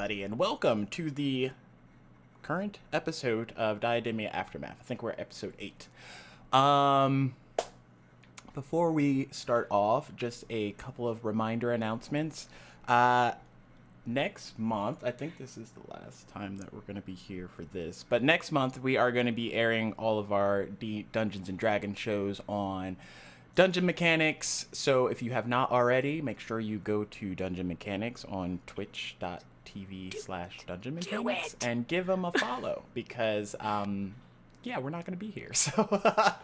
everybody, and welcome to the current episode of Diademia Aftermath. I think we're at episode 8. Um, Before we start off, just a couple of reminder announcements. Next month, I think this is the last time that we're going to be here for this, but next month we are going to be airing all of our Dungeons and Dragons shows on Dungeon Mechanics. So if you have not already, make sure you go to Dungeon Mechanics on twitch.tv/Dungeon Mechanics and give them a follow because, yeah, we're not going to be here. So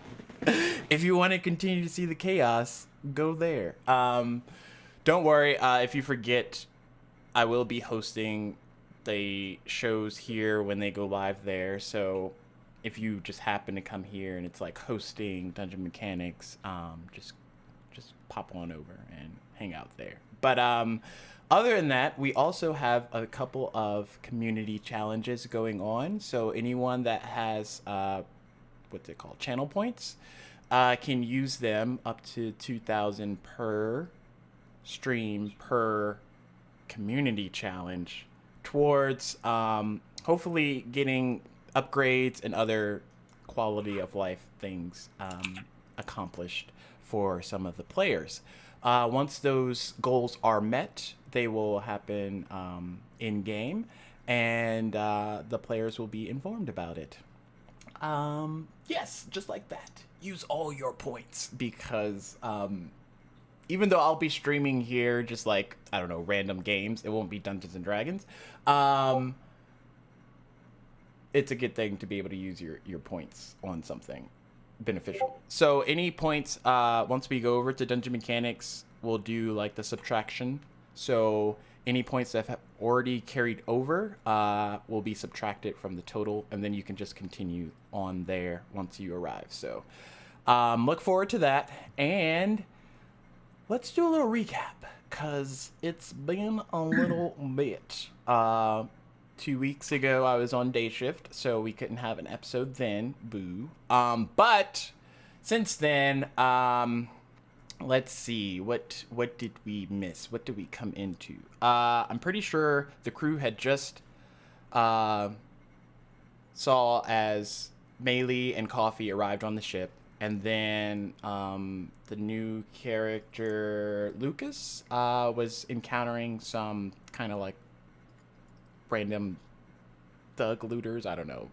if you want to continue to see the chaos, go there. Don't worry, if you forget, I will be hosting the shows here when they go live there. So if you just happen to come here and it's like hosting Dungeon Mechanics, just pop on over and hang out there. But other than that, we also have a couple of community challenges going on. So anyone that has what's it called, channel points, can use them up to 2,000 per stream per community challenge towards hopefully getting upgrades and other quality of life things accomplished for some of the players. Once those goals are met, they will happen in game, and the players will be informed about it. Yes, just like that. Use all your points because even though I'll be streaming here just like, I don't know, random games, it won't be Dungeons and Dragons. It's a good thing to be able to use your points on something beneficial. So any points, once we go over to Dungeon Mechanics, we'll do like the subtraction. So any points that have already carried over will be subtracted from the total, and then you can just continue on there once you arrive. So look forward to that, and let's do a little recap, because it's been a little bit. 2 weeks ago, I was on day shift, so we couldn't have an episode then. Boo. But since then, let's see. What did we miss? What did we come into? I'm pretty sure the crew had just saw as Melee and Coffee arrived on the ship. And then the new character, Lucas, was encountering some kind of like random thug looters. I don't know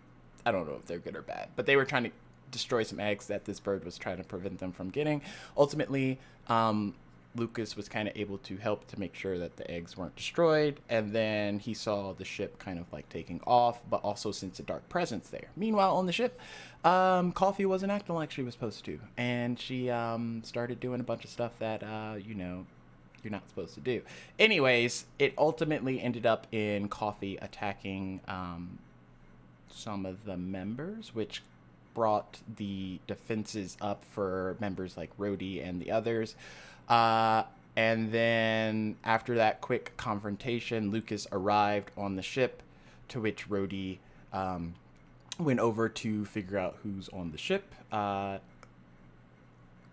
if they're good or bad. But they were trying to destroy some eggs that this bird was trying to prevent them from getting. Ultimately, Lucas was kind of able to help to make sure that the eggs weren't destroyed, and then he saw the ship kind of like taking off, but also sensed a dark presence there. Meanwhile, on the ship, Coffee wasn't acting like she was supposed to, and she started doing a bunch of stuff that you're not supposed to do. Anyways, it ultimately ended up in Coffee attacking some of the members, which brought the defenses up for members like Rhodey and the others. And then after that quick confrontation, Lucas arrived on the ship, to which Rhodey went over to figure out who's on the ship. That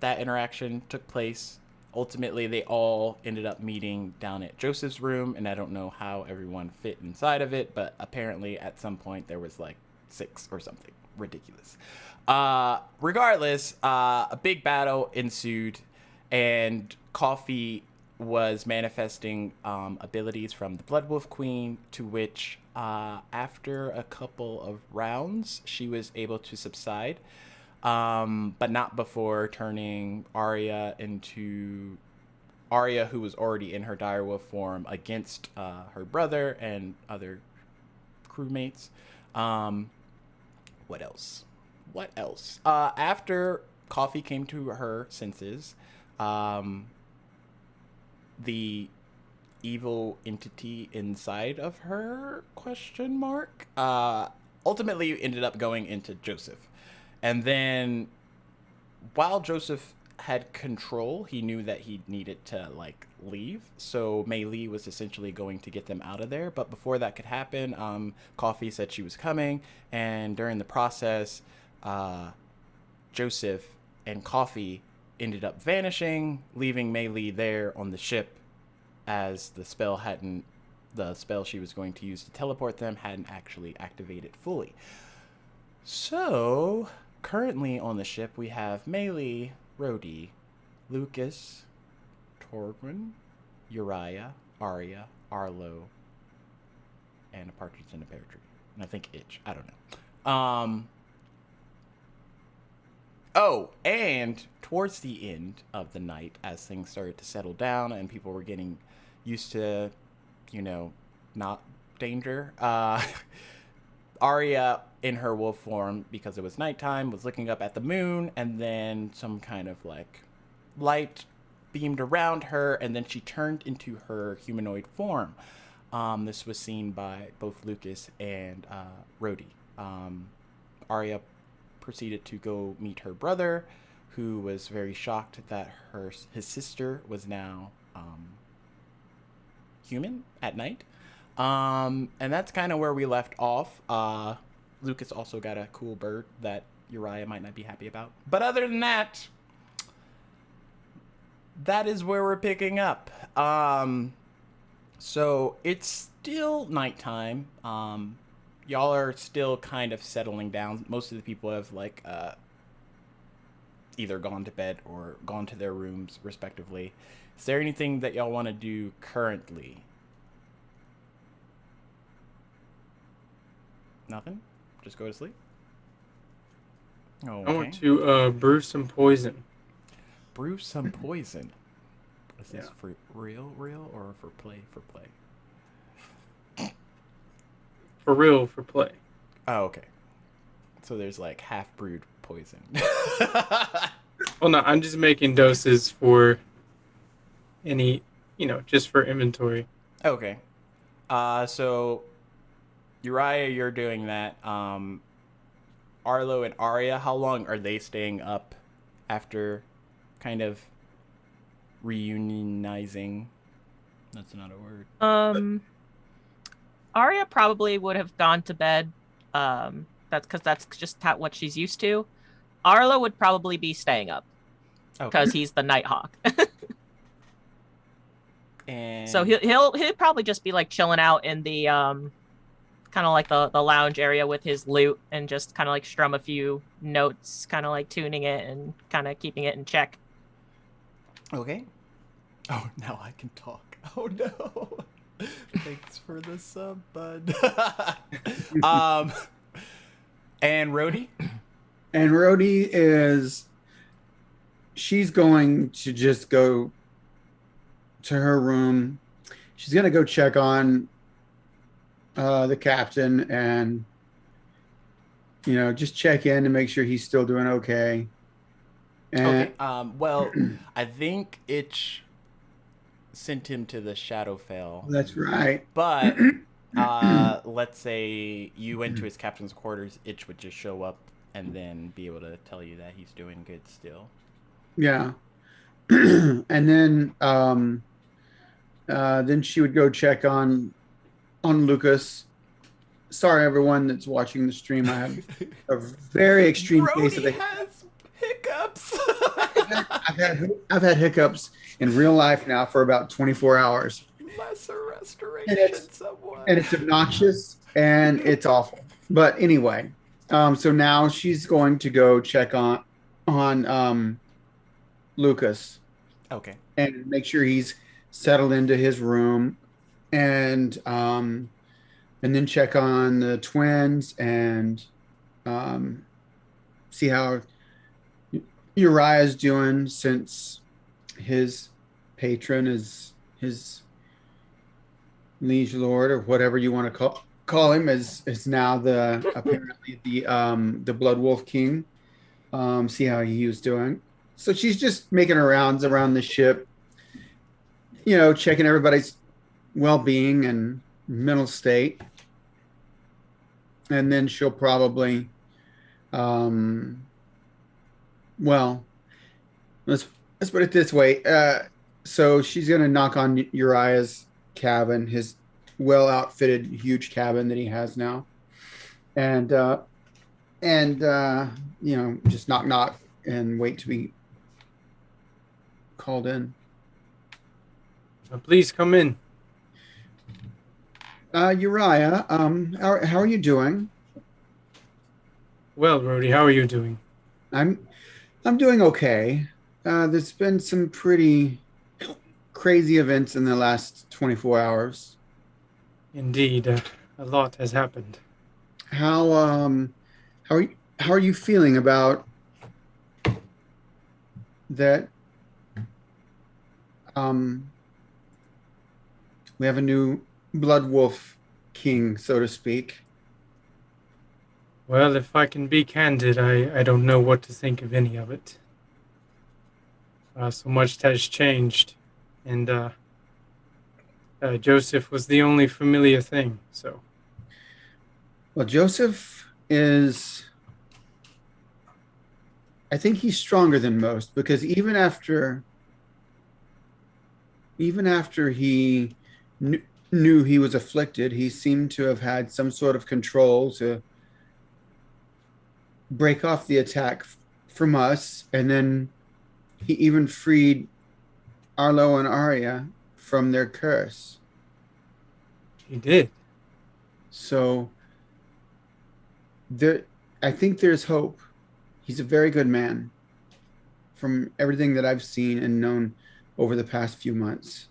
interaction took place. Ultimately, they all ended up meeting down at Joseph's room, and I don't know how everyone fit inside of it, but apparently at some point there was like 6 or something ridiculous. Regardless, a big battle ensued, and Coffee was manifesting abilities from the Blood Wolf Queen, to which after a couple of rounds she was able to subside, but not before turning Arya, who was already in her direwolf form, against her brother and other crewmates. What else? After Coffee came to her senses, the evil entity inside of her, ultimately ended up going into Joseph. And then while Joseph had control, he knew that he needed to like leave, so Melee was essentially going to get them out of there. But before that could happen, Coffee said she was coming, and during the process, Joseph and Coffee ended up vanishing, leaving Melee there on the ship, as the spell hadn't the spell she was going to use to teleport them hadn't actually activated fully. So, currently on the ship, we have Melee, Rhodey, Lucas, Torgrin, Uriah, Arya, Arlo, and a partridge in a pear tree. And I think Itch. I don't know. Oh, and towards the end of the night, as things started to settle down and people were getting used to, not danger, Arya, in her wolf form, because it was nighttime, was looking up at the moon, and then some kind of, light beamed around her, and then she turned into her humanoid form. This was seen by both Lucas and Rhodey. Arya proceeded to go meet her brother, who was very shocked that his sister was now human at night. And that's kind of where we left off. Lucas also got a cool bird that Uriah might not be happy about. But other than that, that is where we're picking up. So it's still nighttime. Y'all are still kind of settling down. Most of the people have either gone to bed or gone to their rooms respectively. Is there anything that y'all want to do currently? Nothing? Just go to sleep? Okay. I want to brew some poison. Brew some poison. Is this for real, or for play? For real, for play. Oh, okay. So there's half-brewed poison. Well, no, I'm just making doses for any, just for inventory. Okay. So Uriah, you're doing that. Arlo and Arya, how long are they staying up after kind of reunionizing? That's not a word. Arya probably would have gone to bed. That's just what she's used to. Arlo would probably be staying up because he's the Nighthawk. And so he'll probably just be chilling out in the kind of the lounge area with his lute and just kind of strum a few notes, kind of tuning it and kind of keeping it in check. Okay. Oh, now I can talk. Oh no. Thanks for the sub, bud. And Rhodey? And Rhodey she's going to just go to her room. She's going to go check on the captain and, just check in and make sure he's still doing okay. And, okay. Well, I think Itch sent him to the Shadowfell. That's right. But let's say you went to his captain's quarters, Itch would just show up and then be able to tell you that he's doing good still. Yeah. And then she would go check on Lucas. Sorry, everyone that's watching the stream. I have a very extreme case of has hiccups. I've had hiccups in real life now for about 24 hours. Lesser restoration, someone. And it's obnoxious and it's awful. But anyway, so now she's going to go check on Lucas. Okay. And make sure he's settled into his room, and then check on the twins and see how Uriah's doing, since his patron is his liege lord, or whatever you want to call him, is now apparently the Blood Wolf King. See how he was doing. So she's just making her rounds around the ship, checking everybody's well-being and mental state. And then she'll probably, let's put it this way. So she's going to knock on Uriah's cabin, his well-outfitted, huge cabin that he has now. And just knock and wait to be called in. Please come in. Uriah, how are you doing? Well, Rhodey, how are you doing? I'm I'm doing okay. There's been some pretty crazy events in the last 24 hours. Indeed, a lot has happened. How how are you feeling about that? Um, we have a new blood wolf king, so to speak. Well, if I can be candid, I don't know what to think of any of it. So much has changed, and Joseph was the only familiar thing. So, Well, Joseph is, I think he's stronger than most because even after he knew he was afflicted, he seemed to have had some sort of control to break off the attack from us. And then he even freed Arlo and Arya from their curse. he did. So there, I think there's hope. He's a very good man from everything that I've seen and known over the past few months.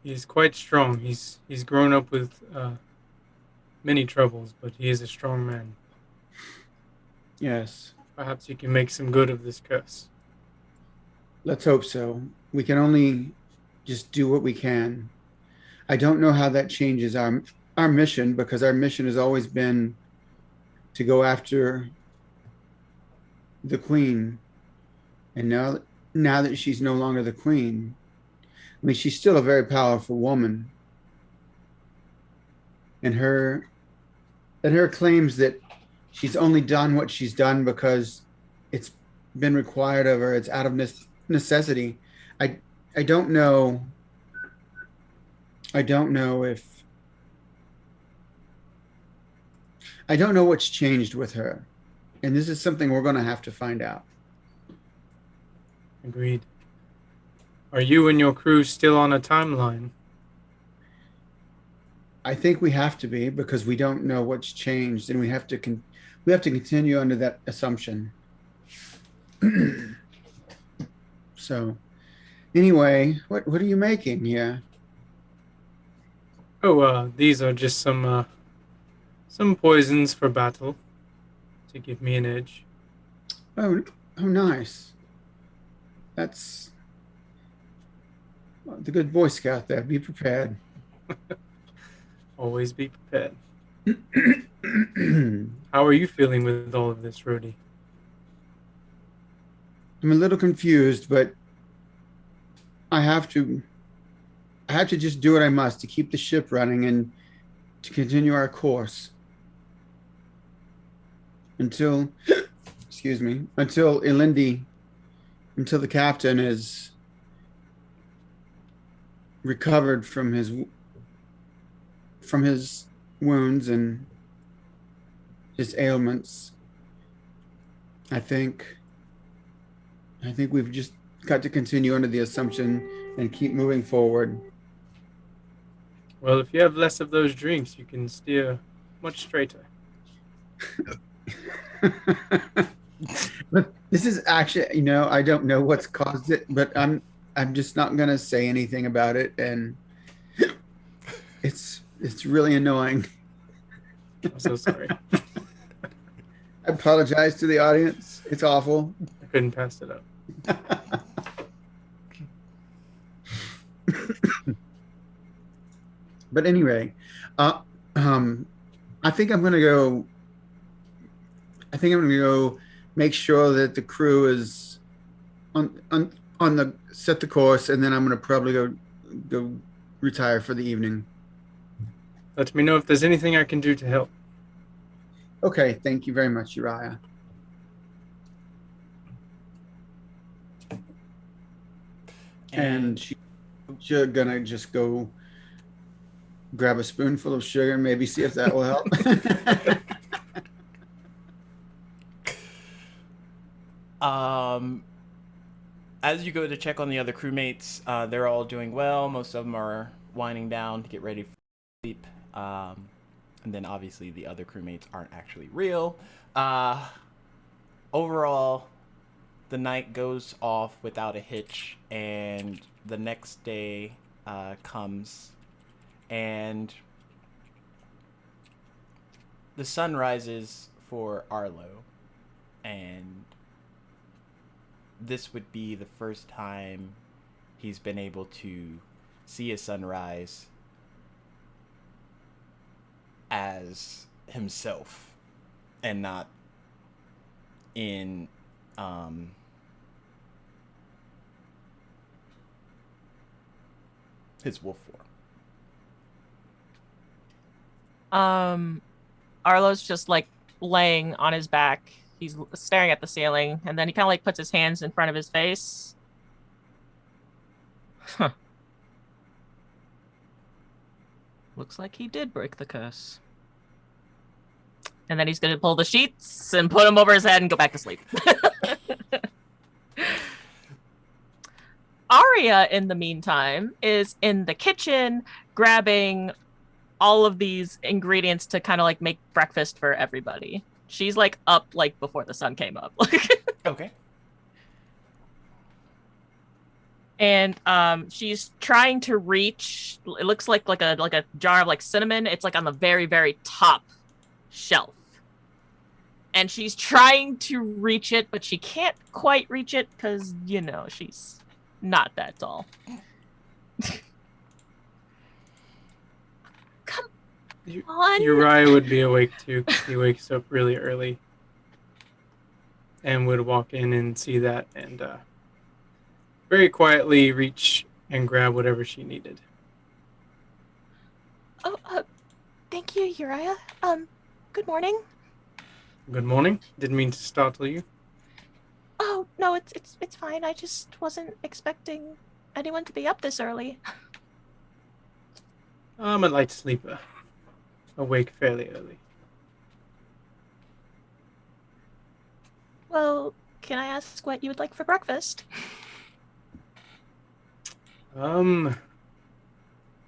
He's quite strong. He's grown up with many troubles, but he is a strong man. Yes, Perhaps you can make some good of this curse. let's hope so. We can only just do what we can. I don't know how that changes our mission because our mission has always been to go after the queen. And now that she's no longer the queen, I mean she's still a very powerful woman. And her claims that she's only done what she's done because it's been required of her, it's out of necessity. I I don't know. I don't know if I don't know what's changed with her. And this is something we're going to have to find out. Agreed. Are you and your crew still on a timeline? I think we have to be because we don't know what's changed and we have to continue under that assumption. So, anyway, what are you making here? Oh, these are just some poisons for battle to give me an edge. Oh, oh nice. That's the good Boy Scout there. Be prepared. Always be prepared. I'm How are you feeling with all of this, Rudy? a little confused, but I have to just do what I must to keep the ship running and to continue our course until excuse me, until the captain is recovered from his wounds and his ailments. I think we've just got to continue under the assumption and keep moving forward. Well, if you have less of those drinks, you can steer much straighter. But this is actually, I don't know what's caused it, but I'm just not gonna say anything about it, and it's really annoying. I'm so sorry. I apologize to the audience. It's awful. I couldn't pass it up. But anyway, uh, um, I think I'm gonna go. I think I'm gonna go make sure that the crew is on the set the course, and then I'm gonna probably go retire for the evening. Let me know if there's anything I can do to help. Okay, thank you very much, Uriah. And she's gonna just go grab a spoonful of sugar and maybe see if that will help. As you go to check on the other crewmates, they're all doing well. Most of them are winding down to get ready sleep. And then obviously the other crewmates aren't actually real. Overall, the night goes off without a hitch, and the next day comes, and the sun rises for Arlo, and this would be the first time he's been able to see a sunrise as himself and not in his wolf form. Arlo's just like laying on his back. He's staring at the ceiling, and then he kind of like puts his hands in front of his face. Huh. Looks like he did break the curse. And then he's gonna pull the sheets and put them over his head and go back to sleep. Arya, in the meantime, is in the kitchen grabbing all of these ingredients to kind of like make breakfast for everybody. She's like up like before the sun came up. Okay. And she's trying to reach, it looks like a jar of like cinnamon. It's like on the very, very top shelf. And she's trying to reach it, but she can't quite reach it because, you know, she's not that tall. Come on. Uriah would be awake too. He wakes up really early and would walk in and see that and very quietly reach and grab whatever she needed. Oh, thank you, Uriah. Good morning. Good morning. Didn't mean to startle you. Oh, no, it's fine. I just wasn't expecting anyone to be up this early. I'm a light sleeper. Awake fairly early. Well, can I ask what you would like for breakfast?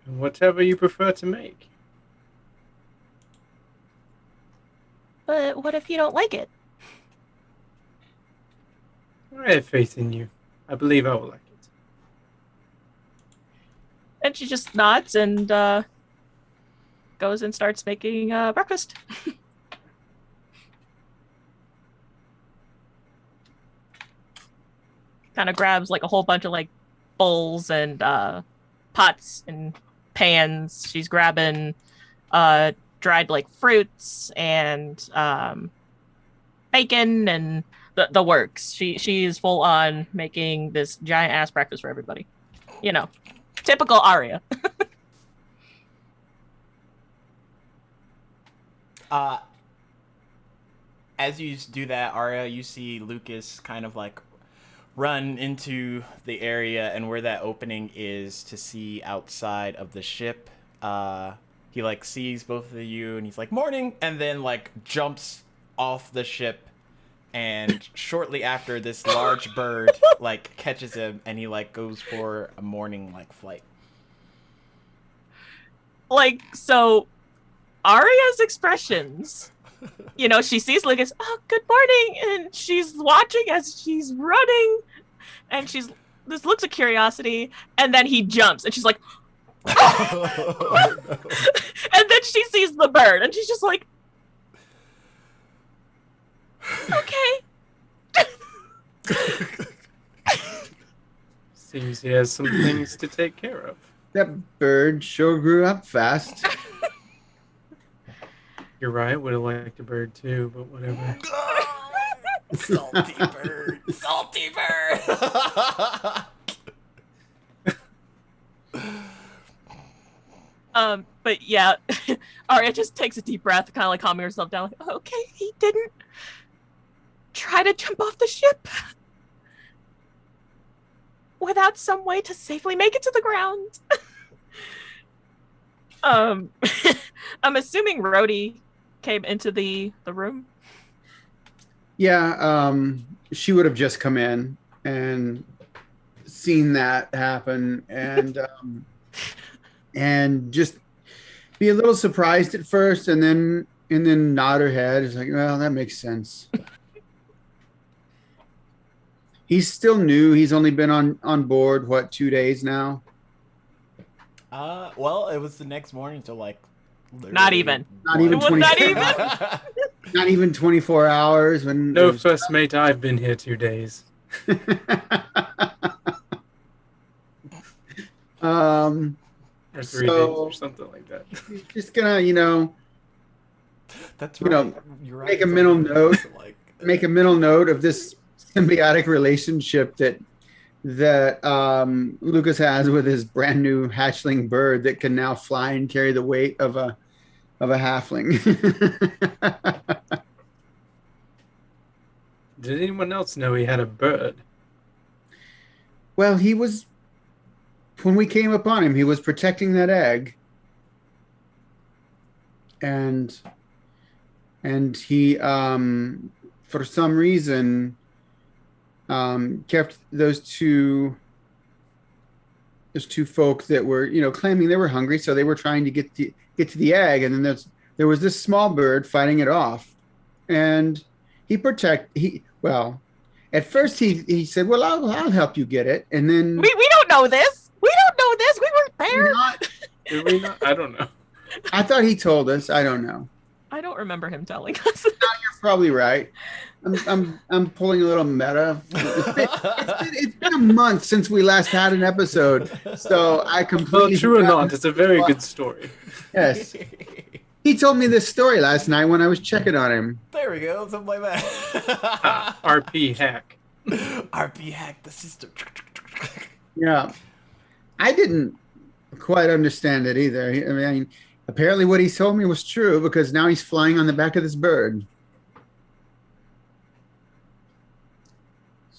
Whatever you prefer to make. But what if you don't like it? I have faith in you. I believe I will like it. And she just nods and goes and starts making breakfast. Kind of grabs like a whole bunch of like bowls and pots and pans. She's grabbing dried like fruits and bacon and the works. She is full on making this giant ass breakfast for everybody. You know, typical Arya. As you do that, Arya, you see Lucas kind of like run into the area and where that opening is to see outside of the ship. He like sees both of you and he's like, morning, and then like jumps off the ship, and shortly after this large bird like catches him and he like goes for a morning like flight. Like, so Arya's expressions, you know, she sees Lucas, oh, good morning, and she's watching as she's running, and this looks of curiosity, and then he jumps and she's like, oh! And then she sees the bird and she's just like, okay. Seems he has some things to take care of. That bird sure grew up fast. You're right, would have liked a bird too, but whatever. Salty bird. Salty bird. But yeah, Arya just takes a deep breath, kind of like calming herself down. Like, okay, he didn't try to jump off the ship without some way to safely make it to the ground. I'm assuming Rhodey came into the room. Yeah, she would have just come in and seen that happen, and just be a little surprised at first, and then nod her head. It's like, well, that makes sense. He's still new. He's only been on board, what, 2 days now? Well, it was the next morning, so like, Not literally even. Not even Well, 24 not even. hours. Not even 24 hours. When No, first mate, I've been here 2 days. um, Or 3 days So- or something like that. he's just gonna, That's You right. know, You're right. make a It's mental only- note. Like, make a mental note of this symbiotic relationship that Lucas has with his brand new hatchling bird that can now fly and carry the weight of a halfling. Did anyone else know he had a bird? Well, when we came upon him, he was protecting that egg, and he for some reason kept those two folk that were claiming they were hungry, so they were trying to get to the egg, and then there was this small bird fighting it off, and well, at first he said, well, I'll help you get it, and then We don't know this. We don't know this. We weren't there. not, Did we not? I don't know. I thought he told us. I don't know. I don't remember him telling us. You're probably right. I'm pulling a little meta. It's been a month since we last had an episode, so I Well, completely true or forgot. not, it's a very good story. Yes, he told me this story last night when I was checking on him. there we go, something like Ah, that. RP hack. RP hack the system. Yeah, I didn't quite understand it either. I mean, apparently what he told me was true because now he's flying on the back of this bird.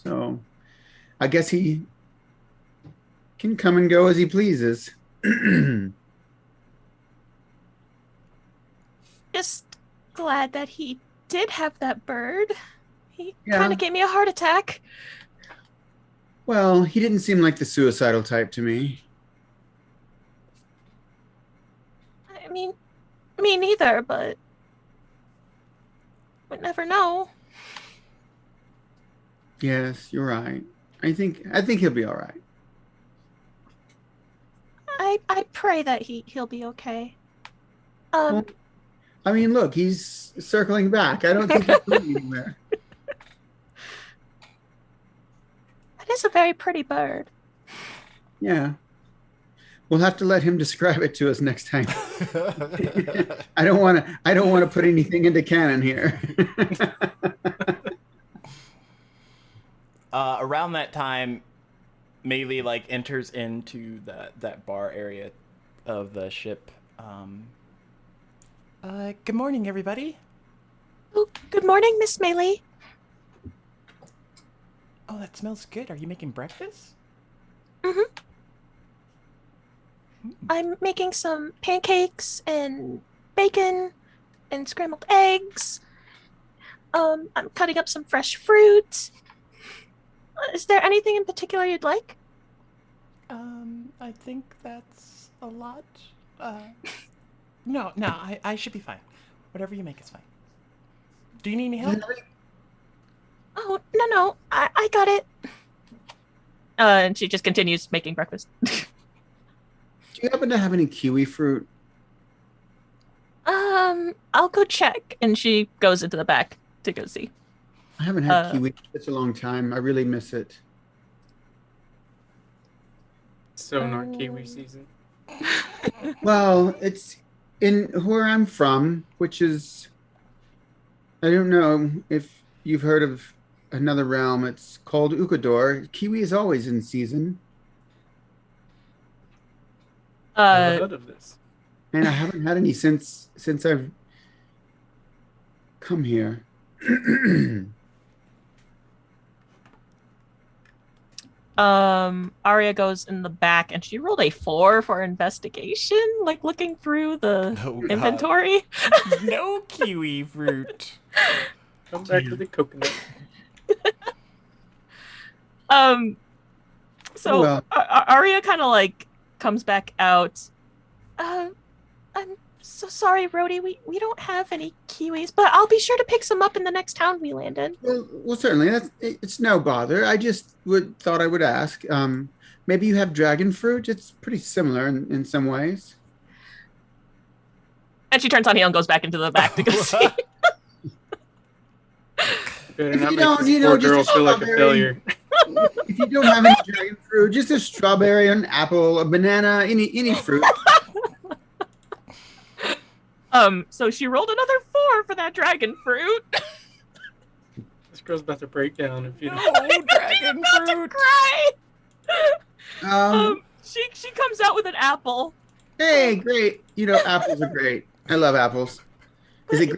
So, I guess he can come and go as he pleases. Just glad that he did have that bird. He Yeah. kind of gave me a heart attack. Well, he didn't seem like the suicidal type to me. I mean, me neither, but we never know. Yes, you're right. I think he'll be all right. I pray that he'll be okay. Well, I mean, look, he's circling back. I don't think he's going anywhere. That is a very pretty bird. Yeah. We'll have to let him describe it to us next time. I don't want to put anything into canon here. Around that time, Melee like enters into that bar area of the ship. Good morning, everybody. Oh, good morning, Miss Melee. Oh, that smells good. Are you making breakfast? I'm making some pancakes and bacon and scrambled eggs. I'm cutting up some fresh fruit. Is there anything in particular you'd like? I think that's a lot. No, I should be fine. Whatever you make is fine. Do you need any help? Oh, no, I got it. And she just continues making breakfast. Do you happen to have any kiwi fruit? I'll go check. And she goes into the back to go see. I haven't had kiwi in such a long time. I really miss it. So not Kiwi season. Well, it's in where I'm from, which is, I don't know if you've heard of another realm. It's called Ukador. Kiwi is always in season, Never heard of this. and I haven't had any since I've come here. Arya goes in the back and she rolled a 4 for investigation, like looking through the Oh, God. inventory. No kiwi fruit. Come back to the coconut. So Oh, well. Arya kind of like comes back out. I'm so sorry, Rhodey. We don't have any kiwis, but I'll be sure to pick some up in the next town we land in. Well, certainly. It's no bother. I just thought I would ask. Maybe you have dragon fruit. It's pretty similar in some ways. And she turns on heel and goes back into the back to go see. Better If not you make don't, this you know, poor just girl a feel like a strawberry. failure. If you don't have any dragon fruit, just a strawberry, an apple, a banana, any fruit. So she rolled another 4 for that dragon fruit. This girl's about to break down if you don't. Oh, dragon About to fruit. cry. Um, She comes out with an apple. hey, great. You know, apples are great. I love apples. But Is it?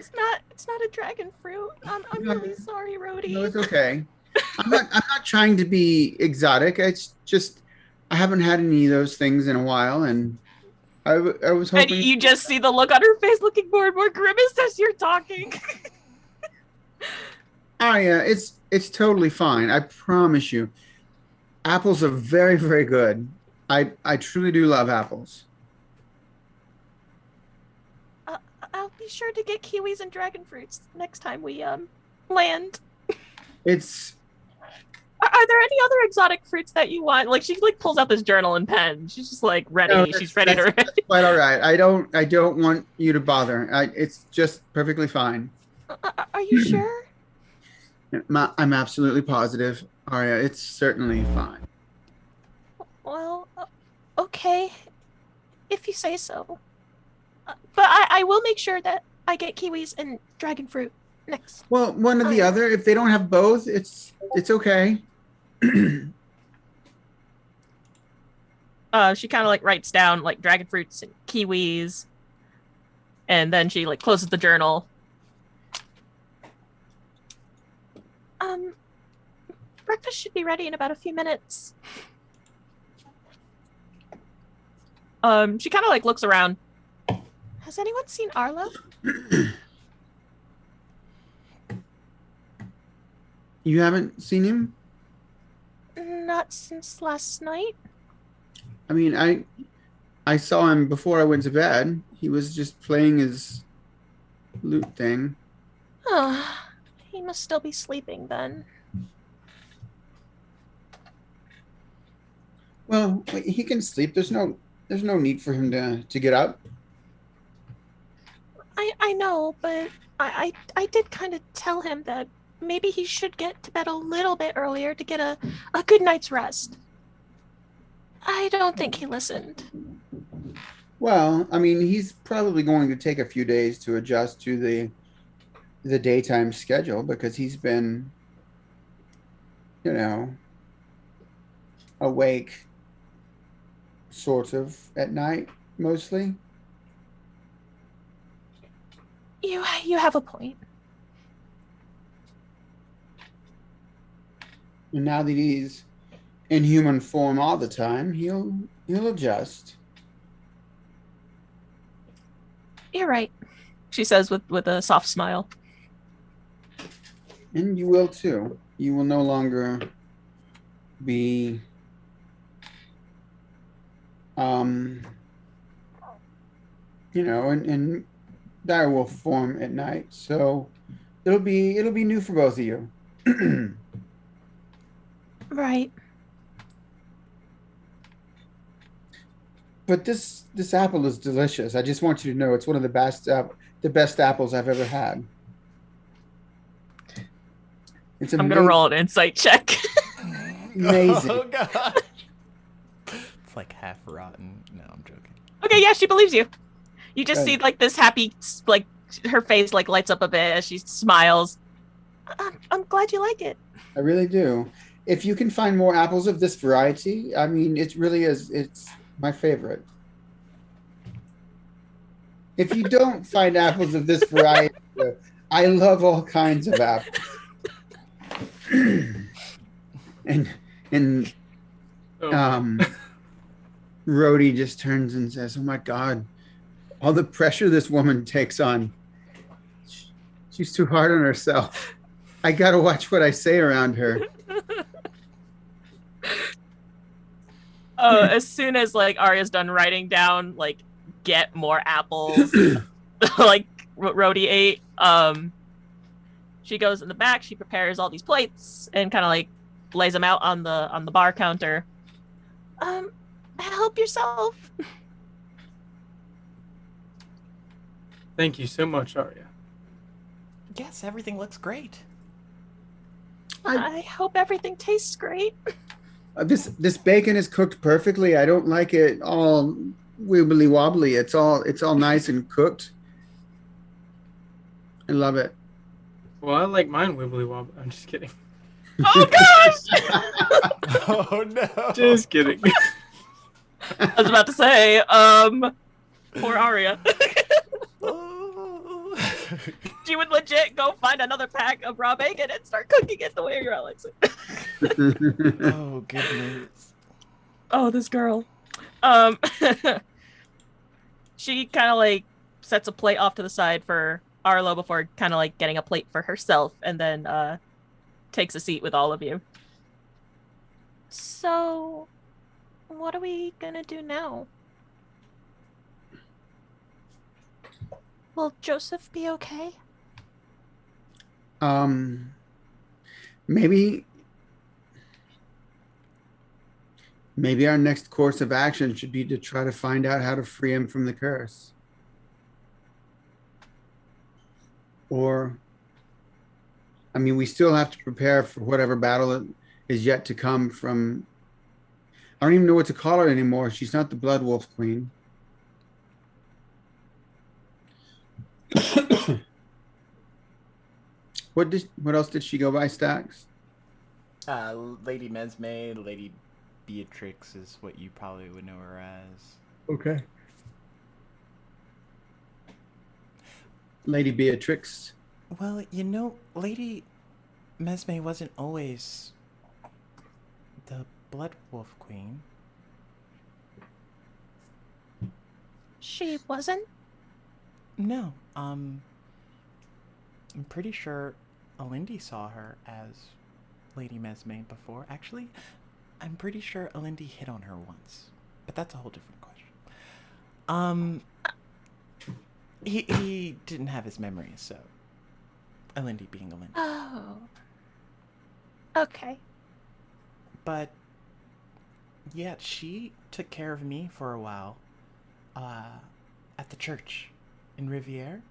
it's not a dragon fruit. I'm really sorry, Rhodey. No, it's okay. I'm not trying to be exotic. It's just I haven't had any of those things in a while, and I was And hoping. you just see the look on her face, looking more and more grimace as you're talking. Yeah, it's totally fine. I promise you. Apples are very, very good. I truly do love apples. I'll be sure to get kiwis and dragon fruits next time we land. It's Are there any other exotic fruits that you want? Like she pulls out this journal and pen. She's just like ready. No, She's ready to. that's quite all right. I don't want you to bother. It's just perfectly fine. Are you sure? I'm absolutely positive, Arya. It's certainly fine. Well, okay, if you say so. But I will make sure that I get kiwis and dragon fruit next. Well, one or the other. If they don't have both, it's okay. She kind of like writes down like dragon fruits and kiwis, and then she like closes the journal. Breakfast should be ready in about a few minutes. She kind of like looks around. Has anyone seen Arlo? You haven't seen him? Not since last night. I mean, I saw him before I went to bed. He was just playing his lute thing. He must still be sleeping then. Well, he can sleep. There's no need for him to get up. I know, but I did kind of tell him that maybe he should get to bed a little bit earlier to get a good night's rest. I don't think he listened. Well, I mean, he's probably going to take a few days to adjust to the daytime schedule because he's been, awake sort of at night mostly. You have a point. And now that he's in human form all the time, he'll adjust. You're right, she says with a soft smile. And you will too. You will no longer be in direwolf form at night. So it'll be new for both of you. Right. But this apple is delicious. I just want you to know it's one of the best apples I've ever had. It's I'm gonna roll an insight check. amazing. Oh god. It's like half rotten. No, I'm joking. Okay, yeah, she believes you. You just Good. see like this happy, like her face like lights up a bit as she smiles. I'm glad you like it. I really do. If you can find more apples of this variety, I mean, it really is. It's my favorite. If you don't find apples of this variety, I love all kinds of apples. and Rhodey just turns and says, "Oh my God, all the pressure this woman takes on. She's too hard on herself. I gotta watch what I say around her." As soon as like Arya's done writing down like get more apples, like Rhodey ate. She goes in the back. She prepares all these plates and kind of like lays them out on the bar counter. Help yourself. Thank you so much, Arya. Yes, everything looks great. I hope everything tastes great. This bacon is cooked perfectly. I don't like it all wibbly wobbly. It's all nice and cooked. I love it. Well, I like mine wibbly wobbly. I'm just kidding. Oh gosh! Oh no! Just kidding. I was about to say, poor Arya. Oh. She would legit go find another pack of raw bacon and start cooking it the way you're Alex. Oh goodness. Oh, this girl. She kind of like sets a plate off to the side for Arlo before kind of like getting a plate for herself, and then takes a seat with all of you. So, what are we gonna do now? Will Joseph be okay? Maybe our next course of action should be to try to find out how to free him from the curse. Or, I mean, we still have to prepare for whatever battle is yet to come from, I don't even know what to call her anymore. She's not the Blood Wolf Queen. What else did she go by, Stax? Lady Mesme, Lady Beatrix is what you probably would know her as. Okay. Lady Beatrix. Well, Lady Mesme wasn't always the Blood Wolf Queen. She wasn't? No. I'm pretty sure Alindy saw her as Lady Mesme before. Actually, I'm pretty sure Alindy hit on her once. But that's a whole different question. He didn't have his memories, so Alindy being Alindy. Oh. Okay. But yeah, she took care of me for a while. At the church in Riviere.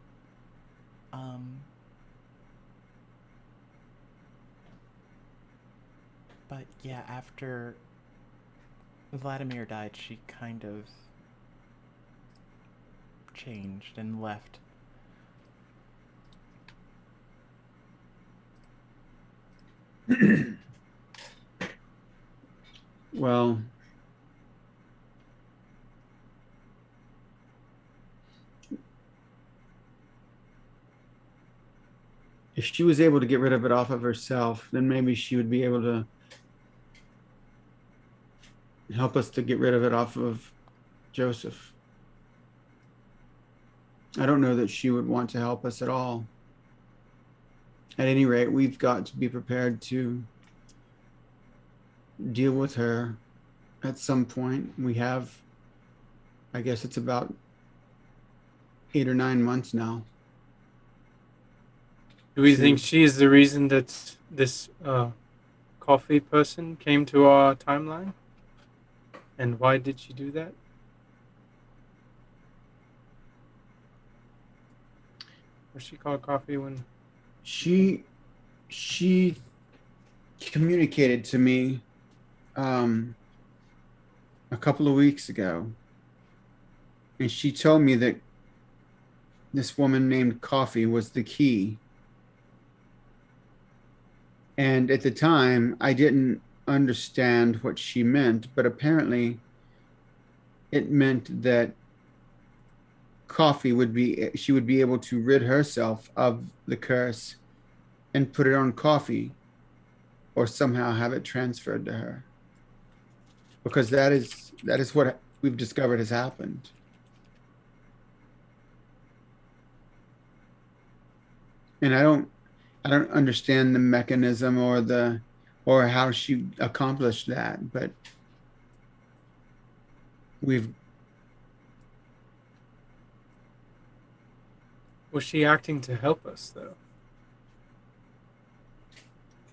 But yeah, after Vladimir died, she kind of changed and left. Well, if she was able to get rid of it off of herself, then maybe she would be able to help us to get rid of it off of Joseph. I don't know that she would want to help us at all. At any rate, we've got to be prepared to deal with her at some point. We have, I guess it's about 8 or 9 months now. Do we think she is the reason that this coffee person came to our timeline? And why did she do that? Was she called coffee when? She communicated to me a couple of weeks ago, and she told me that this woman named Coffee was the key. And at the time, I didn't understand what she meant, but apparently it meant that Coffee would be able to rid herself of the curse and put it on Coffee, or somehow have it transferred to her, because that is what we've discovered has happened. And I don't understand the mechanism or how she accomplished that, but Was she acting to help us, though?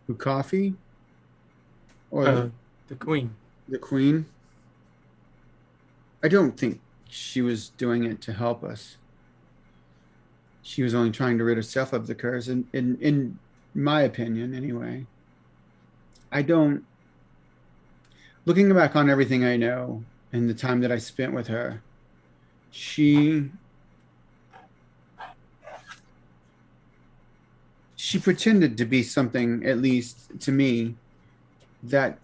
Who, Coffee? Or The queen. the Queen? I don't think she was doing it to help us. She was only trying to rid herself of the curse, in my opinion, anyway. I don't. Looking back on everything I know and the time that I spent with her, she pretended to be something, at least to me, that,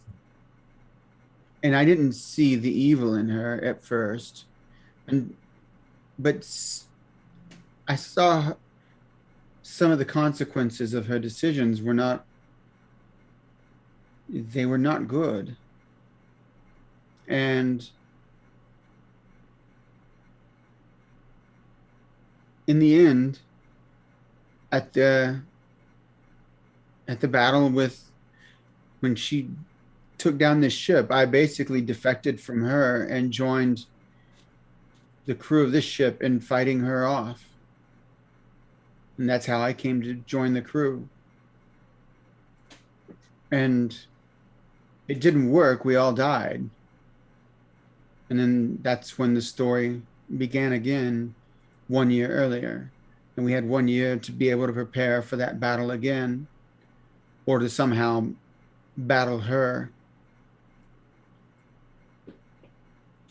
and I didn't see the evil in her at first, but I saw some of the consequences of her decisions were not good. And in the end, at the battle when she took down this ship, I basically defected from her and joined the crew of this ship in fighting her off. And that's how I came to join the crew. And it didn't work. We all died. And then that's when the story began again 1 year earlier. And we had 1 year to be able to prepare for that battle again, or to somehow battle her,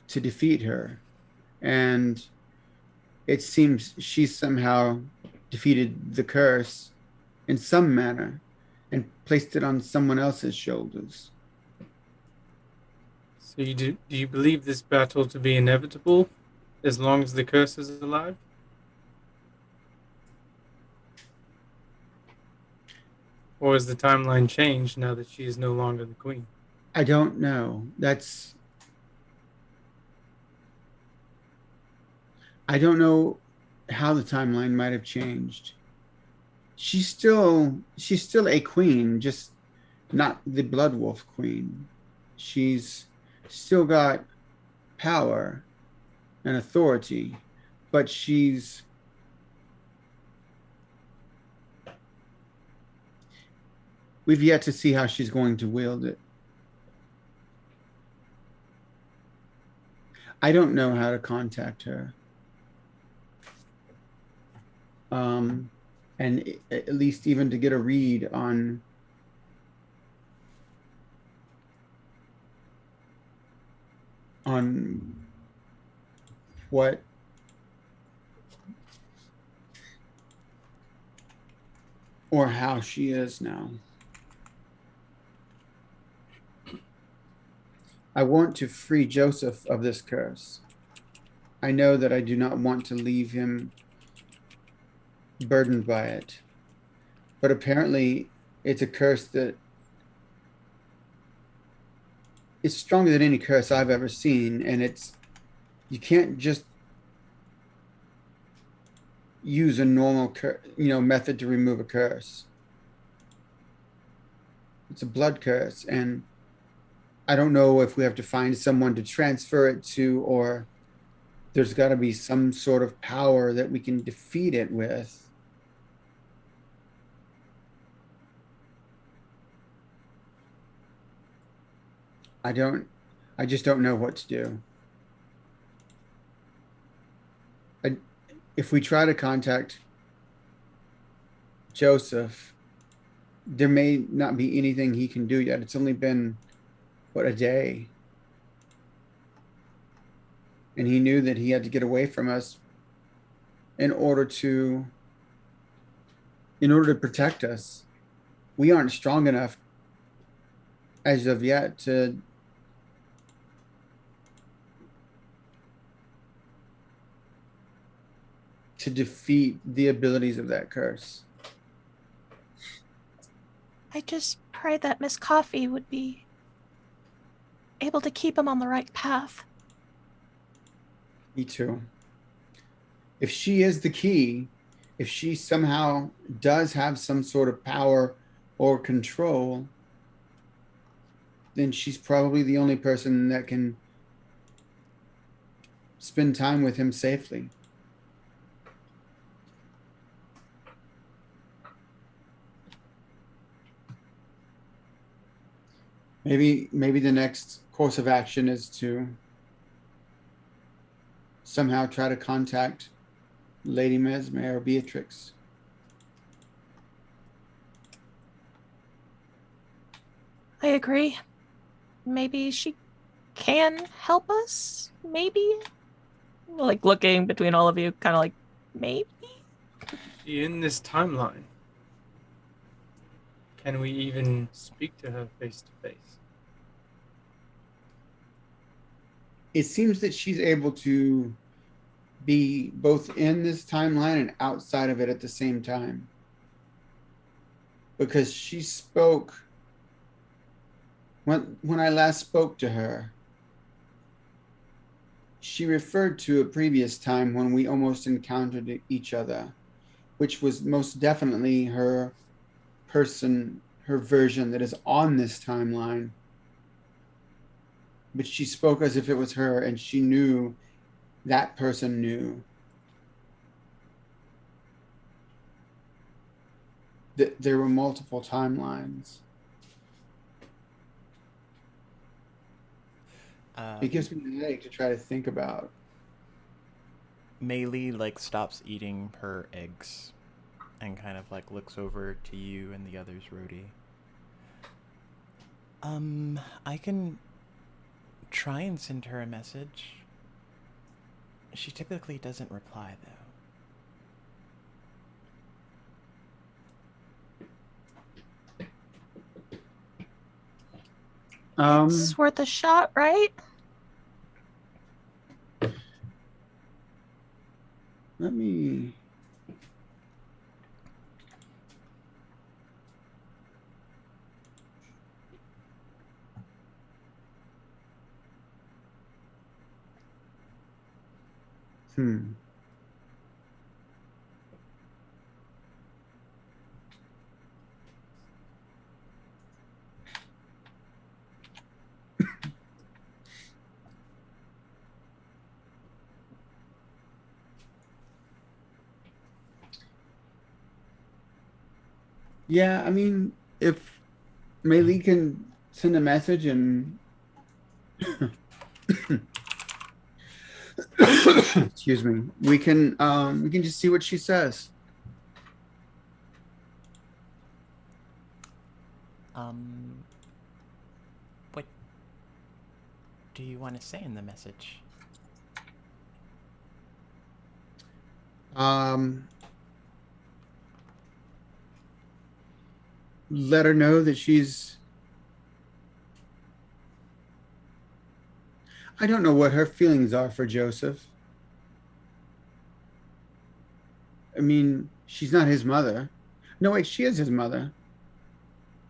to defeat her. And it seems she somehow defeated the curse in some manner and placed it on someone else's shoulders. So do you believe this battle to be inevitable as long as the curse is alive? Or has the timeline changed now that she is no longer the queen? I don't know. I don't know how the timeline might have changed. She's still a queen, just not the Blood Wolf queen. She's still got power and authority, but we've yet to see how she's going to wield it. I don't know how to contact her. And at least even to get a read on what or how she is now. I want to free Joseph of this curse. I know that I do not want to leave him burdened by it. But apparently it's a curse that is stronger than any curse I've ever seen, and you can't just use a normal method to remove a curse. It's a blood curse, and I don't know if we have to find someone to transfer it to, or there's got to be some sort of power that we can defeat it with. I just don't know what to do. If we try to contact Joseph, there may not be anything he can do yet. It's only been, a day? And he knew that he had to get away from us in order to protect us. We aren't strong enough as of yet to defeat the abilities of that curse. I just pray that Miss Coffee would be able to keep him on the right path. Me too. If she is the key, if she somehow does have some sort of power or control, then she's probably the only person that can spend time with him safely. Maybe the next course of action is to somehow try to contact Lady Mesme or Beatrix. I agree. Maybe she can help us? Maybe? Like looking between all of you, kind of like, maybe? Is she in this timeline? Can we even speak to her face to face? It seems that she's able to be both in this timeline and outside of it at the same time. Because she spoke when I last spoke to her, she referred to a previous time when we almost encountered each other, which was most definitely her version that is on this timeline. But she spoke as if it was her, and she knew that person knew that there were multiple timelines. It gives me a headache to try to think about. Mei Li like stops eating her eggs and kind of like looks over to you and the others, Rhodey. I can try and send her a message. She typically doesn't reply though. It's worth a shot, right? Let me. Yeah, I mean, if Mei Li can send a message and excuse me, we can just see what she says. What do you want to say in the message? Let her know that I don't know what her feelings are for Joseph. I mean, she's not his mother. No, wait, she is his mother.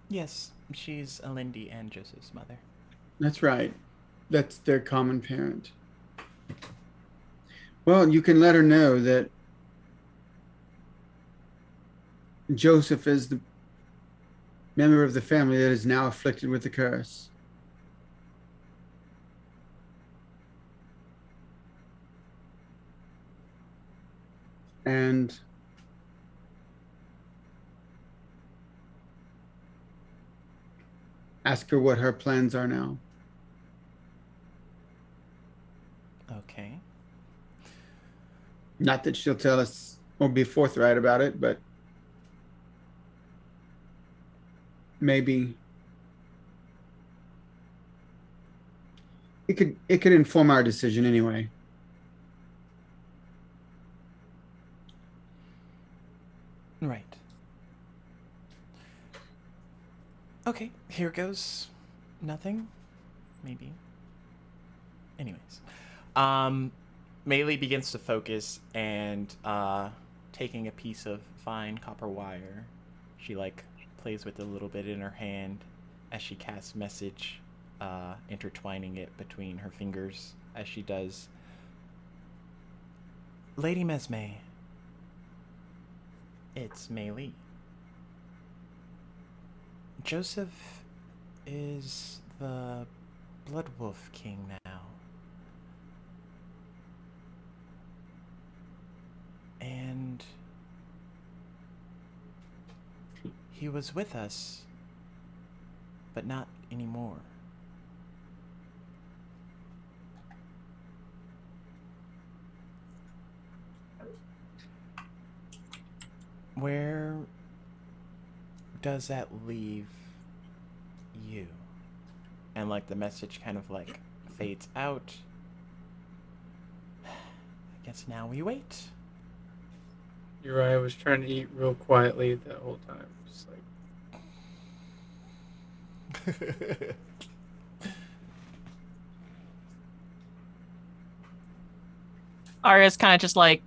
Yes, she's Alindy and Joseph's mother. That's right. That's their common parent. Well, you can let her know that Joseph is the member of the family that is now afflicted with the curse. And ask her what her plans are now. Okay. Not that she'll tell us or be forthright about it, but maybe it could inform our decision anyway. Right. Okay, here goes nothing. Maybe. Anyways. Mei Li begins to focus and taking a piece of fine copper wire, she like plays with it a little bit in her hand as she casts message, intertwining it between her fingers as she does. Lady Mesme, it's Mei Li. Joseph is the Blood Wolf King now. And he was with us, but not anymore. Where does that leave you? And like the message kind of like fades out. I guess now we wait. Uriah was trying to eat real quietly that whole time. Just like, Arya's kind of just like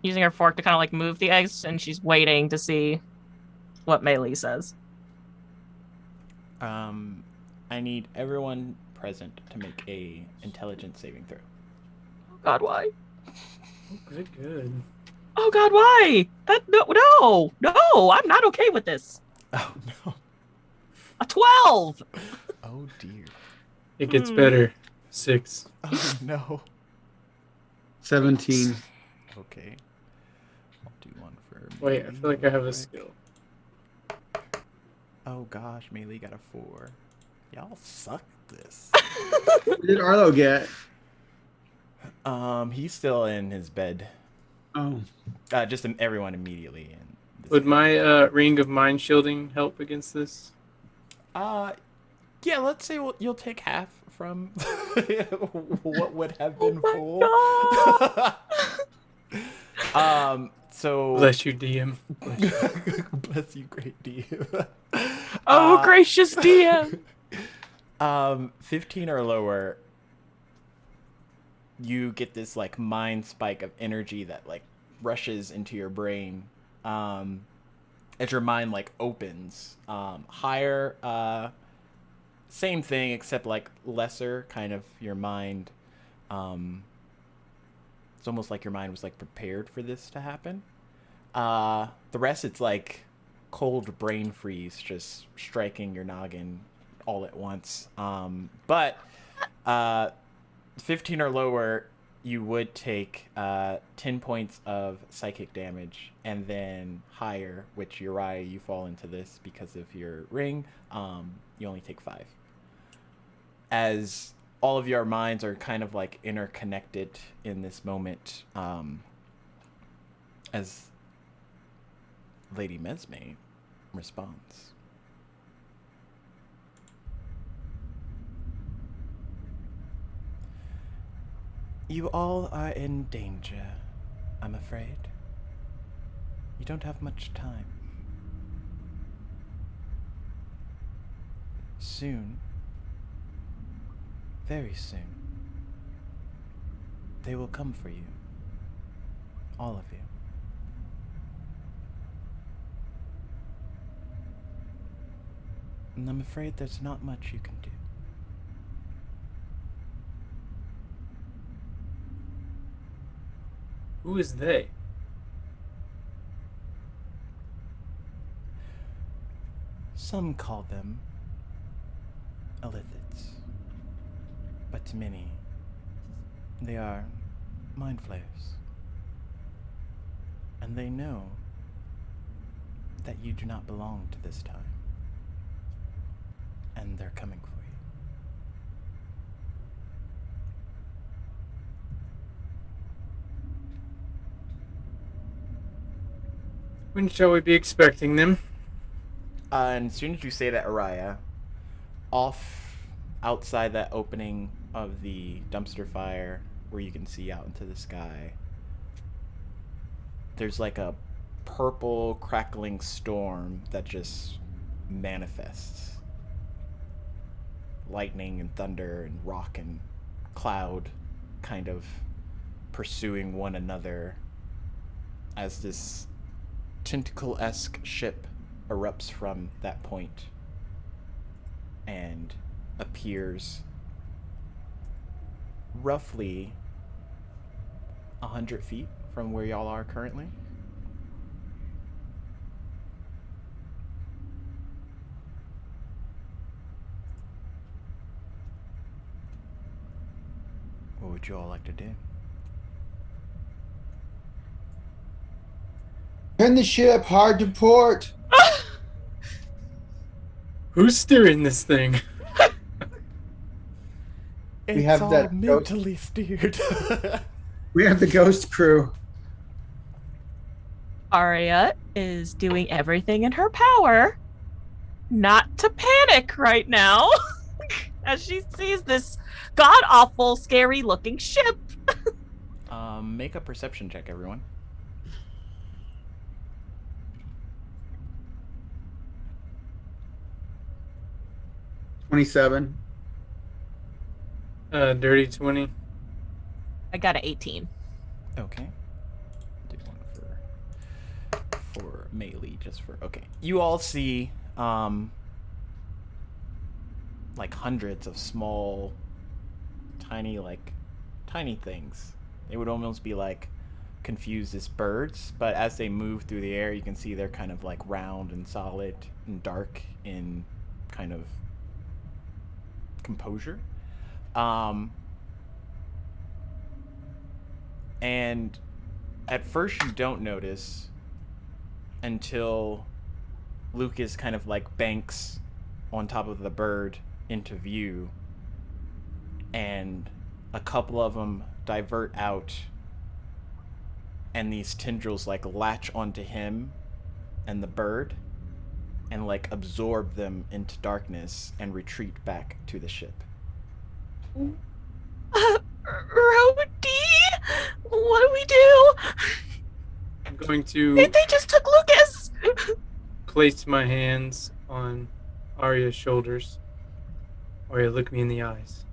using her fork to kind of like move the eggs, and she's waiting to see what Meili says. I need everyone present to make a intelligence saving throw. Oh God, why? oh, good. Oh God, why? No, I'm not okay with this. Oh no. A 12. Oh dear. It gets better. 6. Oh no. 17. Okay. I'll do one for Wait, I feel like I have a skill. Oh gosh, Meili got a 4. Y'all suck at this. What did Arlo get? He's still in his bed. Oh. Just everyone immediately. Would my ring of mind shielding help against this? Yeah, let's say you'll take half from what would have been full. So Bless you, DM. bless you, great DM. Oh, gracious DM. 15 or lower, you get this like mind spike of energy that like rushes into your brain as your mind like opens. Higher, same thing except like lesser kind of your mind. It's almost like your mind was like prepared for this to happen. The rest, it's like cold brain freeze just striking your noggin all at once. But 15 or lower, you would take 10 points of psychic damage, and then higher, which Uriah, you fall into this because of your ring, you only take 5. As all of your minds are kind of like interconnected in this moment, as Lady Mesme responds. You all are in danger, I'm afraid. You don't have much time. Soon, very soon, they will come for you. All of you. And I'm afraid there's not much you can do. Who is they? Some call them Illithids, but to many, they are mind flayers. And they know that you do not belong to this time. And they're coming for you. When shall we be expecting them? And as soon as you say that, Araya, off outside that opening of the dumpster fire where you can see out into the sky, there's like a purple crackling storm that just manifests. Lightning and thunder and rock and cloud kind of pursuing one another as this tentacle-esque ship erupts from that point and appears roughly 100 feet from where y'all are currently. What would you all like to do? Turn the ship hard to port. Who's steering this thing? It's have all that mentally steered. We have the ghost crew. Arya is doing everything in her power not to panic right now as she sees this god-awful, scary-looking ship. Make a perception check, everyone. $27. Dirty 20. I got an 18. Okay. Do one for melee, just for okay. You all see like hundreds of small, tiny things. They would almost be like confused as birds, but as they move through the air, you can see they're kind of like round and solid and dark in kind of composure. And at first you don't notice until Lucas kind of like banks on top of the bird into view, and a couple of them divert out, and these tendrils like latch onto him and the bird and like absorb them into darkness and retreat back to the ship. Rody, what do we do? I'm going to They just took Lucas. place my hands on Arya's shoulders. Arya, look me in the eyes.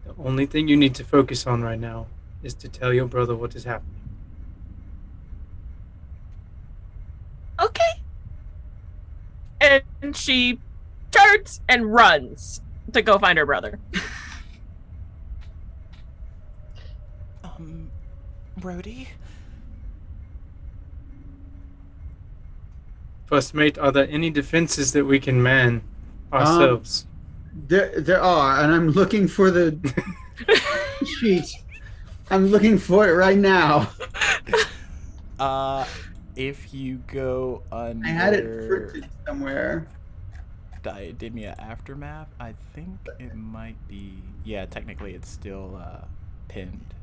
The only thing you need to focus on right now is to tell your brother what is happening. Okay. And she turns and runs to go find her brother. Brody? First mate, are there any defenses that we can man ourselves? There are, and I'm looking for the sheet. I'm looking for it right now. If you go under I had it printed somewhere. Diademia Aftermath, I think it might be. Yeah, technically it's still pinned.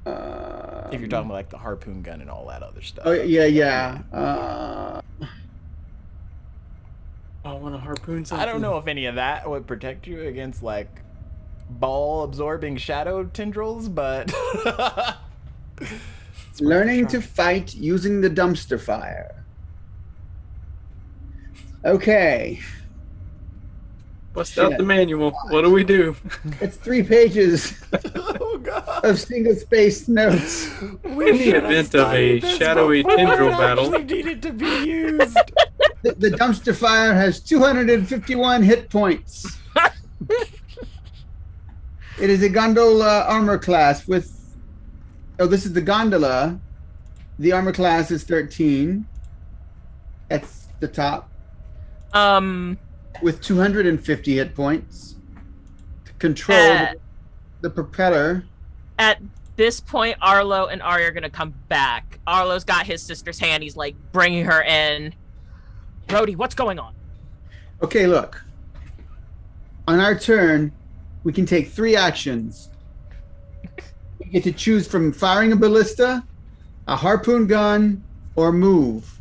If you're talking about like the harpoon gun and all that other stuff. Oh yeah. I want to harpoon something. I don't know if any of that would protect you against like ball absorbing shadow tendrils, but Learning to fight using the dumpster fire. Okay. Bust out the manual. What do we do? It's 3 pages oh god. of single-spaced notes. In the event of a shadowy tendril battle. We need it to be used. The dumpster fire has 251 hit points. It is a gondola armor class with... Oh, this is the gondola. The armor class is 13. That's the top. With 250 hit points. To control the propeller. At this point, Arlo and Arya are gonna come back. Arlo's got his sister's hand. He's like bringing her in. Brody, what's going on? Okay, look. On our turn, we can take 3 actions. We get to choose from firing a ballista, a harpoon gun, or move.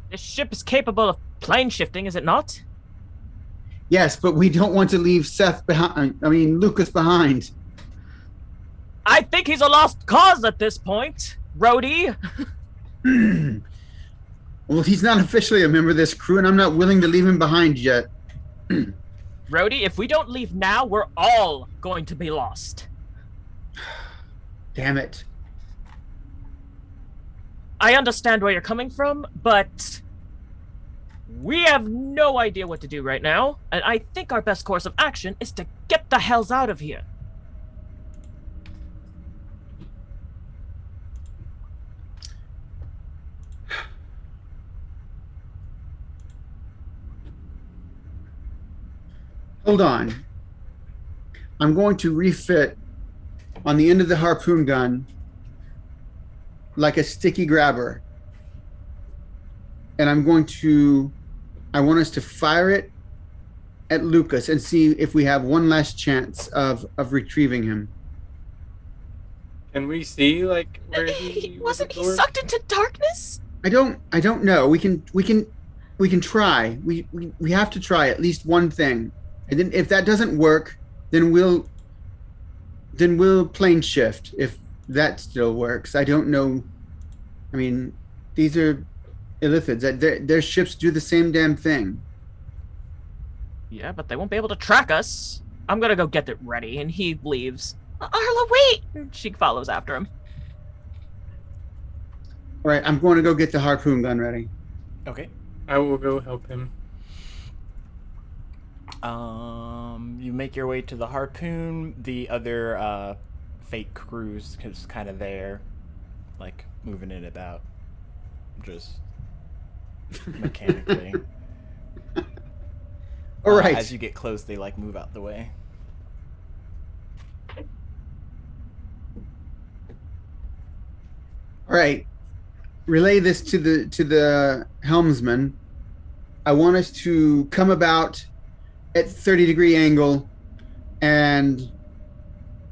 This ship is capable of plane shifting, is it not? Yes, but we don't want to leave Lucas behind. I think he's a lost cause at this point, Rody. Well, he's not officially a member of this crew, and I'm not willing to leave him behind yet. Rody, if we don't leave now, we're all going to be lost. Damn it. I understand where you're coming from, but we have no idea what to do right now, and I think our best course of action is to get the hells out of here. Hold on. I'm going to refit on the end of the harpoon gun like a sticky grabber. and I want us to fire it at Lucas and see if we have one last chance of retrieving him. Can we see like where he Wasn't he absorbed? sucked into darkness? I don't know. We can try. We have to try at least one thing. And then if that doesn't work, then we'll plane shift if that still works. I don't know. I mean, these are illithids. Their ships do the same damn thing. Yeah, but they won't be able to track us. I'm gonna go get it ready, and he leaves. Arlo, wait! And she follows after him. All right, I'm going to go get the harpoon gun ready. Okay. I will go help him. You make your way to the harpoon. The other fake crew's is kind of there, like moving it about, just mechanically. All right. As you get close, they like move out the way. All right. Relay this to the helmsman. I want us to come about at 30-degree angle, and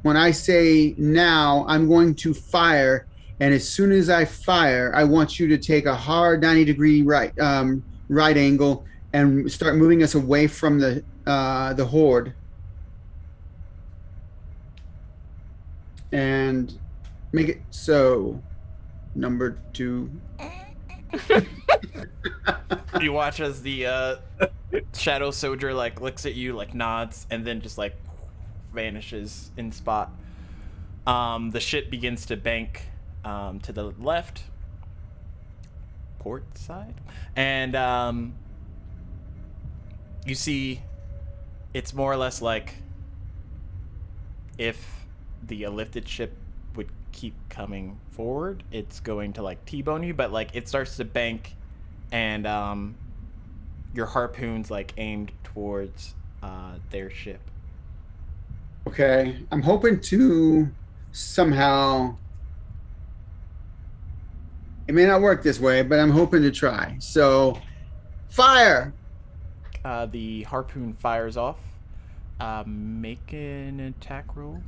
when I say now, I'm going to fire, and as soon as I fire, I want you to take a hard 90-degree right angle and start moving us away from the horde. And make it so. Number 2. You watch as the shadow soldier like looks at you, like nods, and then just like vanishes in spot. The ship begins to bank to the left, port side, and you see it's more or less like if the lifted ship would keep coming forward, it's going to like T-bone you, but like it starts to bank, and your harpoon's like aimed towards their ship. Okay, I'm hoping to somehow. It may not work this way, but I'm hoping to try. So, fire! The harpoon fires off. Make an attack roll.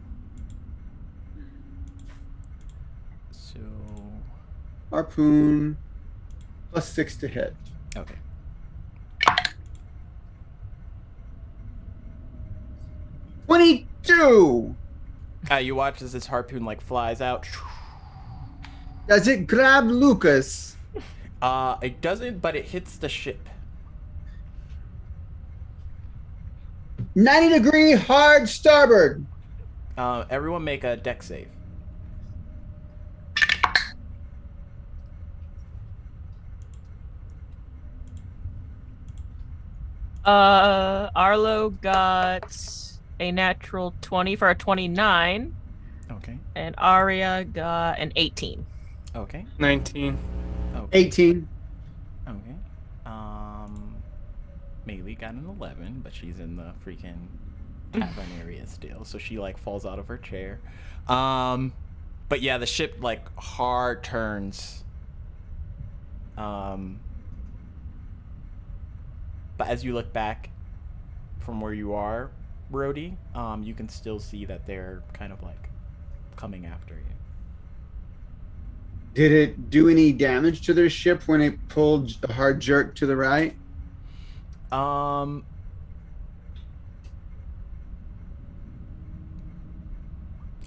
So, Harpoon +6 to hit. okay. 22! You watch as this harpoon like flies out. Does it grab Lucas? It doesn't, but it hits the ship. 90-degree hard starboard. Everyone make a deck save. Arlo got a natural 20 for a 29, Okay. and Arya got an 18. Okay. 19. Okay. 18. Okay. Maylee got an 11, but she's in the freaking tavern area still, so she like falls out of her chair. But yeah, the ship like hard turns. But as you look back from where you are, Brody, you can still see that they're kind of like coming after you. Did it do any damage to their ship when it pulled a hard jerk to the right?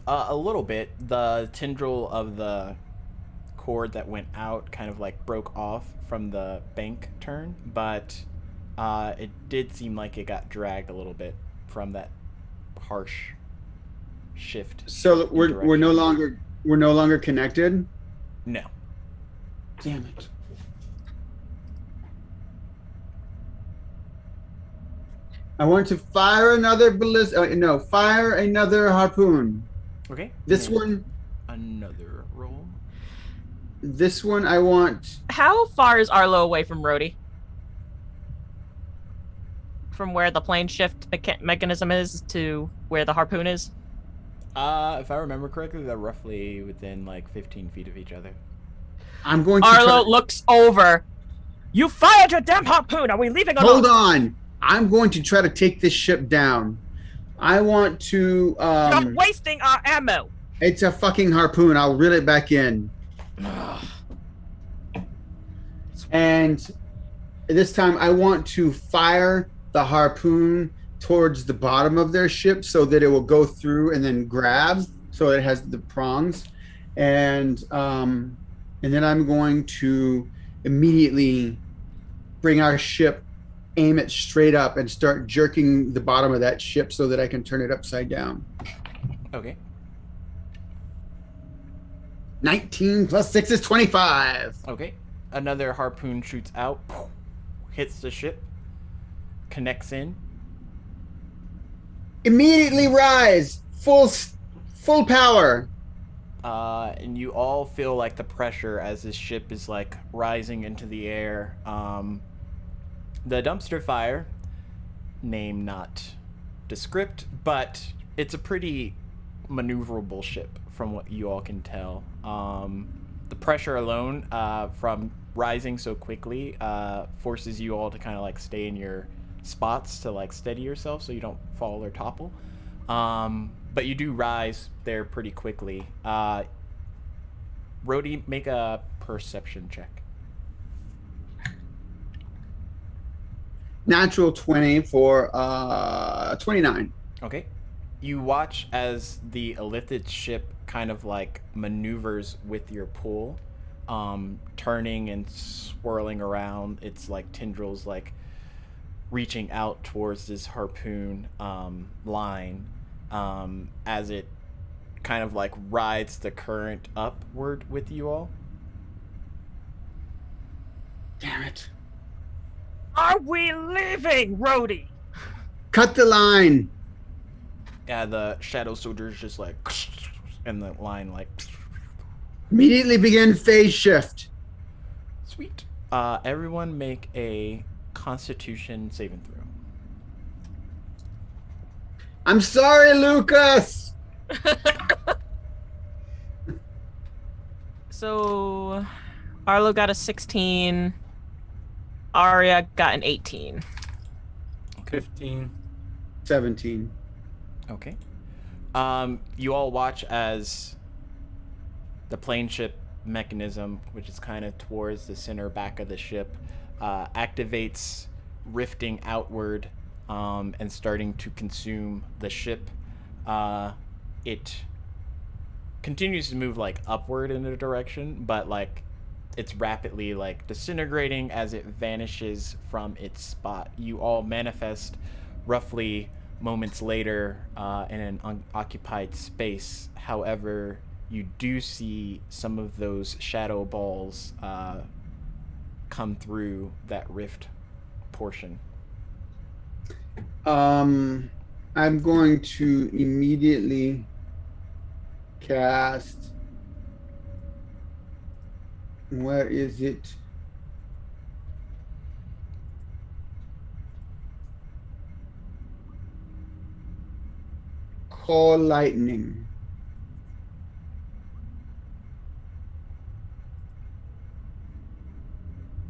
A little bit. The tendril of the cord that went out kind of like broke off from the bank turn, but it did seem like it got dragged a little bit from that harsh shift. So we're no longer connected? No. Damn it. I want to fire another fire another harpoon. Okay. This Yeah. one, Another roll. this one I want. How far is Arlo away from Rhodey? From where the plane shift mechanism is to where the harpoon is? If I remember correctly, they're roughly within like 15 feet of each other. I'm going to Arlo try- looks over. You fired your damn harpoon. Are we leaving or Hold not? on. I'm going to try to take this ship down. I want to. You're wasting our ammo. It's a fucking harpoon. I'll reel it back in. And this time I want to fire the harpoon towards the bottom of their ship so that it will go through and then grab, so it has the prongs. And then I'm going to immediately bring our ship, aim it straight up, and start jerking the bottom of that ship so that I can turn it upside down. Okay. 19 plus 6 is 25. Okay. Another harpoon shoots out, hits the ship, connects in. Immediately rise, full power. And you all feel like the pressure as this ship is like rising into the air. The dumpster fire, name not descript, but it's a pretty maneuverable ship from what you all can tell. The pressure alone from rising so quickly forces you all to kind of like stay in your spots to like steady yourself so you don't fall or topple. But you do rise there pretty quickly. Rhodey, make a perception check. Natural 20 for 29. Okay. You watch as the Elithid ship kind of like maneuvers with your pull, turning and swirling around. It's like tendrils like reaching out towards this harpoon line as it kind of like rides the current upward with you all. Damn it. Are we leaving, Rhodey? Cut the line. Yeah, the shadow soldiers just like, and the line like. Immediately begin phase shift. Sweet. Everyone make a Constitution saving throw. I'm sorry, Lucas. So, Arlo got a 16. Arya got an 18. 15. 17. Okay. You all watch as the plane ship mechanism, which is kind of towards the center back of the ship, activates rifting outward and starting to consume the ship. It continues to move like upward in a direction, but like it's rapidly like disintegrating as it vanishes from its spot. You all manifest roughly moments later in an unoccupied space. However, you do see some of those shadow balls come through that rift portion. I'm going to immediately cast. Where is it? Call lightning.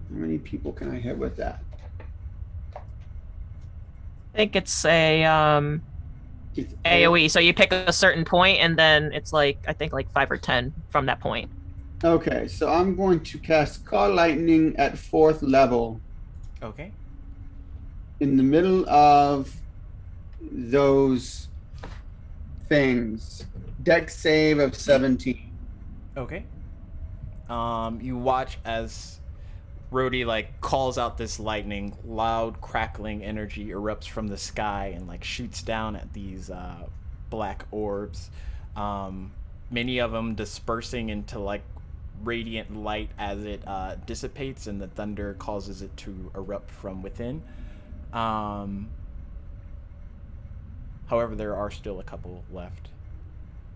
How many people can I hit with that? I think it's a It's AoE. So you pick a certain point, and then it's like I think like 5 or 10 from that point. Okay, so I'm going to cast Call Lightning at 4th level Okay. in the middle of those things. Dex save of 17. Okay. You watch as Rhodey like calls out this lightning, loud crackling energy erupts from the sky and like shoots down at these black orbs. Many of them dispersing into like radiant light as it dissipates, and the thunder causes it to erupt from within. However, there are still a couple left,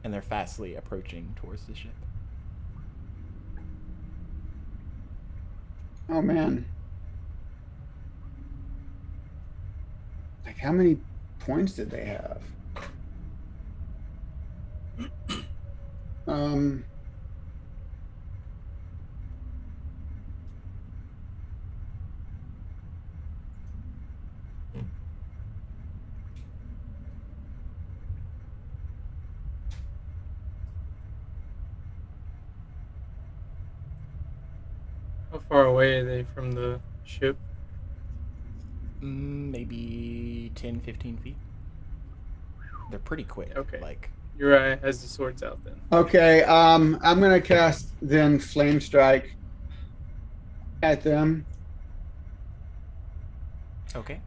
and they're fastly approaching towards the ship. Oh man. Like, how many points did they have? How far away are they from the ship? Maybe 10, 15 feet. They're pretty quick. Okay. Like, Uriah has the swords out then. Okay, I'm gonna cast then Flame Strike at them, okay.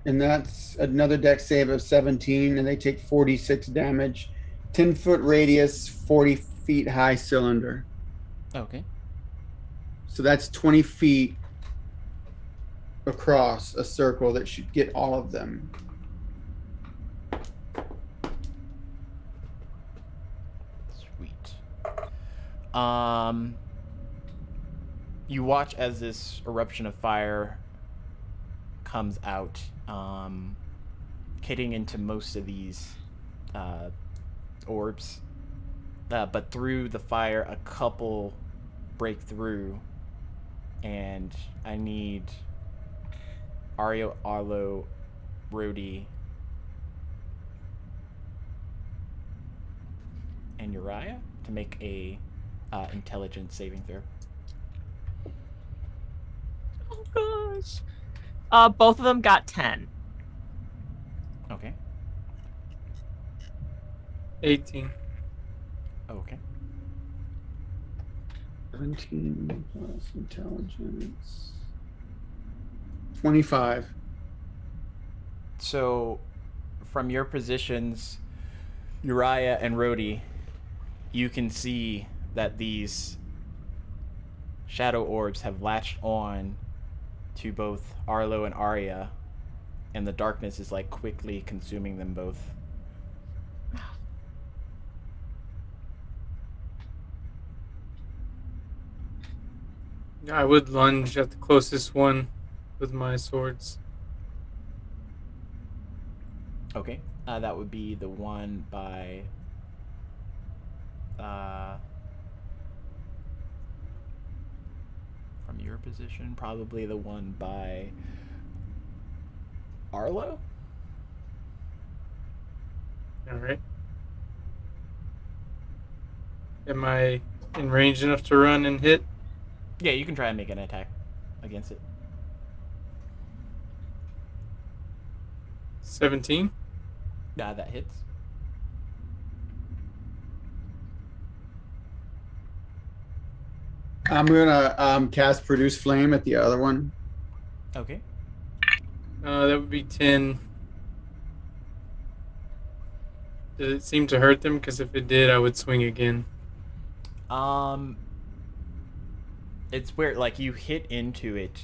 and that's another dex save of 17, and they take 46 damage. 10-foot radius, 40 feet high cylinder. Okay. So that's 20 feet across a circle that should get all of them. Sweet. You watch as this eruption of fire comes out, hitting into most of these orbs. But through the fire, a couple break through, and I need Ario, Arlo, Rhodey, and Uriah to make a intelligence saving throw. Oh gosh. Both of them got 10. Okay. 18. Okay. 17 plus intelligence. 25. So, from your positions, Uriah and Rhodey, you can see that these shadow orbs have latched on to both Arlo and Arya, and the darkness is like quickly consuming them both. I would lunge at the closest one with my swords. Okay. That would be the one by from your position, probably the one by Arlo? Alright. Am I in range enough to run and hit? Yeah, you can try and make an attack against it. 17? That hits. I'm gonna cast Produce Flame at the other one. Okay. That would be 10. Did it seem to hurt them? Because if it did, I would swing again. It's where like you hit into it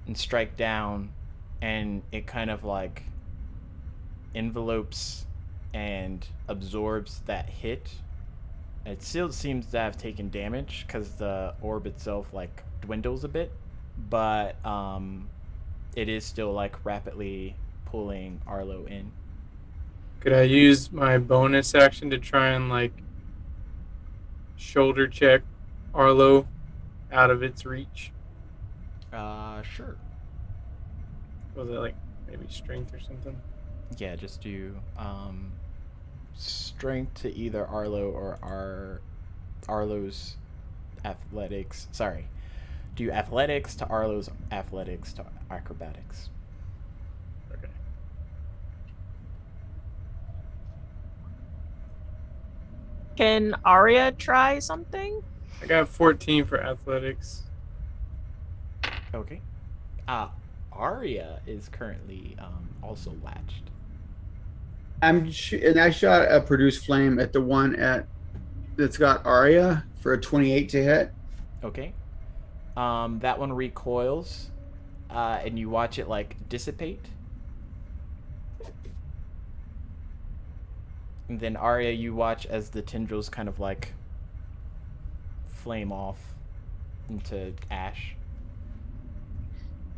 and strike down, and it kind of like envelopes and absorbs that hit. It still seems to have taken damage because the orb itself like dwindles a bit, but it is still like rapidly pulling Arlo in. Could I use my bonus action to try and like shoulder check Arlo out of its reach? Sure. Was it like maybe strength or something? Yeah, just do strength to either Arlo or Arlo's athletics. Sorry. Do athletics to Arlo's athletics to acrobatics. Okay. Can Arya try something? I got 14 for athletics. Okay. Arya is currently also latched. And I shot a Produce Flame at the one that's got Arya for a 28 to hit. Okay. That one recoils, and you watch it like dissipate. And then Arya, you watch as the tendrils kind of like flame off into ash.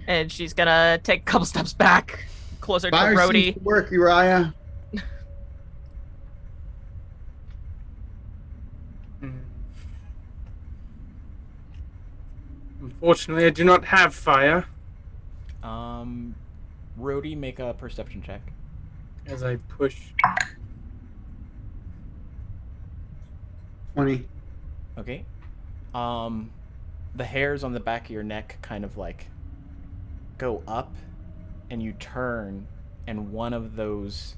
And she's gonna take a couple steps back, closer to Fire Rhodey. seems to work, Uriah. Unfortunately, I do not have fire. Rhodey, make a perception check. As I push. 20. Okay. the hairs on the back of your neck kind of like go up, and you turn, and one of those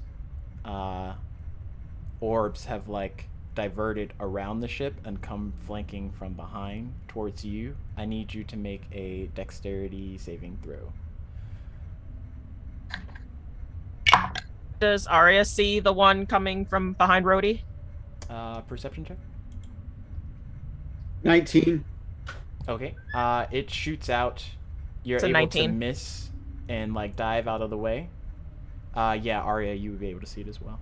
orbs have like diverted around the ship and come flanking from behind towards you. I need you to make a dexterity saving throw. Does Arya see the one coming from behind Rhodey? Perception check. 19. Okay. It shoots out. You're It's a able 19. to miss and like dive out of the way. Yeah, Arya, you would be able to see it as well.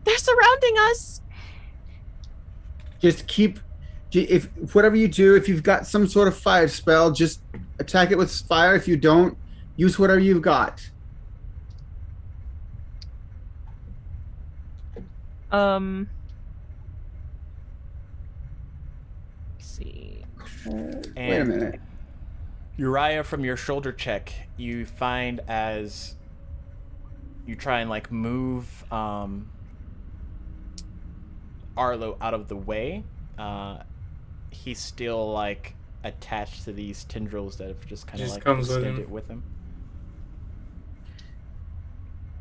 They're surrounding us. Just keep, if whatever you do, if you've got some sort of fire spell, just attack it with fire. If you don't, use whatever you've got. Let's see. And Wait a minute. Uriah, from your shoulder check, you find as you try and like move Arlo out of the way, he's still like attached to these tendrils that have just kind of Just like comes with extended him. with him.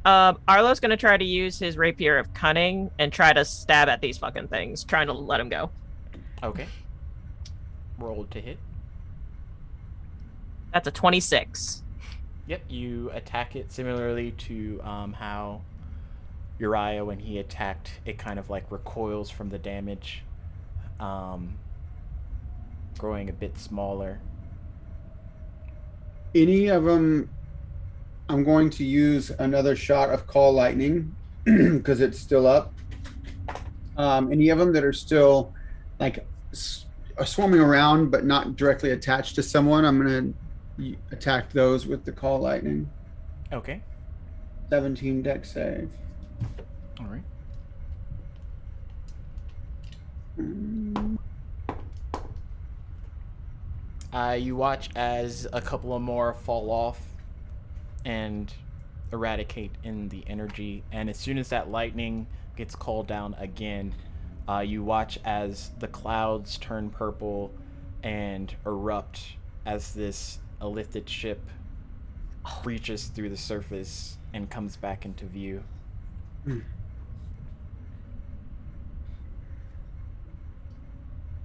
Arlo's gonna try to use his rapier of cunning and try to stab at these fucking things, trying to let him go. Okay. Roll to hit. That's a 26. Yep, you attack it similarly to how Uriah, when he attacked, it kind of like recoils from the damage, growing a bit smaller. Any of them, I'm going to use another shot of Call Lightning because it's still up. Any of them that are still like are swarming around but not directly attached to someone, I'm going to attack those with the Call Lightning. Okay. 17 dex save. All right. You watch as a couple of more fall off and eradicate in the energy, and as soon as that lightning gets called down again, you watch as the clouds turn purple and erupt as this lifted ship breaches through the surface and comes back into view.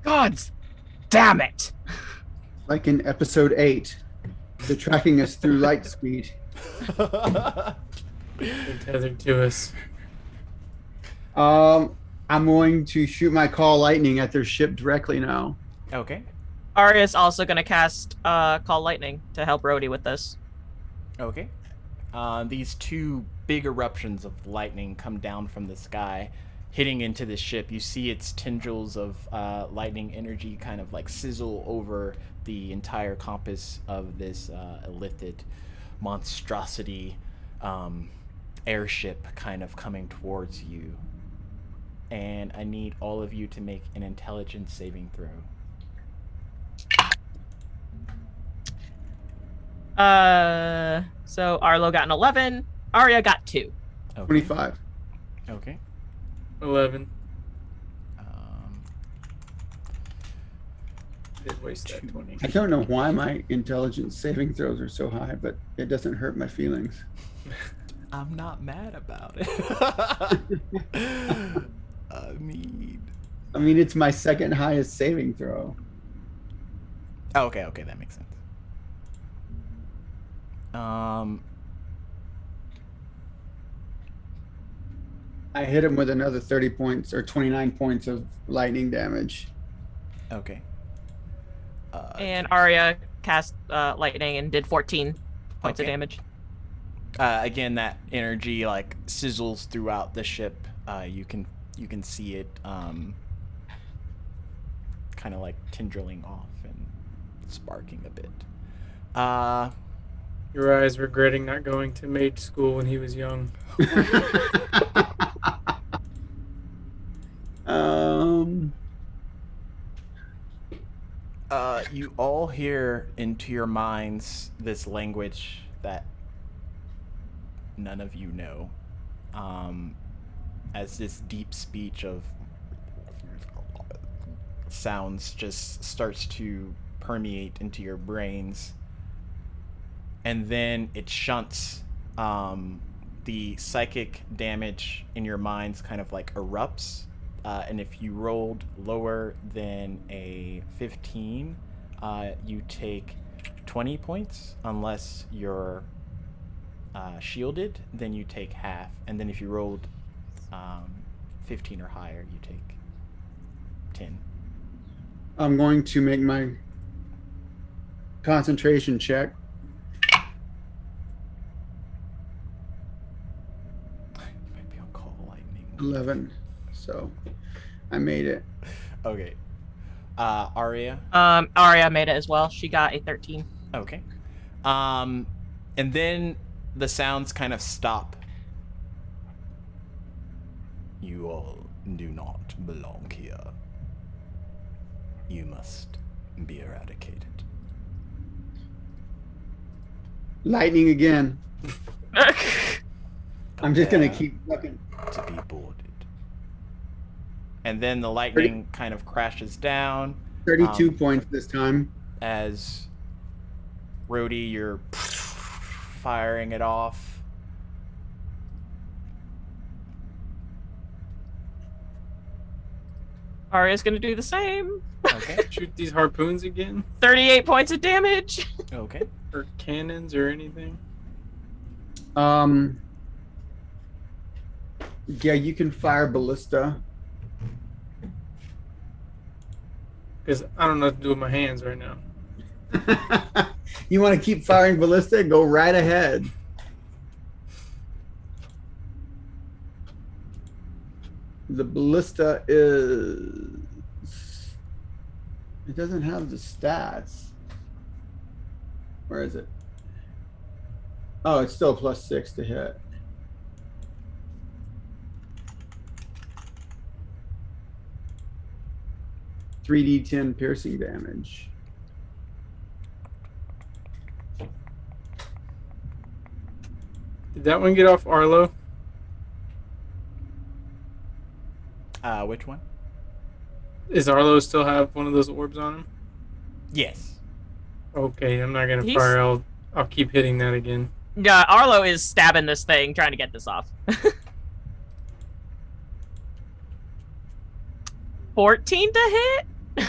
God damn it! Like in episode 8, they're tracking us through light speed. They're tethered to us. I'm going to shoot my Call Lightning at their ship directly now. Okay. Arya's also gonna cast Call Lightning to help Rhodey with this. Okay. These two big eruptions of lightning come down from the sky, hitting into the ship. You see its tendrils of lightning energy kind of like sizzle over the entire compass of this lifted monstrosity airship kind of coming towards you. And I need all of you to make an intelligence saving throw. So Arlo got an 11. Arya got 2. Okay. 25. Okay. 11. Um, Did waste that 20. I don't know why my intelligence saving throws are so high, but it doesn't hurt my feelings. I'm not mad about it. I mean, it's my second highest saving throw. Oh, okay, that makes sense. I hit him with another 30 points or 29 points of lightning damage. Okay. And Arya cast Lightning and did 14 points of Okay. damage. Again, that energy like sizzles throughout the ship. You can see it kind of like tendriling off and sparking a bit. Uriah's regretting not going to mage school when he was young. You all hear into your minds this language that none of you know, as this deep speech of sounds just starts to permeate into your brains, and then it shunts. The psychic damage in your minds kind of like erupts, and if you rolled lower than a 15, you take 20 points. Unless you're shielded, then you take half, and then if you rolled 15 or higher, you take 10. I'm going to make my concentration check. You might be on call lightning. 11. So I made it. Okay. Aria. Aria made it as well. She got a 13. Okay. And then the sounds kind of stop. You all do not belong here. You must be eradicated. Lightning again. I'm just going to Prepare keep fucking. to be boarded. And then the lightning kind of crashes down 32 points this time. as Rhodey, you're firing it off. Aria's gonna do the same. Okay. Shoot these harpoons again? 38 points of damage. Okay. Or cannons or anything? Yeah, you can fire ballista. Because I don't know what to do with my hands right now. You want to keep firing ballista? Go right ahead. The ballista is. It doesn't have the stats. Where is it? Oh, it's still +6 to hit. (3d10) piercing damage. Did that one get off Arlo? Which one? Does Arlo still have one of those orbs on him? Yes. Okay, I'm not gonna He's- fire. I'll keep hitting that again. Yeah, Arlo is stabbing this thing, trying to get this off. 14 to hit?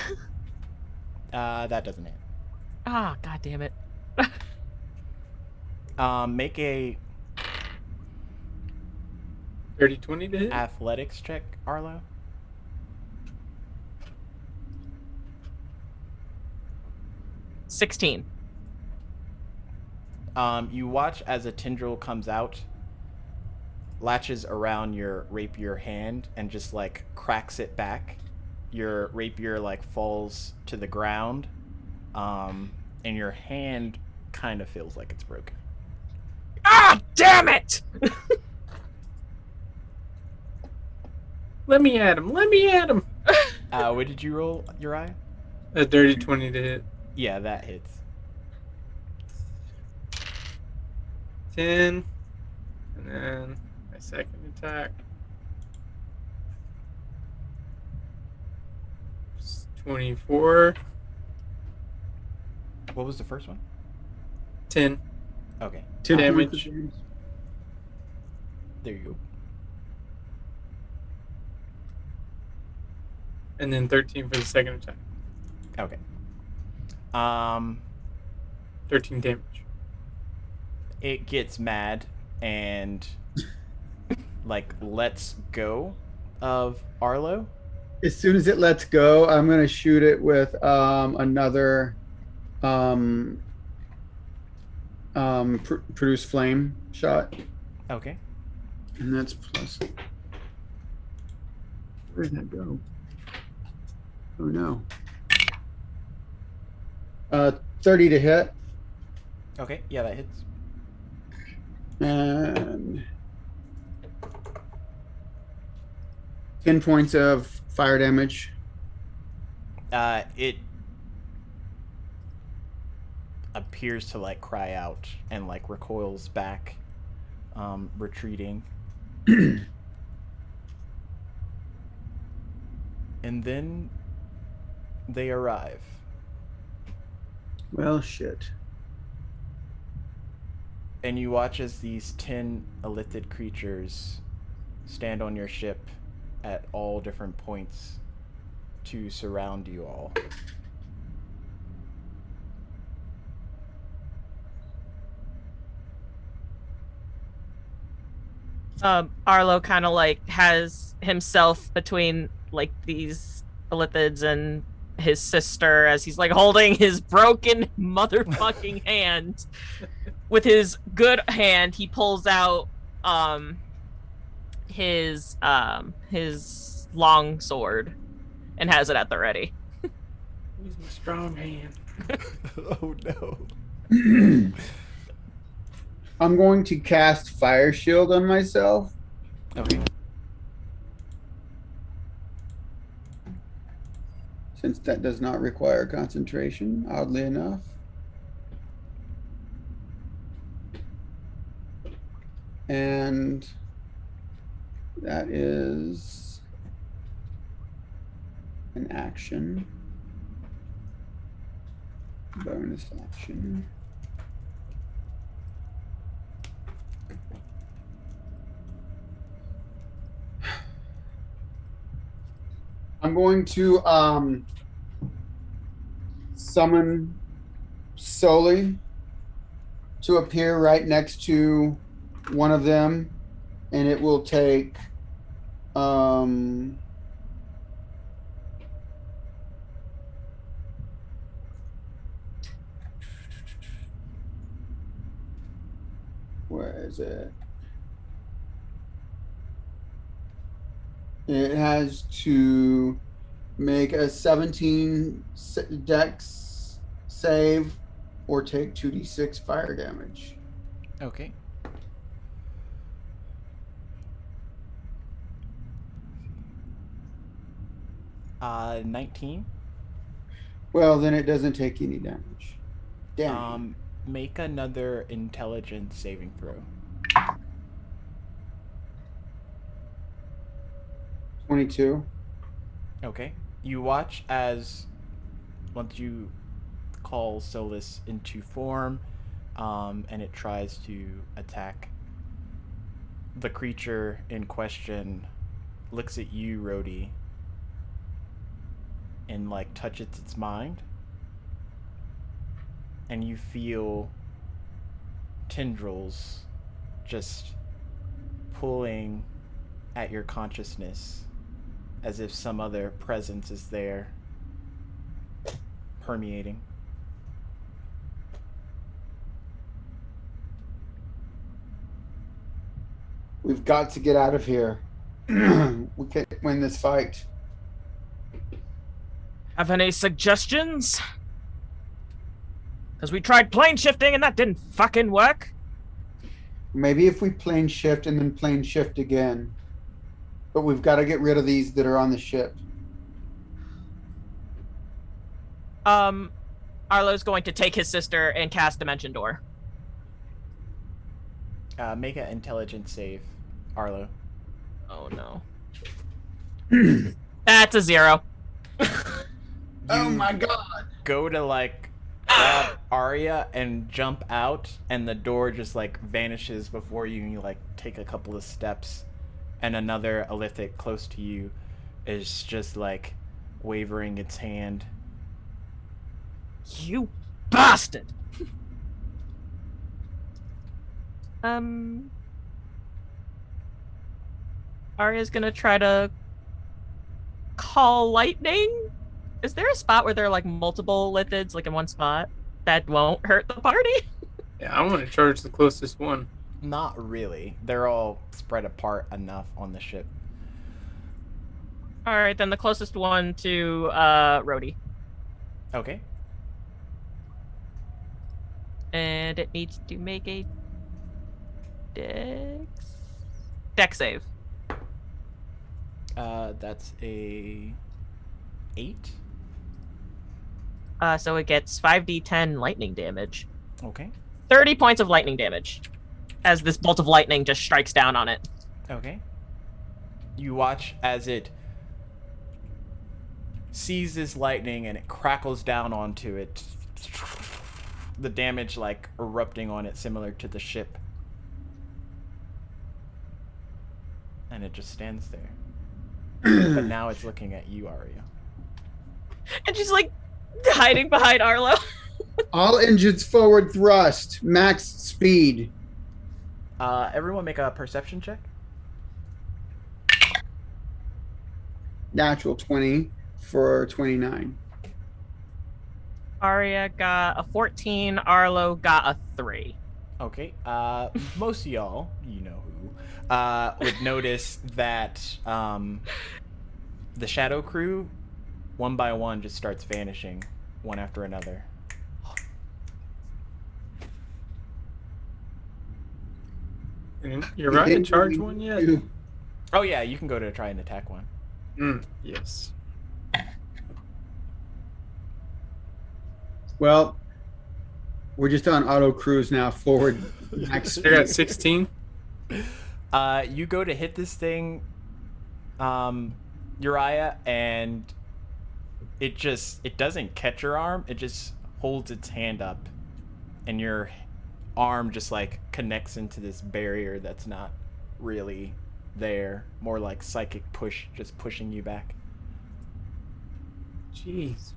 That doesn't hit. Ah, god damn it. Make a 30-20 to hit? athletics check, Arlo. $16. You watch as a tendril comes out, latches around your rapier hand, and just like cracks it back. Your rapier like falls to the ground, and your hand kind of feels like it's broken. Ah, damn it! Let me at him! Let me at him! What did you roll, Uriah? A dirty 20 to hit. Yeah, that hits. 10. And then my second attack. 24. What was the first one? 10. Okay, 10 Damage. points of damage. there you go. And then 13 for the second attack. Okay. 13 damage. It gets mad and like lets go of Arlo. As soon as it lets go, I'm going to shoot it with another produce flame shot. Okay. And that's plus. Where did that go? Oh no. 30 to hit. Okay, yeah, that hits. And 10 points of fire damage. It appears to like cry out and like recoils back, retreating. And then they arrive. Well, shit. And you watch as these 10 elithid creatures stand on your ship at all different points to surround you all. Arlo kind of like has himself between like these elithids and his sister as he's like holding his broken motherfucking hand. With his good hand, he pulls out his long sword and has it at the ready. Use my strong hand. Oh no. I'm going to cast Fire Shield on myself. Okay. Since that does not require concentration, oddly enough. And that is an action. Bonus action. I'm going to summon Soli to appear right next to one of them, and it will take where is it? It has to make a 17 dex save or take 2d6 fire damage. Okay. Uh, 19. Well, then it doesn't take any damage. Damn. Make another intelligence saving throw. 22. Okay. You watch as once you call Solus into form, and it tries to attack, the creature in question looks at you, Rhodey, and like touches its mind, and you feel tendrils just pulling at your consciousness as if some other presence is there permeating. We've got to get out of here. We can't win this fight. Have any suggestions? Because we tried plane shifting and that didn't fucking work. Maybe if we plane shift and then plane shift again. But we've got to get rid of these that are on the ship. Arlo's going to take his sister and cast Dimension Door. Make an intelligence save, Arlo. Oh no. That's a 0. Oh my god. Go to like grab Arya and jump out, and the door just like vanishes before you, and you like take a couple of steps, and another Elithic close to you is just like wavering its hand. You bastard! Arya's gonna try to call lightning. Is there a spot where there are like multiple lithids like in one spot that won't hurt the party? Yeah, I want to charge the closest one. Not really. They're all spread apart enough on the ship. All right, then the closest one to Rhodey. Okay. And it needs to make a dex save. That's a 8. So it gets 5d10 lightning damage. Okay. 30 points of lightning damage as this bolt of lightning just strikes down on it. Okay. You watch as it sees this lightning and it crackles down onto it. The damage like erupting on it, similar to the ship. And it just stands there. But now it's looking at you, Arya. And she's like hiding behind Arlo. All engines forward thrust. Max speed. Everyone make a perception check. Natural 20 for 29. Arya got a 14. Arlo got a 3. Okay. Most of y'all, you know who, would notice that the Shadow Crew, one by one, just starts vanishing, one after another. And you're right to charge one yet? Oh yeah, you can go to try and attack one. Yes. Well, we're just on auto cruise now. Forward. Max I got 16. You go to hit this thing, Uriah, and it doesn't catch your arm. It just holds its hand up, and your arm just like connects into this barrier that's not really there. More like psychic push, just pushing you back. Jeez.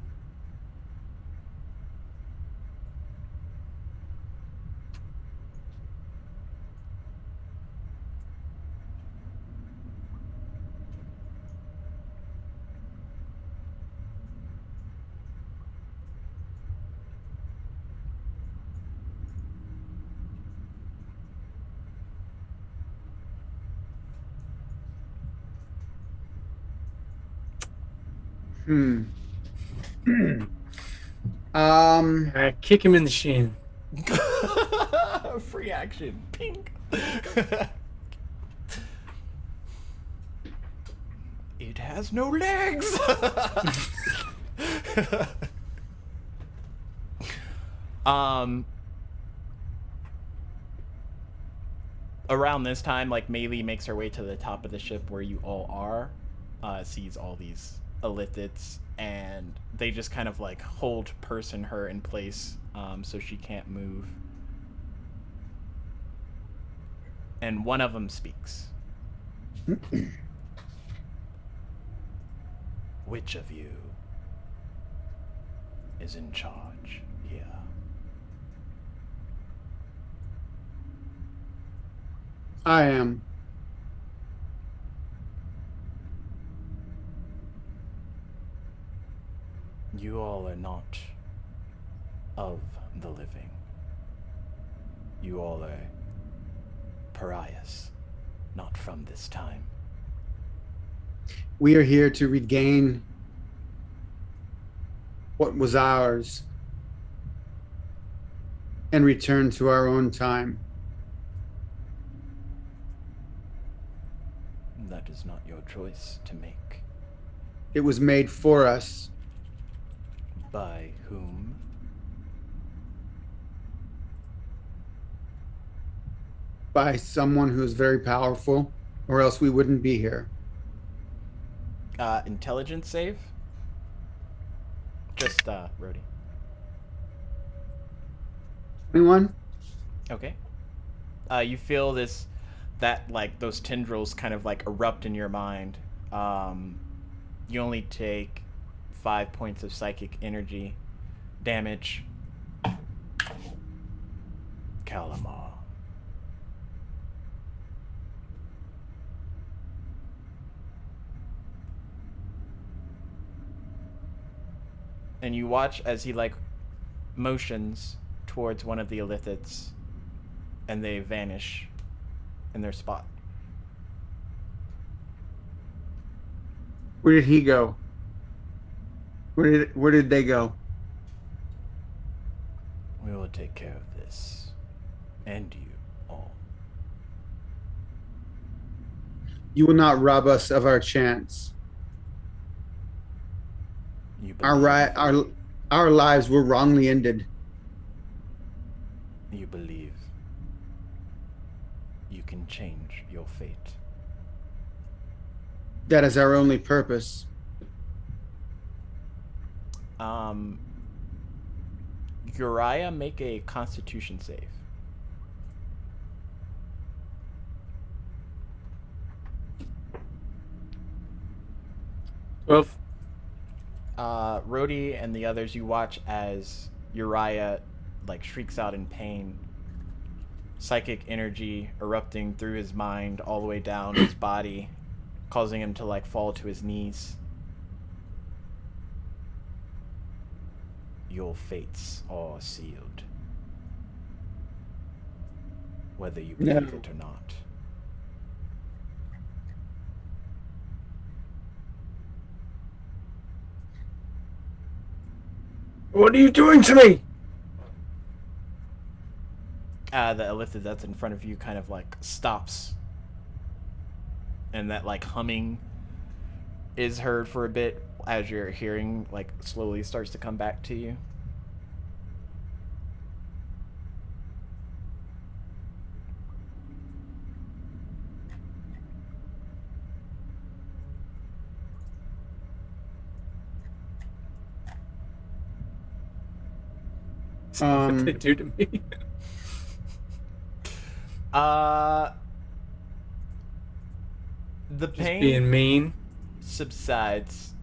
Kick him in the shin. Free action. Pink. It has no legs. Around this time, like, Maylee makes her way to the top of the ship where you all are, sees all these illithids, and they just kind of like hold person her in place, so she can't move. And one of them speaks. Which of you is in charge here? I am. You all are not of the living. You all are pariahs, not from this time. We are here to regain what was ours and return to our own time. That is not your choice to make. It was made for us. By whom? By someone who is very powerful, or else we wouldn't be here. Intelligence save? Just, Rhodey. 21? Okay. You feel that those tendrils kind of like erupt in your mind. You only take 5 points of psychic energy damage. Calamar. And you watch as he like motions towards one of the illithids, and they vanish in their spot. Where did he go? Where did they go? We will take care of this. And you all. You will not rob us of our chance. You believe, Our lives were wrongly ended. you believe you can change your fate. That is our only purpose. Uriah, make a Constitution save. 12. Rhodey and the others, you watch as Uriah like shrieks out in pain. Psychic energy erupting through his mind all the way down his body, causing him to like fall to his knees. Your fates are sealed, whether you believe it or not. What are you doing to me? The ellipsis that's in front of you kind of like stops, and that like humming is heard for a bit as your hearing like slowly starts to come back to you. What they do to me? The Just pain being mean. subsides,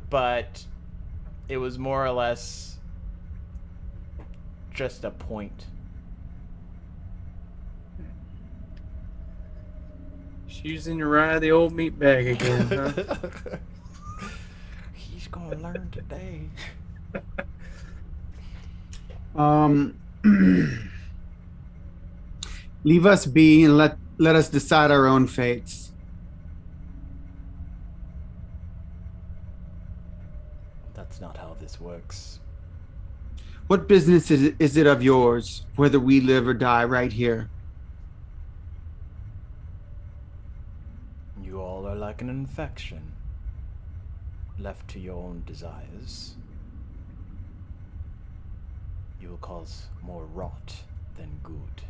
but it was more or less just a point. She's using Uriah the old meat bag again, huh? He's gonna learn today. Leave us be and let us decide our own fates. That's not how this works. What business is it of yours whether we live or die right here? You all are like an infection, left to your own desires. You will cause more rot than good.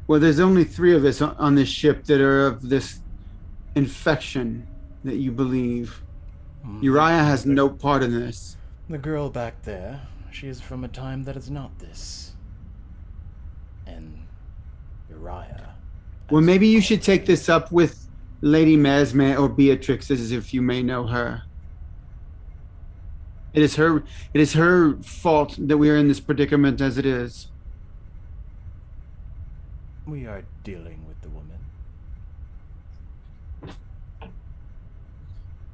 Well, there's only 3 of us on this ship that are of this infection that you believe. Uriah has no part in this. The girl back there, she is from a time that is not this. And Uriah. Well, maybe you should take this up with Lady Mesme or Beatrix, as if you may know her. It is her fault that we are in this predicament as it is. We are dealing with the woman.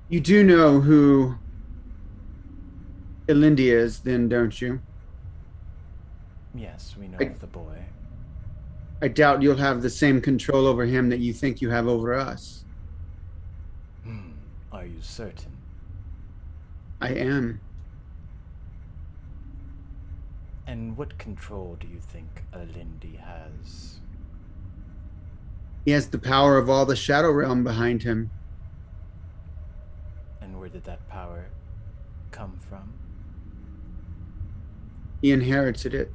You do know who Elindi is, then, don't you? Yes, we know of the boy. I doubt you'll have the same control over him that you think you have over us. Are you certain? I am. And what control do you think Elindi has? He has the power of all the Shadow Realm behind him. And where did that power come from? He inherited it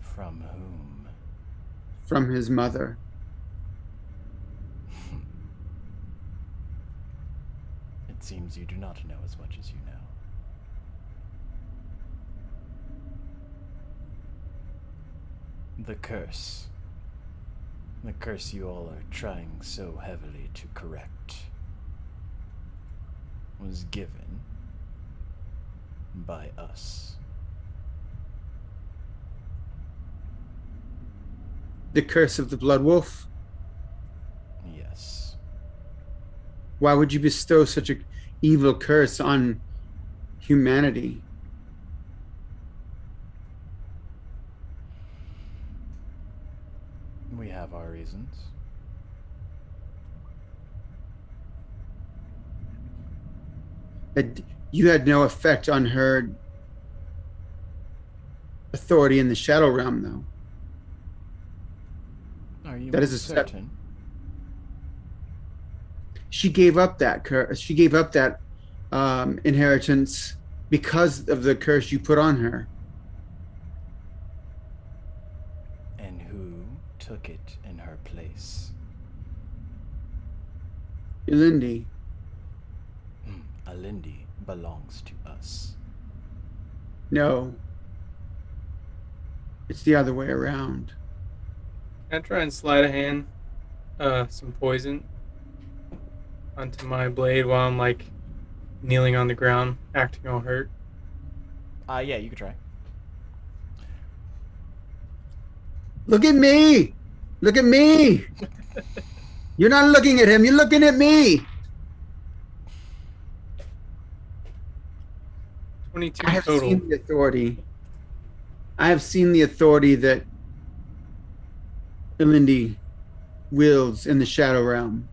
From whom? from his mother. It seems you do not know as much as you know. The curse. The curse you all are trying so heavily to correct was given by us. The curse of the Blood Wolf. Yes. Why would you bestow such an evil curse on humanity? We have our reasons. You had no effect on her authority in the Shadow Realm, though. Are you That is certain? She gave up that curse. She gave up that inheritance because of the curse you put on her. And who took it in her place? Elindi. Alindi belongs to us. No. It's the other way around. Can I try and slide a hand some poison onto my blade while I'm like kneeling on the ground, acting all hurt? Yeah, you could try. Look at me! Look at me! You're not looking at him, you're looking at me! 22 I have total. seen the authority. I have seen the authority that Ilindi wields in the Shadow Realm.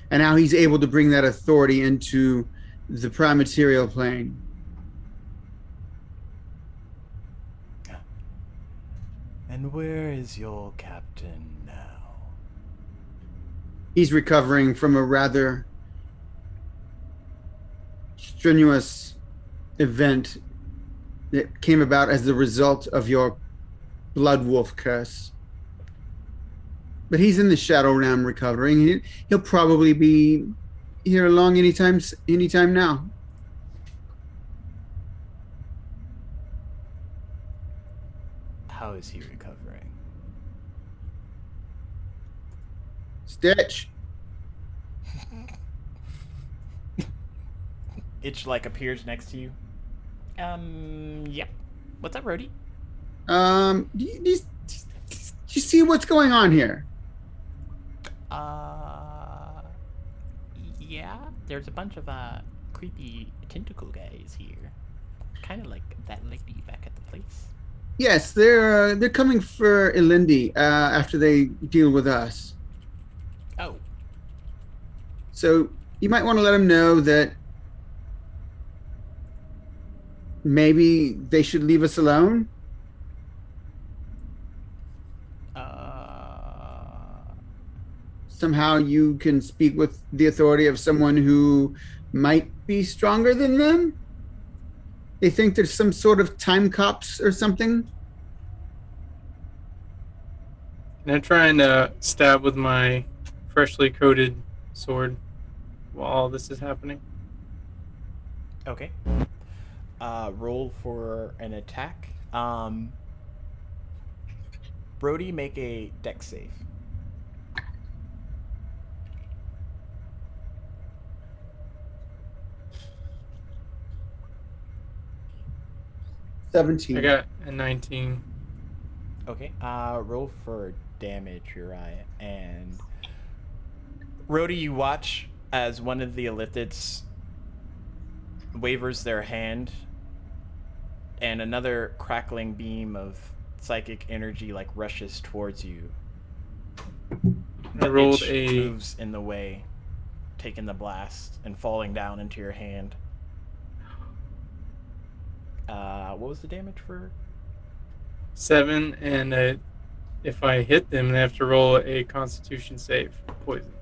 And how he's able to bring that authority into the prime material plane. And where is your captain now? He's recovering from a rather strenuous event that came about as the result of your blood wolf curse. But he's in the Shadow Realm recovering. He'll probably be here along anytime now. How is he recovering? Stitch. Itch like appears next to you. Yeah. What's up, Rhodey? Do you see what's going on here? Yeah. There's a bunch of creepy tentacle guys here. Kind of like that lady back at the place. Yes, they're coming for Ilindi after they deal with us. Oh. So you might want to let them know that maybe they should leave us alone. Somehow you can speak with the authority of someone who might be stronger than them. They think there's some sort of time cops or something. Can I try and stab with my freshly coated sword while all this is happening? Okay. Roll for an attack. Brody, make a dex save. I 17. got a 19. Okay. Roll for damage, Uriah. And Rhodey, you watch as one of the Illithids wavers their hand, and another crackling beam of psychic energy like rushes towards you. I rolled itch a moves in the way, taking the blast and falling down into your hand. What was the damage for? 7, and if I hit them, they have to roll a Constitution save. Poison.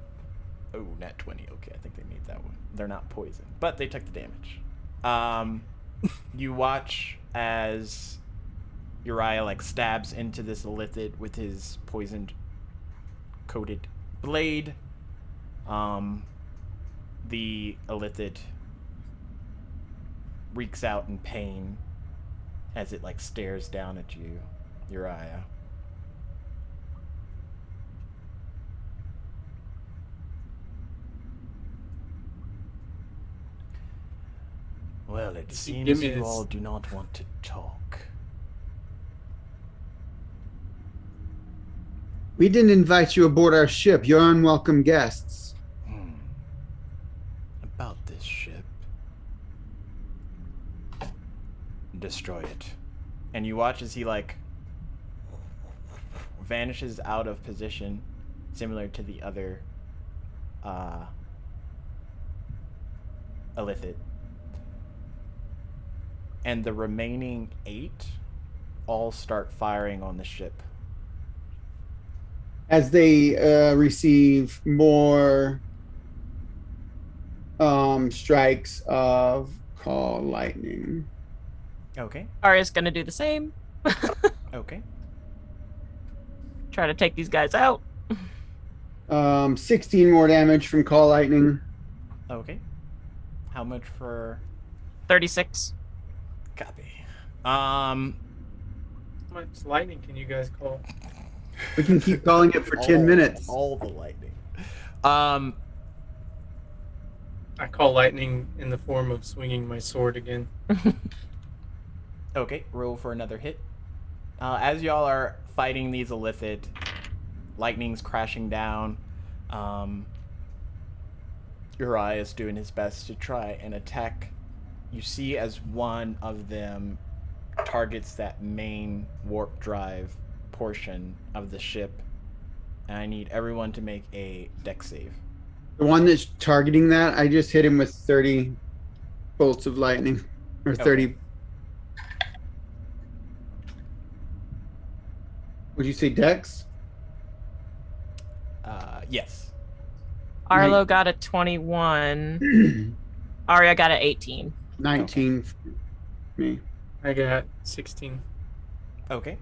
Oh, nat 20. Okay, I think they made that one. They're not poisoned, but they took the damage. You watch as Uriah like stabs into this Illithid with his poisoned coated blade. The Illithid reeks out in pain as it like stares down at you, Uriah. Well, it seems you all do not want to talk. We didn't invite you aboard our ship. You're unwelcome guests. About this ship. Destroy it. And you watch as he like vanishes out of position, similar to the other Illithid. And the remaining 8 all start firing on the ship. As they receive more strikes of call lightning. Okay. Arya's gonna do the same. Okay. Try to take these guys out. 16 more damage from call lightning. Okay. How much for 36. copy? How much lightning can you guys call? We can keep calling it for 10 minutes. All the lightning. I call lightning in the form of swinging my sword again. Okay, roll for another hit. As y'all are fighting these illithid, lightning's crashing down. Uriah is doing his best to try and attack. You see as one of them targets that main warp drive portion of the ship. And I need everyone to make a dex save. The one that's targeting that, I just hit him with 30 bolts of lightning. Or 30. Okay. Would you say dex? Yes. Arlo got a 21. Arya got an 18. 19 for me. I got 16. Okay.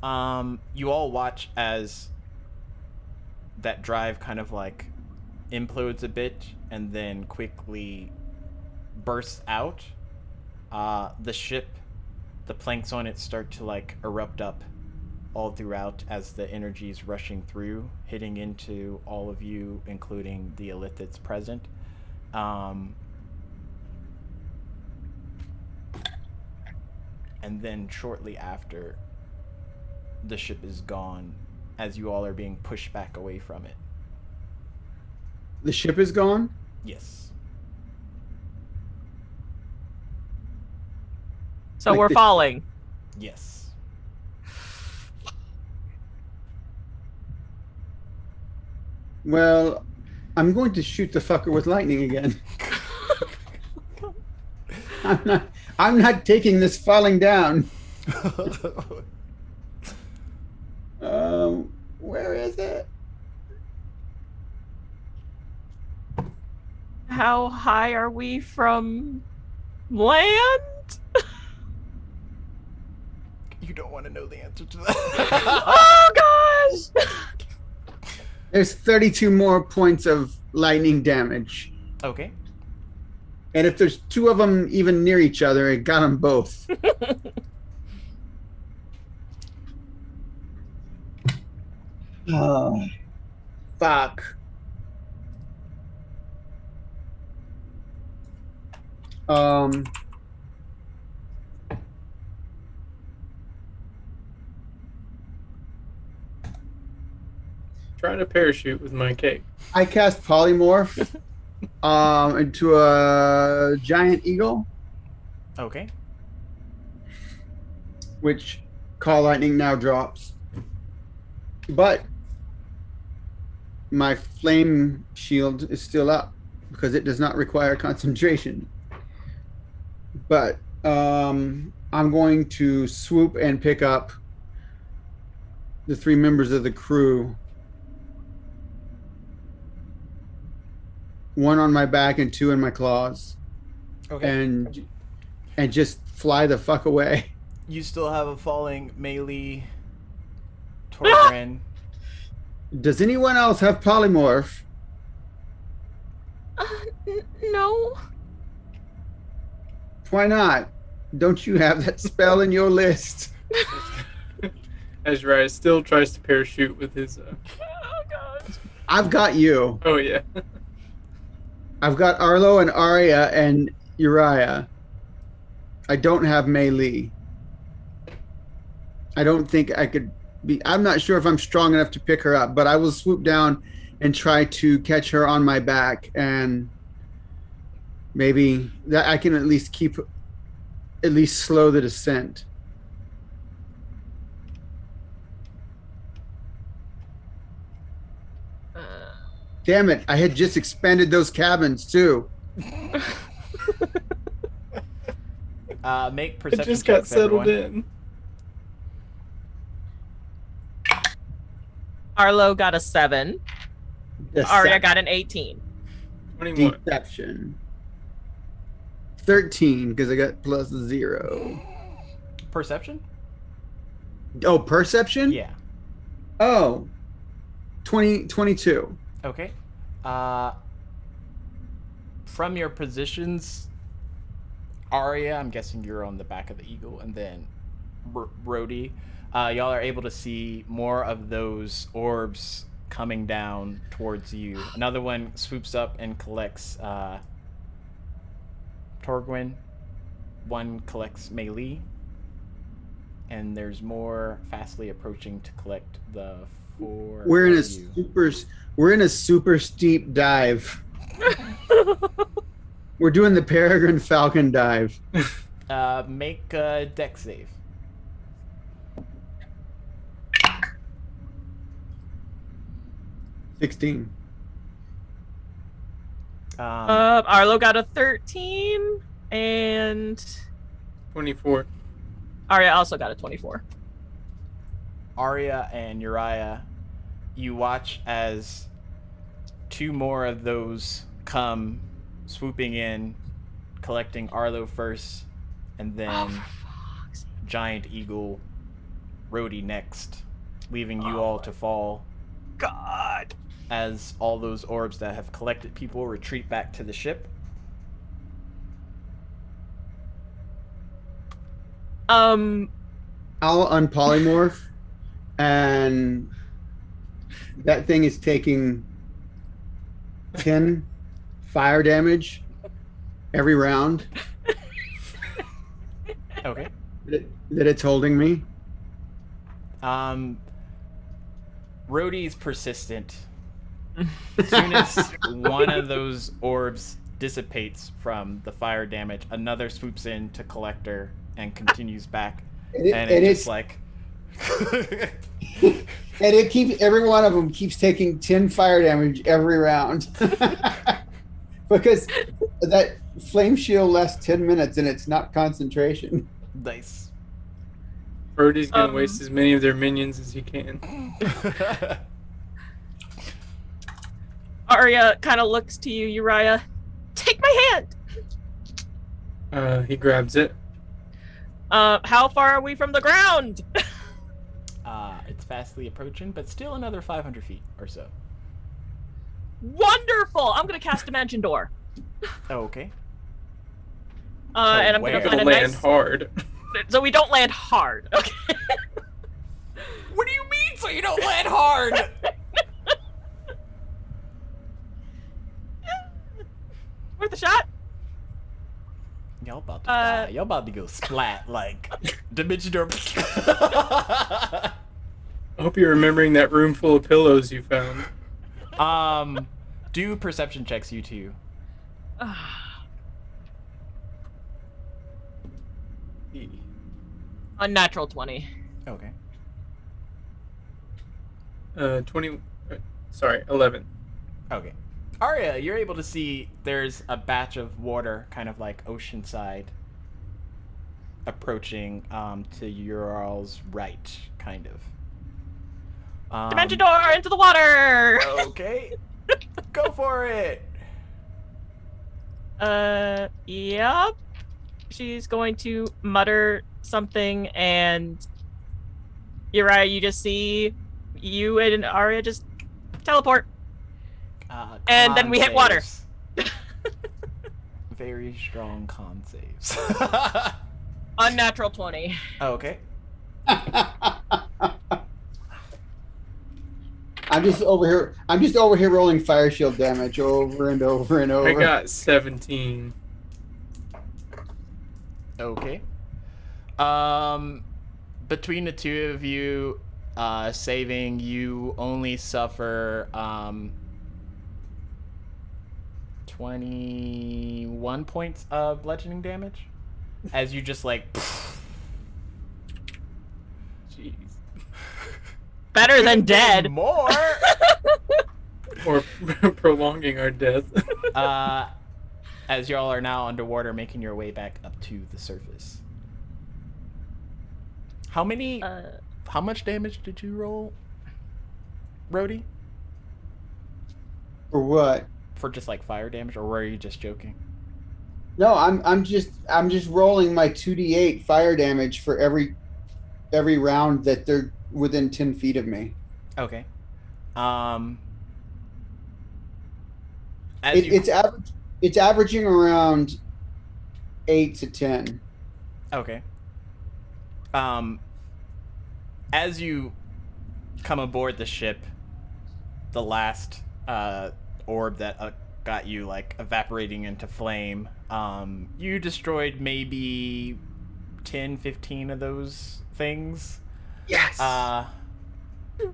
You all watch as that drive kind of like implodes a bit and then quickly bursts out. The ship, the planks on it start to like erupt up all throughout as the energy is rushing through, hitting into all of you, including the illithids present. And then shortly after, the ship is gone as you all are being pushed back away from it. The ship is gone? Yes. So Like we're the- falling. Yes. Well, I'm going to shoot the fucker with lightning again. I'm not taking this falling down. Where is it? How high are we from land? You don't want to know the answer to that. Oh gosh! There's 32 more points of lightning damage. Okay. And if there's two of them even near each other, it got them both. Oh, fuck. Um, Trying to parachute with my cape. I cast polymorph into a giant eagle, Okay. which call lightning now drops. But my flame shield is still up because it does not require concentration. But I'm going to swoop and pick up the three members of the crew. One on my back and two in my claws. Okay. And just fly the fuck away. You still have a falling melee Torgren. Does anyone else have polymorph? No. Why not? Don't you have that spell in your list? Ezra still tries to parachute with his. Oh gosh! I've got you. Oh yeah. I've got Arlo and Arya and Uriah. I don't have melee. I don't think I could be. I'm not sure if I'm strong enough to pick her up, but I will swoop down and try to catch her on my back, and maybe that I can at least slow the descent. Damn it, I had just expanded those cabins too. Make It perception just got checks, settled everyone. in. Arlo got a 7. Arya got an 18. 21. Deception. 13, because I got plus 0. Perception? Oh, perception? Yeah. Oh. 22. Okay. from your positions, Arya, I'm guessing you're on the back of the eagle, and then Rhodey, y'all are able to see more of those orbs coming down towards you. Another one swoops up and collects Torgwin. One collects Melee. And there's more fastly approaching to collect the 4 We're in of you. we're in a super steep dive. We're doing the Peregrine Falcon dive. Make a deck save. $16. Arlo got a 13, and 24. Arya also got a 24. Arya and Uriah, you watch as 2 more of those come swooping in, collecting Arlo first, and then Giant Eagle, Rhodey next, leaving you all to fall. God. As all those orbs that have collected people retreat back to the ship. I'll unpolymorph, and that thing is taking 10 fire damage every round Okay. that it's holding me. Rhodey's persistent. As soon as one of those orbs dissipates from the fire damage, another swoops in to collect her and continues back. And it's just like... And it keeps, every one of them keeps taking 10 fire damage every round. Because that flame shield lasts 10 minutes and it's not concentration. Nice. Brody's gonna waste as many of their minions as he can. Arya kind of looks to you, Uriah. Take my hand. He grabs it. How far are we from the ground? It's fastly approaching, but still another 500 feet or so. Wonderful. I'm gonna cast Dimension Door. Okay. And I'm where? gonna find a Land nice. hard. So we don't land hard. Okay. What do you mean, so you don't land hard? Worth a shot. Y'all about to die. Y'all about to go splat like Dimension Door. I hope you're remembering that room full of pillows you found. Do perception checks, you two. Unnatural 20. Okay. 11. Okay. Arya, you're able to see there's a batch of water, kind of like oceanside, approaching to your right, kind of. Dimension Door into the water. Okay. Go for it. Yep. She's going to mutter something, and Uriah, you just see you and Arya just teleport. And then we hit water. Very strong con saves. Unnatural 20. Okay. I'm just over here rolling fire shield damage over and over and over. I got 17. Okay. Between the two of you, saving, you only suffer 21 points of bludgeoning damage, as you just like. Jeez. Better than dead. More. Or prolonging our death. As y'all are now underwater, making your way back up to the surface. How much damage did you roll, Rhodey? For what? For just like fire damage, or were you just joking? No, I'm just rolling my 2d8 fire damage for every round that they're within 10 feet of me. Okay. It's It's averaging around 8 to 10. Okay. As you come aboard the ship, the last orb that got you like evaporating into flame, you destroyed maybe 10, 15 of those things. Yes.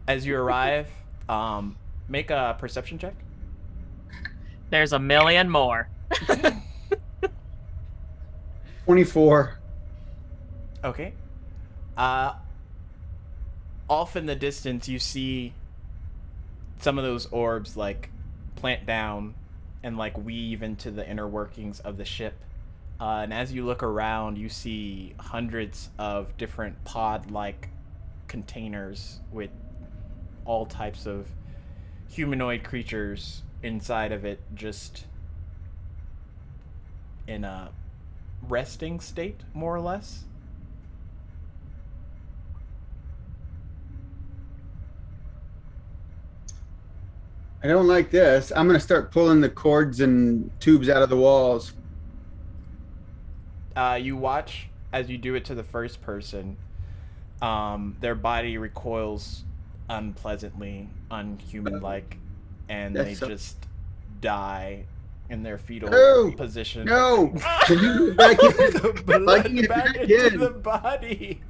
As you arrive, make a perception check. There's a million more. 24. Okay. Off in the distance, you see some of those orbs like plant down and like weave into the inner workings of the ship. And as you look around, you see hundreds of different pod-like containers with all types of humanoid creatures inside of it, just in a resting state, more or less. I don't like this. I'm going to start pulling the cords and tubes out of the walls. You watch as you do it to the first person. Their body recoils unpleasantly, unhuman-like, and they just die in their fetal position. No! Can you get back in? The blood back into the body.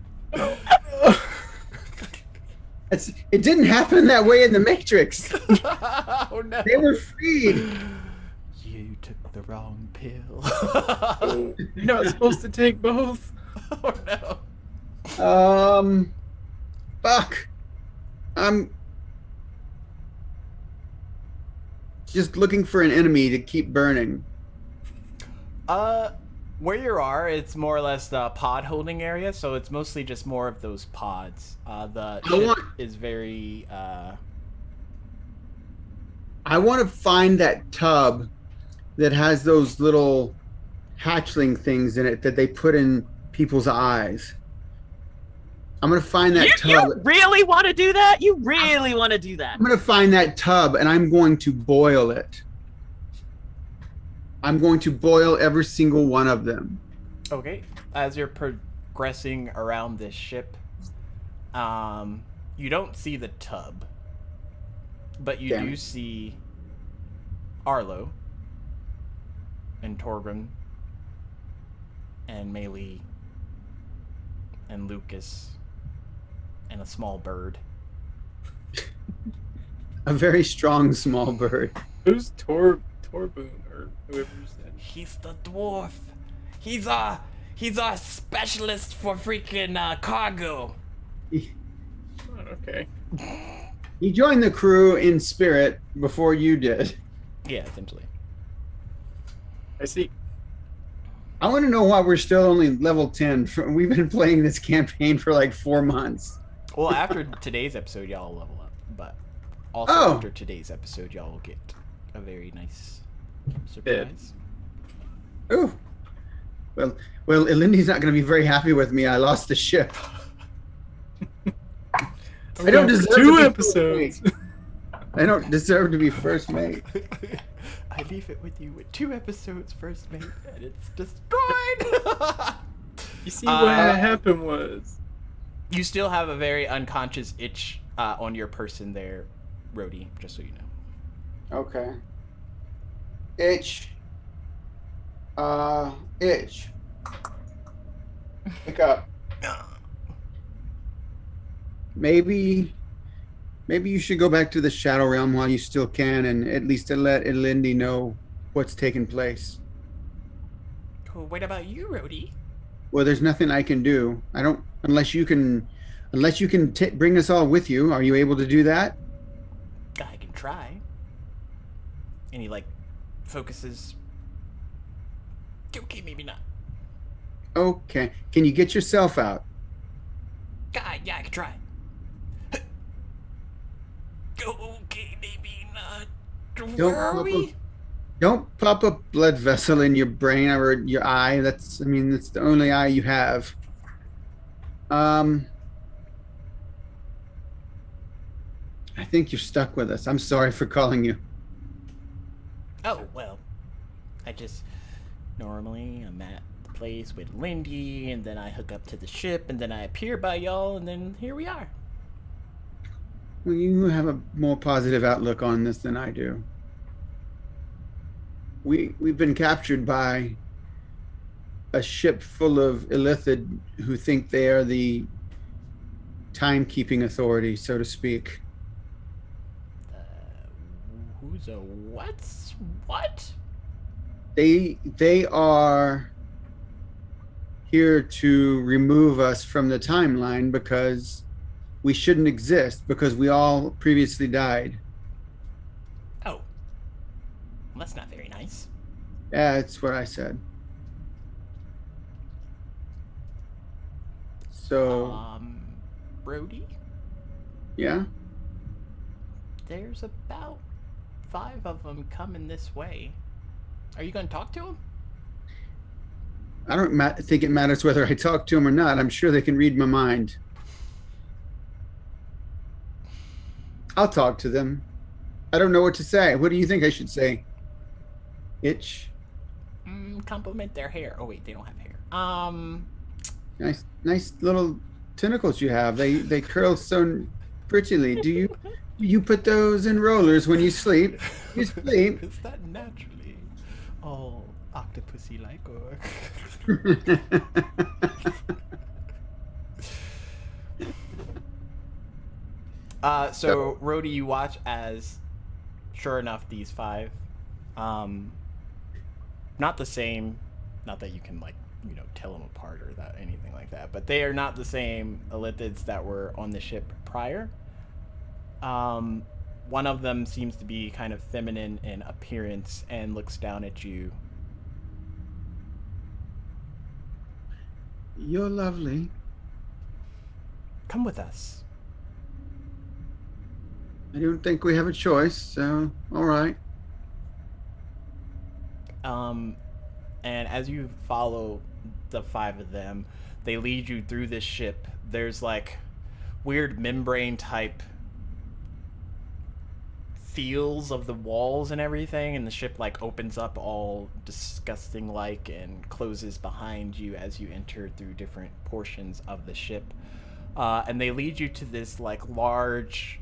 It didn't happen that way in the Matrix. Oh no! They were freed. You took the wrong pill. You're not supposed to take both. Oh no! Fuck. I'm just looking for an enemy to keep burning. Where you are, it's more or less the pod holding area, so it's mostly just more of those pods. The ship is very, I want to find that tub that has those little hatchling things in it that they put in people's eyes. I'm going to find that tub. You really want to do that? You really want to do that? I'm going to find that tub and I'm going to boil it. I'm going to boil every single one of them. Okay. As you're progressing around this ship, you don't see the tub, but you do see Arlo and Torgrim and Melee and Lucas and a small bird. A very strong small bird. Who's Torboon or whoever said? He's the dwarf. He's a specialist for freaking cargo. Oh, okay. He joined the crew in spirit before you did. Yeah, essentially. I see. I want to know why we're still only level 10. We've been playing this campaign for like 4 months. Well, after today's episode, y'all will level up. But also after today's episode, y'all will get a very nice surprise. Oh. Well, Elindy's not going to be very happy with me. I lost the ship. I don't deserve 2 episodes. I don't deserve to be first mate. I leave it with you with 2 episodes, first mate, and it's destroyed. You see, what happened was you still have a very unconscious itch on your person there, Rhodey, just so you know. Okay. Itch. Itch. Pick up. Maybe you should go back to the Shadow Realm while you still can, and at least to let Elindy know what's taken place. Well, what about you, Rhodey? Well, there's nothing I can do. I don't unless you can bring us all with you. Are you able to do that? I can try. And he focuses. Okay, maybe not. Okay. Can you get yourself out? Yeah, I can try. Okay, maybe not. Where are we? Don't pop a blood vessel in your brain or your eye. That's the only eye you have. I think you're stuck with us. I'm sorry for calling you. Oh, well. I normally I'm at the place with Lindy, and then I hook up to the ship, and then I appear by y'all, and then here we are. Well, you have a more positive outlook on this than I do. We've been captured by a ship full of illithid who think they are the timekeeping authority, so to speak. Who's a what? What? They are here to remove us from the timeline because we shouldn't exist, because we all previously died. Oh. Well, that's not very nice. Yeah, that's what I said. So, Brody, yeah. there's about 5 of them coming this way. Are you going to talk to them? I don't think it matters whether I talk to them or not. I'm sure they can read my mind. I'll talk to them. I don't know what to say. What do you think I should say? Itch. Compliment their hair. Oh wait, they don't have hair. Nice little tentacles you have. They curl so prettily. Do you put those in rollers when you sleep? You sleep. Is that naturally all octopusy like, or? So Rhodey, you watch as, sure enough, these 5, not the same, not that you can tell them apart or that anything like that, but they are not the same illithids that were on the ship prior. One of them seems to be kind of feminine in appearance and looks down at you. You're lovely. Come with us. I don't think we have a choice, so all right. And as you follow the 5 of them, they lead you through this ship. There's like weird membrane type feels of the walls and everything, and the ship like opens up all disgusting like and closes behind you as you enter through different portions of the ship. And they lead you to this like large,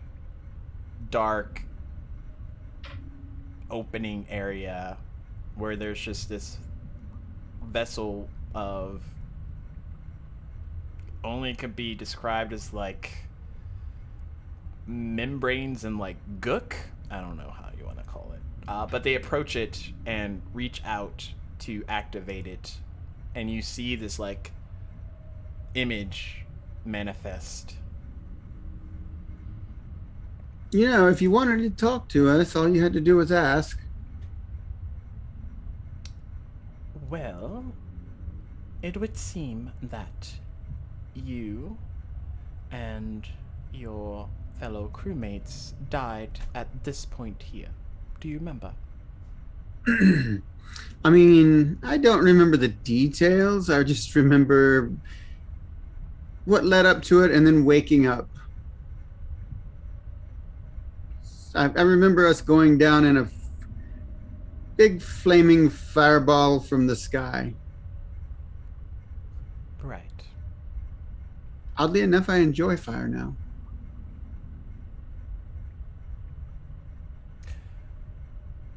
dark opening area where there's just this vessel of only could be described as like membranes and like gook. I don't know how you want to call it. But they approach it and reach out to activate it, and you see this like image manifest. You know, if you wanted to talk to us, all you had to do was ask. Well, it would seem that you and your fellow crewmates died at this point here. Do you remember? I mean, I don't remember the details. I just remember what led up to it and then waking up. I remember us going down in a big flaming fireball from the sky. Right. Oddly enough, I enjoy fire now. I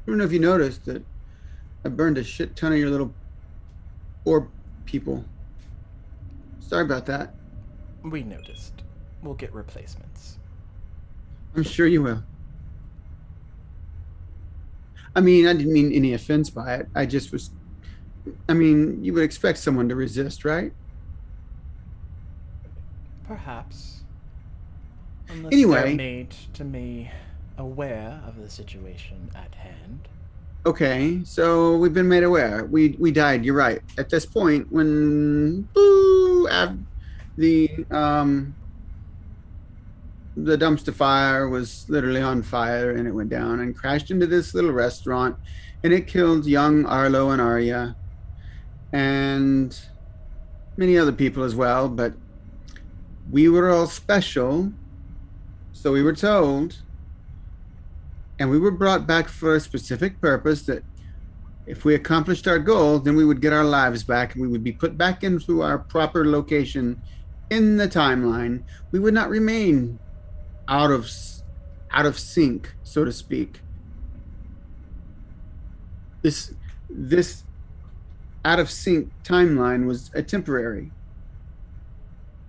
don't know if you noticed that I burned a shit ton of your little orb people. Sorry about that. We noticed. We'll get replacements. I'm sure you will. I mean, I didn't mean any offense by it. I just was... I mean, you would expect someone to resist, right? Perhaps. Unless Anyway. they're made to me aware of the situation at hand. Okay, so we've been made aware. We died, you're right. At this point, when the dumpster fire was literally on fire, and it went down and crashed into this little restaurant, and it killed young Arlo and Arya and many other people as well, but we were all special, so we were told, and we were brought back for a specific purpose that If we accomplished our goal, then we would get our lives back and we would be put back into our proper location in the timeline. We would not remain out of sync, so to speak. This out of sync timeline was a temporary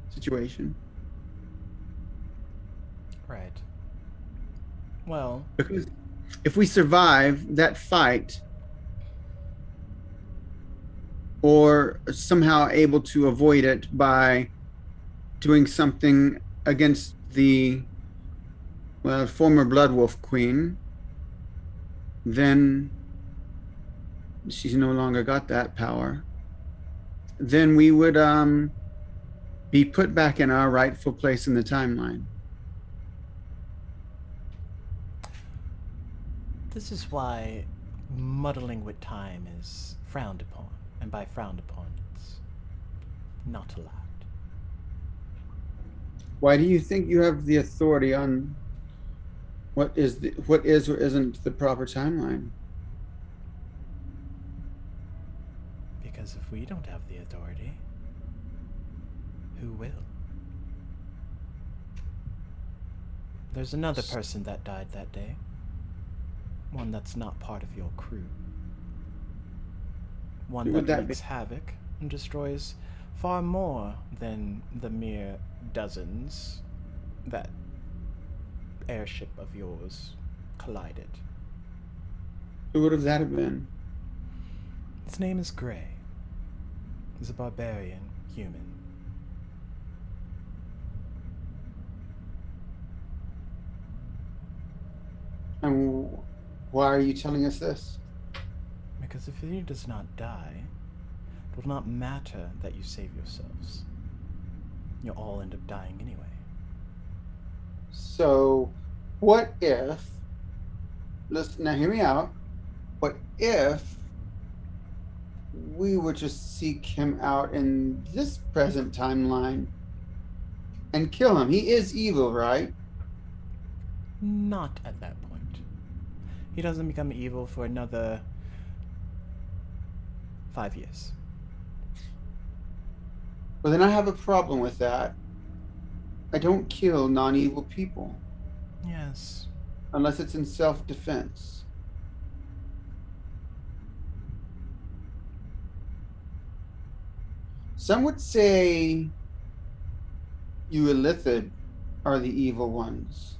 situation. Right. Well, Because if we survive that fight or somehow able to avoid it by doing something against the former Blood Wolf Queen, then she's no longer got that power. Then we would be put back in our rightful place in the timeline. this is why muddling with time is frowned upon. And by frowned upon, it's not allowed. Why do you think you have the authority on what is or isn't the proper timeline? Because if we don't have the authority, who will? There's another person that died that day. One that's not part of your crew. One Who would that that be? wreaks havoc and destroys far more than the mere dozens that airship of yours collided. Who would have that have been? His name is Gray. He's a barbarian human. And why are you telling us this? Because if he does not die, it will not matter that you save yourselves. You'll all end up dying anyway. So, what if, listen, now hear me out. What if we were to seek him out in this present timeline and kill him? He is evil, right? Not at that point. He doesn't become evil for another 5 years. Well, then I have a problem with that. I don't kill non-evil people Yes. unless it's in self-defense. Some would say you Illithid are the evil ones.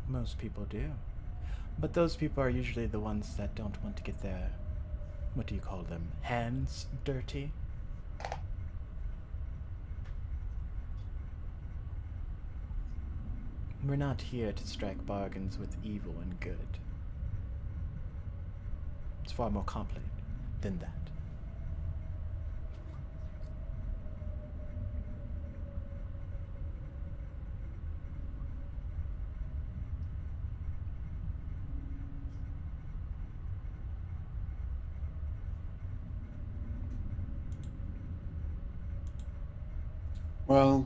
Most people do. But those people are usually the ones that don't want to get their, what do you call them, hands dirty? We're not here to strike bargains with evil and good. It's far more complicated than that. Well,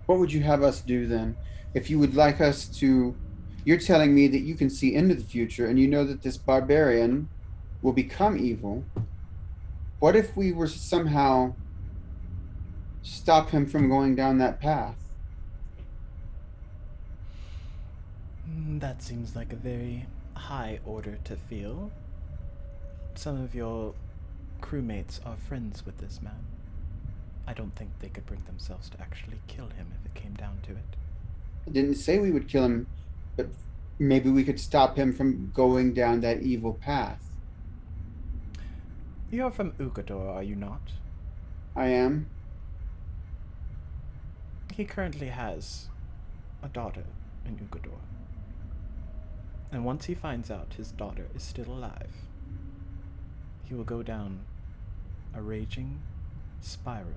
what would you have us do then? If you would like us to, you're telling me that you can see into the future and you know that this barbarian will become evil. What if we were to somehow stop him from going down that path? That seems like a very high order to feel. Some of your crewmates are friends with this man. I don't think they could bring themselves to actually kill him if it came down to it. I didn't say we would kill him, but maybe we could stop him from going down that evil path. You're from Ukador, are you not? I am. He currently has a daughter in Ukador. And once he finds out his daughter is still alive, he will go down a raging spiral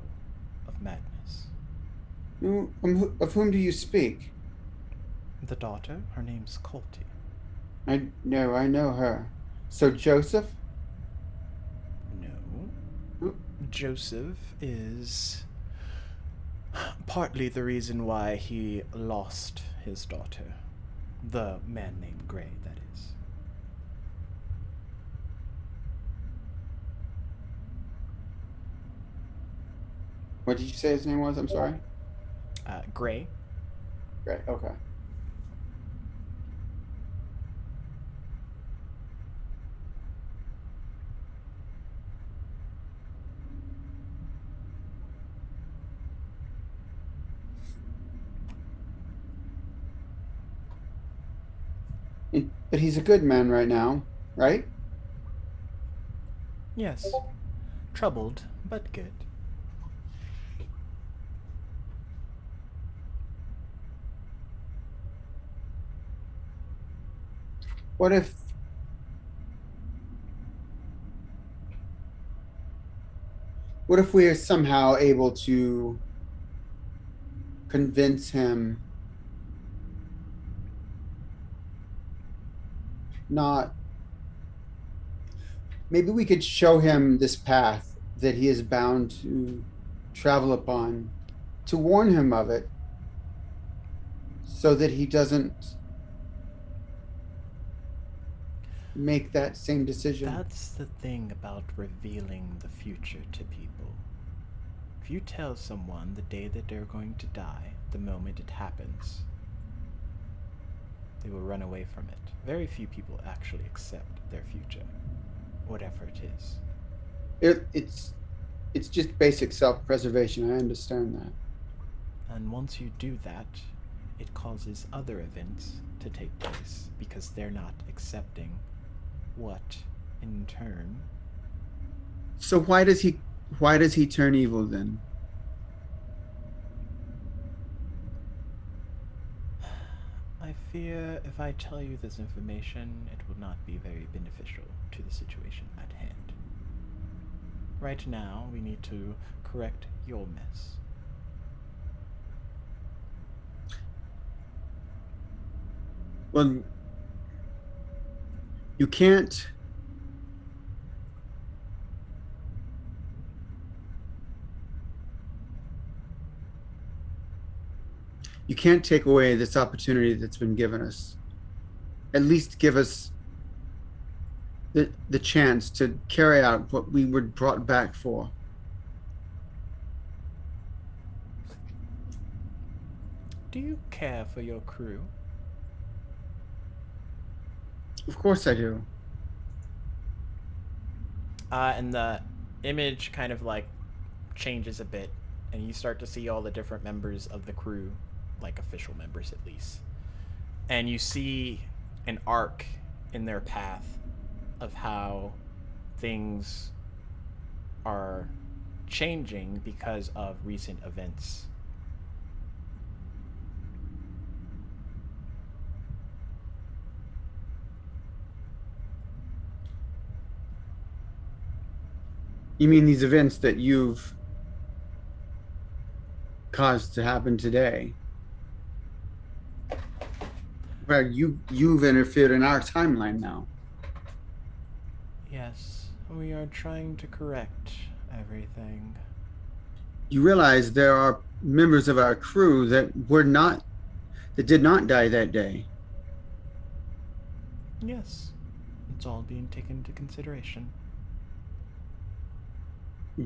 of madness. Of whom do you speak? The daughter, her name's Colty. I know her. So Joseph? No. Joseph is partly the reason why he lost his daughter. The man named Gray, that is. What did you say his name was? I'm sorry. Gray. Great. Okay. But he's a good man right now, right? Yes. Troubled, but good. What if we are somehow able to convince him not, maybe we could show him this path that he is bound to travel upon, to warn him of it, so that he doesn't make that same decision. That's the thing about revealing the future to people. If you tell someone the day that they're going to die, the moment it happens, they will run away from it. Very few people actually accept their future, whatever it is. It's just basic self-preservation. I understand that. And once you do that, it causes other events to take place because they're not accepting what, in turn, So why does he turn evil then? I fear if I tell you this information, it will not be very beneficial to the situation at hand. Right now, we need to correct your mess. Well, you can't take away this opportunity that's been given us. At least give us the chance to carry out what we were brought back for. Do you care for your crew? Of course I do. And the image kind of like changes a bit, and you start to see all the different members of the crew, like official members at least. And you see an arc in their path of how things are changing because of recent events. You mean these events that you've caused to happen today? Where you've interfered in our timeline now. Yes, we are trying to correct everything. You realize there are members of our crew that did not die that day. Yes, it's all being taken into consideration.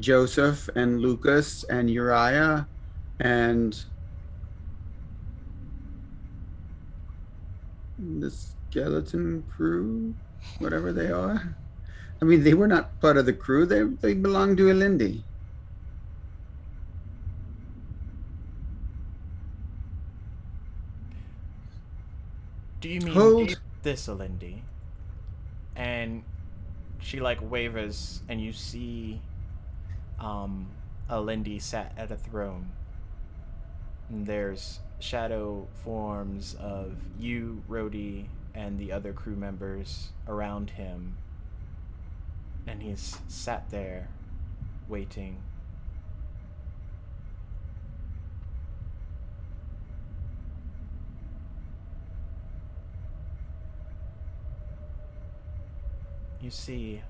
Joseph and Lucas and Uriah and the skeleton crew, whatever they are. I mean, they were not part of the crew. They belonged to Elindi. Do you mean Hold. this, Alindi? And she like wavers, and you see Alindi sat at a throne. And there's shadow forms of you, Rhodey, and the other crew members around him. And he's sat there, waiting. You see,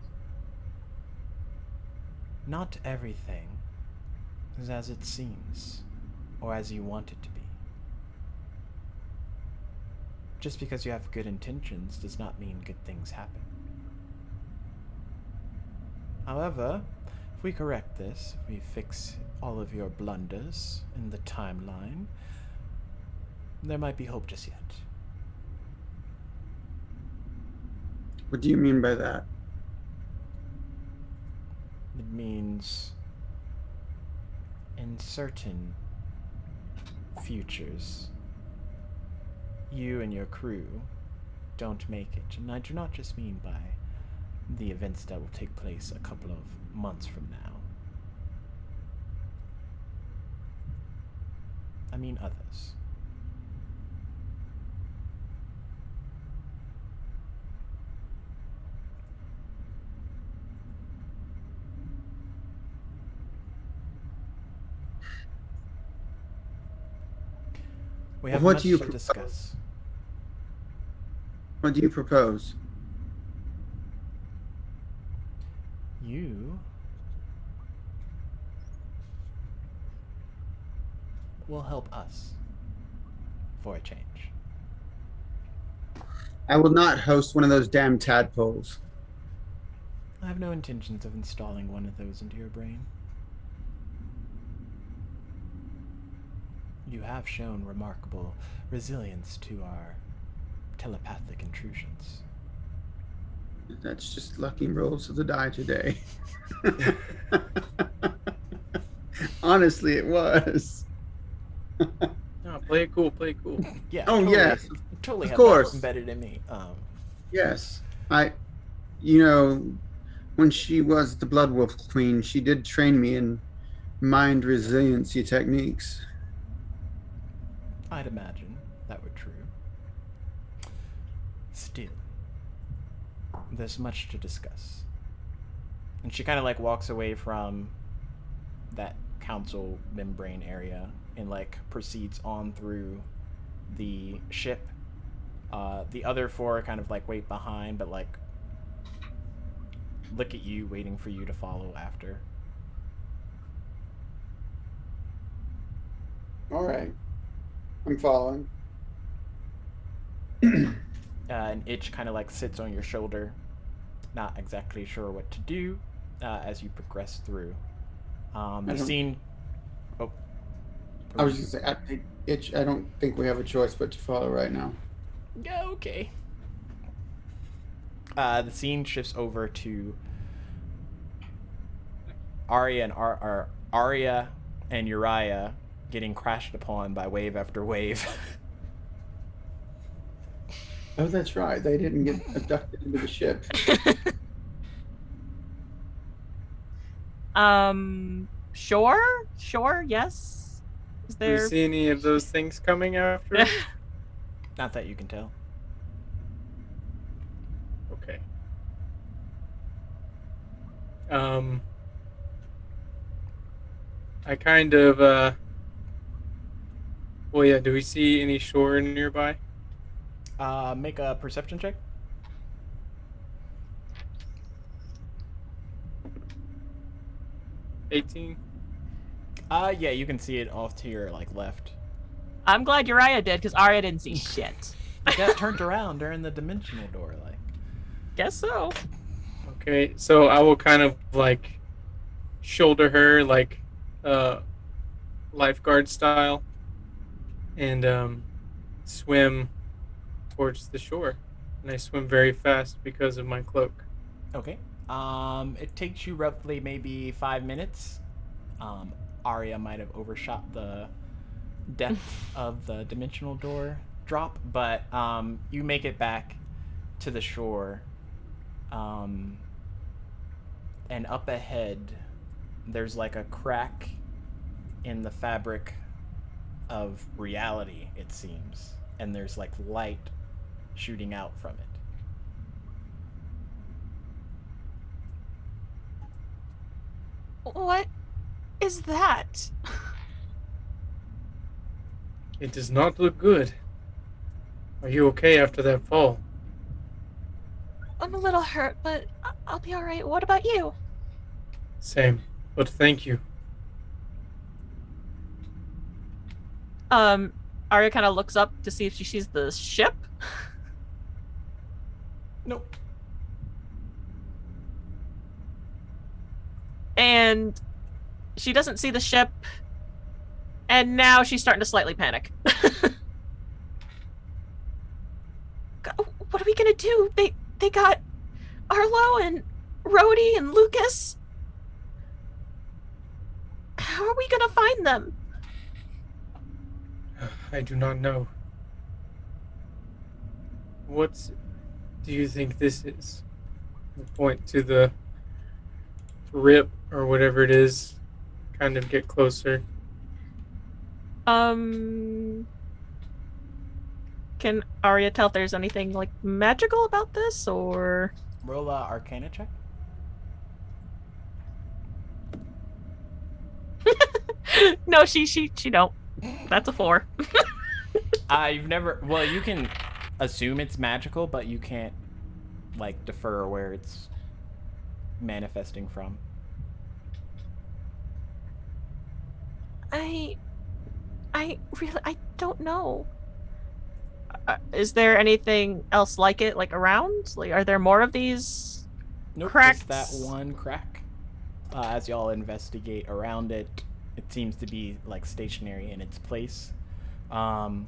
not everything is as it seems, or as you want it to be. Just because you have good intentions does not mean good things happen. However, if we correct this, if we fix all of your blunders in the timeline, there might be hope just yet. What do you mean by that? It means in certain futures, you and your crew don't make it. And I do not just mean by the events that will take place a couple of months from now. I mean others. We have What much do you to discuss. What do you propose? You will help us for a change. I will not host one of those damn tadpoles. I have no intentions of installing one of those into your brain. You have shown remarkable resilience to our telepathic intrusions. That's just lucky rolls of the die today. Honestly, it was. No, play it cool. Play it cool. Yeah. Oh, totally, yes. Totally Of have course. that embedded in me. Yes. When she was the Blood Wolf Queen, she did train me in mind resiliency techniques. I'd imagine that were true. Still, there's much to discuss. And she kind of like walks away from that council membrane area and like proceeds on through the ship. The other four kind of like wait behind, but like look at you, waiting for you to follow after. All right. I'm following. An itch kind of like sits on your shoulder, not exactly sure what to do as you progress through. The scene. Oh, I was just saying, I don't think we have a choice but to follow right now. yeah, okay. The scene shifts over to Arya and Uriah getting crashed upon by wave after wave. Oh, that's right. They didn't get abducted into the ship. Sure, yes. Is Do you there see any of those things coming after? Not that you can tell. Okay. I kind of well, yeah, do we see any shore nearby? Make a perception check. $18. Yeah, you can see it off to your like left. I'm glad Uriah did, because Arya didn't see shit. You got turned around during the dimensional door, like. Guess so. Okay, so I will kind of like shoulder her like lifeguard style and swim towards the shore. And I swim very fast because of my cloak. Okay. It takes you roughly maybe 5 minutes. Arya might have overshot the depth of the dimensional door drop, but you make it back to the shore. And up ahead, there's like a crack in the fabric of reality, it seems. And there's like light shooting out from it. What is that? It does not look good. Are you okay after that fall? I'm a little hurt, but I'll be all right. What about you? Same, but thank you. Arya kind of looks up to see if she sees the ship. Nope. And she doesn't see the ship. And now she's starting to slightly panic. What are we gonna do? They got Arlo and Rhodey and Lucas. How are we gonna find them? I do not know. What do you think this is? Point to the rip or whatever it is. Kind of get closer. Can Arya tell if there's anything like magical about this, or Roll a Arcana check. no? She don't. That's a 4. You've never. Well, you can assume it's magical, but you can't like defer where it's manifesting from. I really, I don't know. Is there anything else like it, like around? Like, are there more of these? Nope, Cracks. just that one crack. As y'all investigate around it, it seems to be like stationary in its place. Pull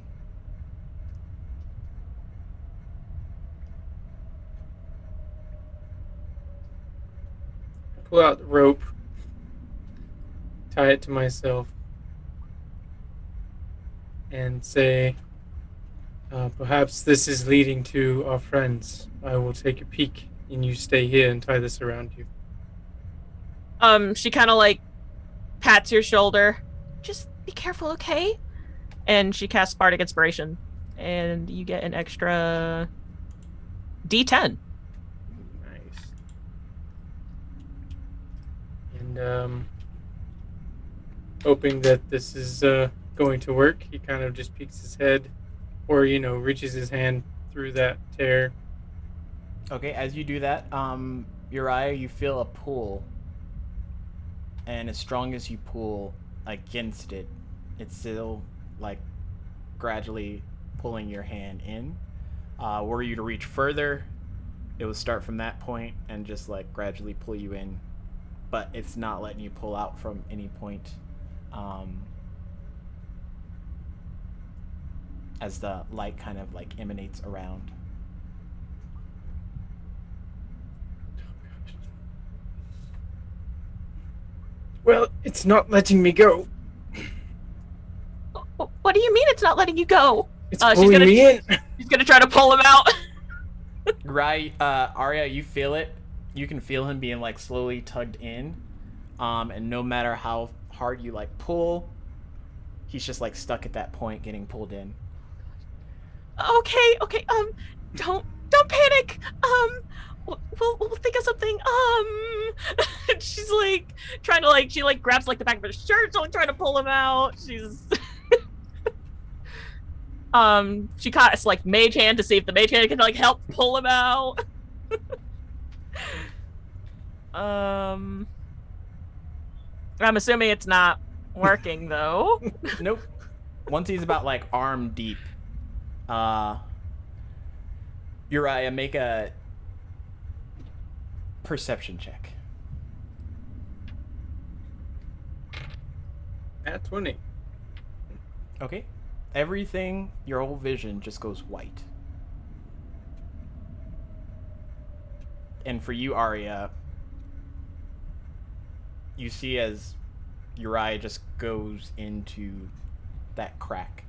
out the rope. Tie it to myself. And say, perhaps this is leading to our friends. I will take a peek, and you stay here and tie this around you. She kind of like pats your shoulder, Just be careful, okay? and she casts Bardic Inspiration, and you get an extra D10. Nice. And hoping that this is going to work, he kind of just peeks his head, or reaches his hand through that tear. Okay, as you do that, Uriah, you feel a pull, and as strong as you pull against it, it's still like gradually pulling your hand in. Were you to reach further, it would start from that point and just like gradually pull you in, but it's not letting you pull out from any point. As the light kind of like emanates around. Well, it's not letting me go. What do you mean it's not letting you go? It's she's pulling gonna- me in. She's gonna try to pull him out. Right, Arya, you feel it. You can feel him being like slowly tugged in, and no matter how hard you like pull, he's just like stuck at that point, getting pulled in. Okay, don't panic. We'll think of something. She's like trying to she grabs like the back of his shirt, so trying to pull him out. She's she casts like mage hand to see if the mage hand can like help pull him out. I'm assuming it's not working though. Nope. Once he's about like arm deep, Uriah, make a perception check. At 20. Okay. Everything, your whole vision just goes white. And for you, Arya, you see as Uriah just goes into that crack,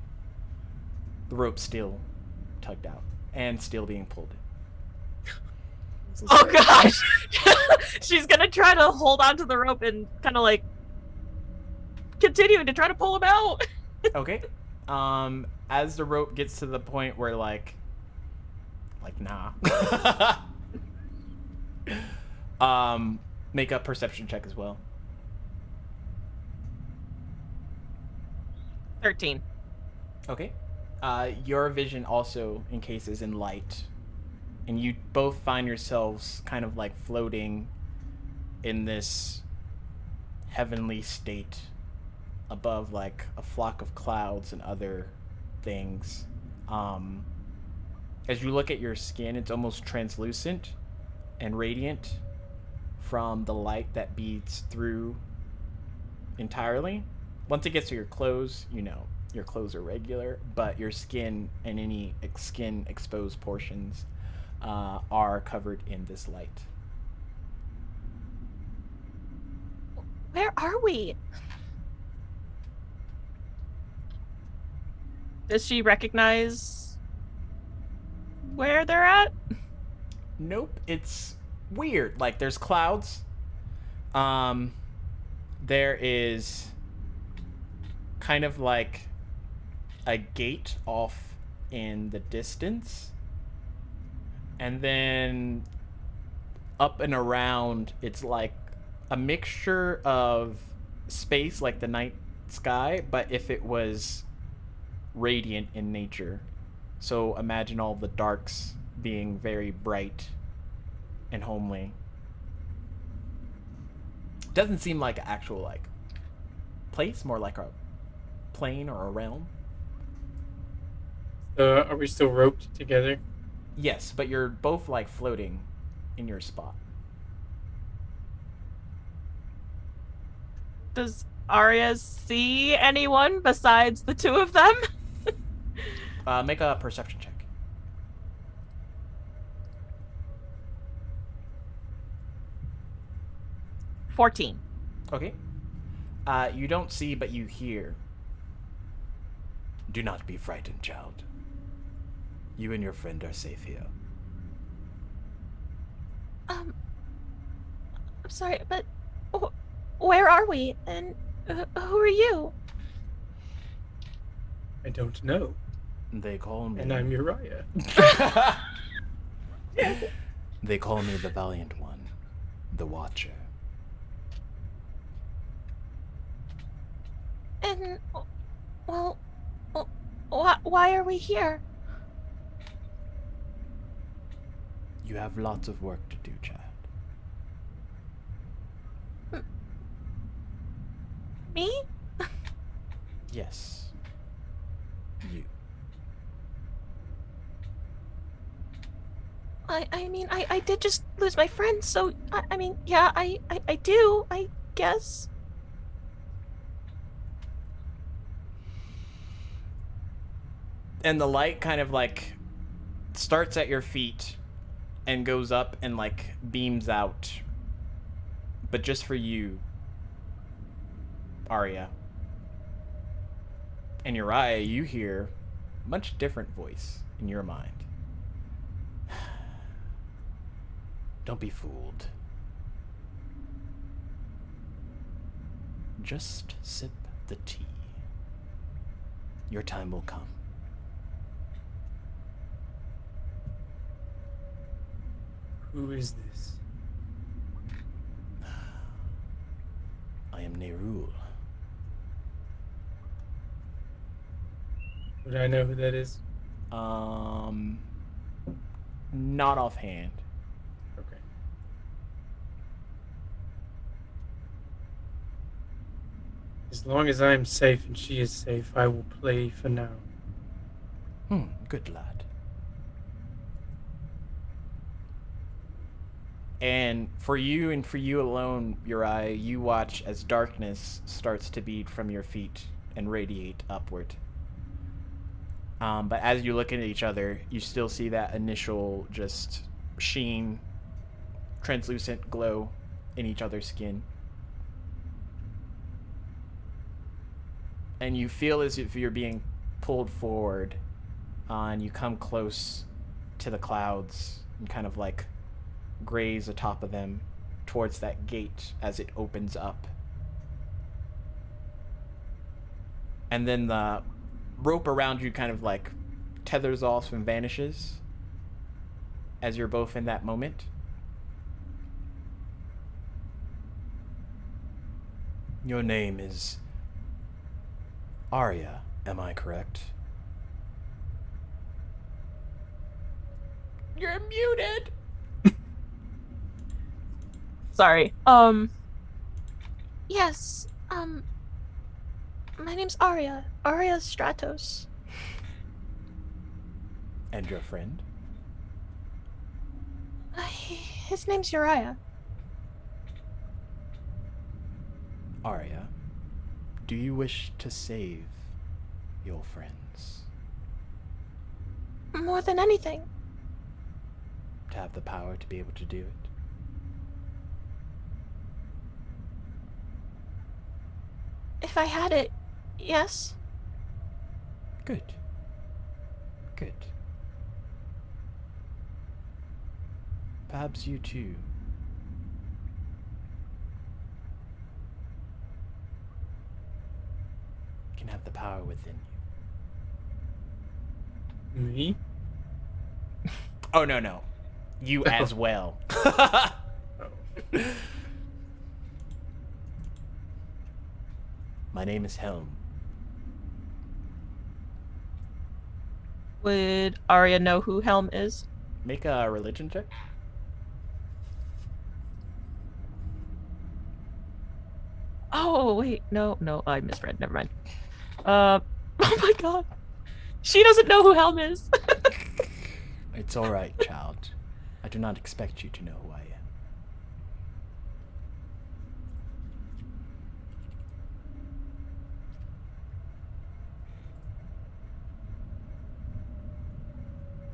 the rope still tugged out and still being pulled in. Oh gosh. She's gonna try to hold onto the rope and kind of like continuing to try to pull him out. Okay. As the rope gets to the point where like nah. Make a perception check as well. 13. Okay. Your vision also encases in light, and you both find yourselves kind of like floating in this heavenly state above like a flock of clouds and other things. As you look at your skin, it's almost translucent and radiant from the light that beats through entirely. Once it gets to your clothes, your clothes are regular, but your skin and any skin exposed portions are covered in this light. Where are we? Does she recognize where they're at? Nope, it's weird. Like there's clouds. There is kind of like a gate off in the distance. And then up and around, it's like a mixture of space, like the night sky, but if it was radiant in nature. So imagine all the darks being very bright and homely. Doesn't seem like an actual like place, more like a plane or a realm. Are we still roped together? Yes, but you're both like floating in your spot. Does Arya see anyone besides the two of them? Make a perception check. 14. Okay. You don't see, but you hear. Do not be frightened, child. You and your friend are safe here. I'm sorry, but where are we? And who are you? I don't know. They call me. And I'm Uriah. They call me the Valiant One, the Watcher. And, well, why are we here? You have lots of work to do, child. Me? Yes. You. I mean, I did just lose my friend, so, I mean, yeah, I do, I guess. And the light kind of like starts at your feet and goes up and like beams out. But just for you, Arya. And Uriah, you hear a much different voice in your mind. Don't be fooled. Just sip the tea. Your time will come. Who is this? I am Nerul. Would I know who that is? Not offhand. Okay. As long as I am safe and she is safe, I will play for now. Good lad. And for you and for you alone, Uriah, you watch as darkness starts to bead from your feet and radiate upward. But as you look at each other, you still see that initial just sheen, translucent glow in each other's skin. And you feel as if you're being pulled forward, and you come close to the clouds and kind of like graze atop of them towards that gate as it opens up. And then the rope around you kind of like tethers off and vanishes as you're both in that moment. Your name is Arya, am I correct? You're muted! Sorry. Yes, my name's Arya. Arya Stratos. And your friend? His name's Uriah. Arya, do you wish to save your friends? More than anything. To have the power to be able to do it? If I had it, yes. Good. Good. Perhaps you too can have the power within you. Me? Oh, no. You as well. My name is Helm. Would Arya know who Helm is? Make a religion check. Oh, wait. No, I misread. Never mind. Oh my god. She doesn't know who Helm is. It's alright, child. I do not expect you to know who I am.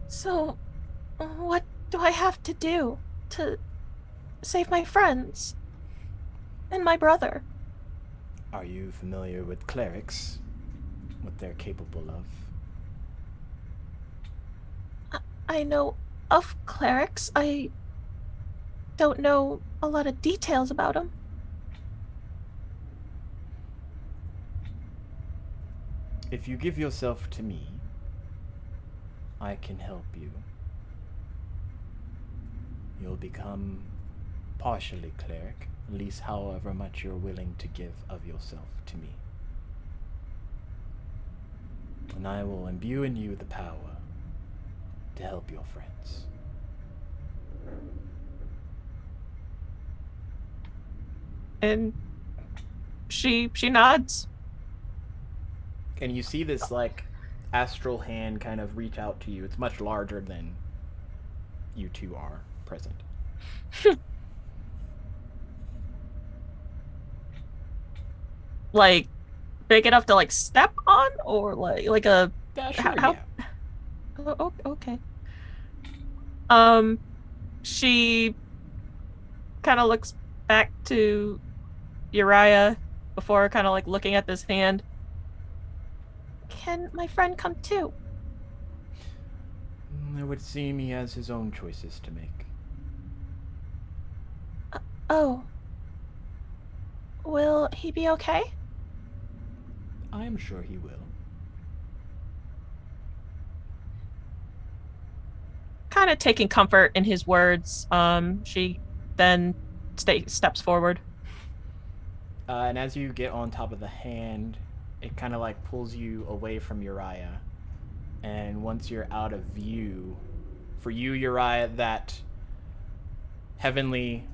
So, what do I have to do to save my friends? And my brother? Are you familiar with clerics? What they're capable of? I know of clerics. I don't know a lot of details about them. If you give yourself to me, I can help you. You'll become partially cleric, at least however much you're willing to give of yourself to me. And I will imbue in you the power to help your friends. And she nods. And you see this, like, astral hand kind of reach out to you. It's much larger than you two are present. Like, big enough to, like, step on? Or, like a... Yeah, sure, how... yeah. Oh, okay. She kind of looks back to Uriah before kind of, like, looking at this hand. Can my friend come too? It would seem he has his own choices to make. Oh. Will he be okay? I am sure he will. Kind of taking comfort in his words, she then steps forward. And as you get on top of the hand, it kind of like pulls you away from Uriah. And once you're out of view, for you, Uriah, that heavenly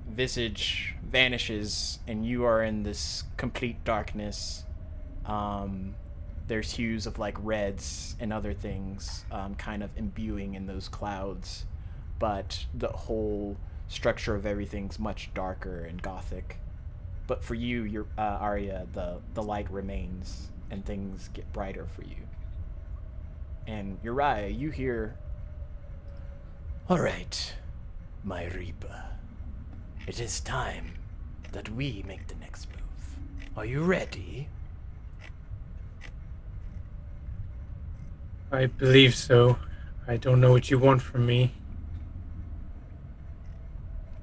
visage vanishes and you are in this complete darkness. There's hues of like reds and other things kind of imbuing in those clouds, but the whole structure of everything's much darker and gothic. But for you, Arya, the light remains and things get brighter for you. And Uriah, you hear, "All right, my Reaper. It is time that we make the next move. Are you ready?" I believe so. I don't know what you want from me.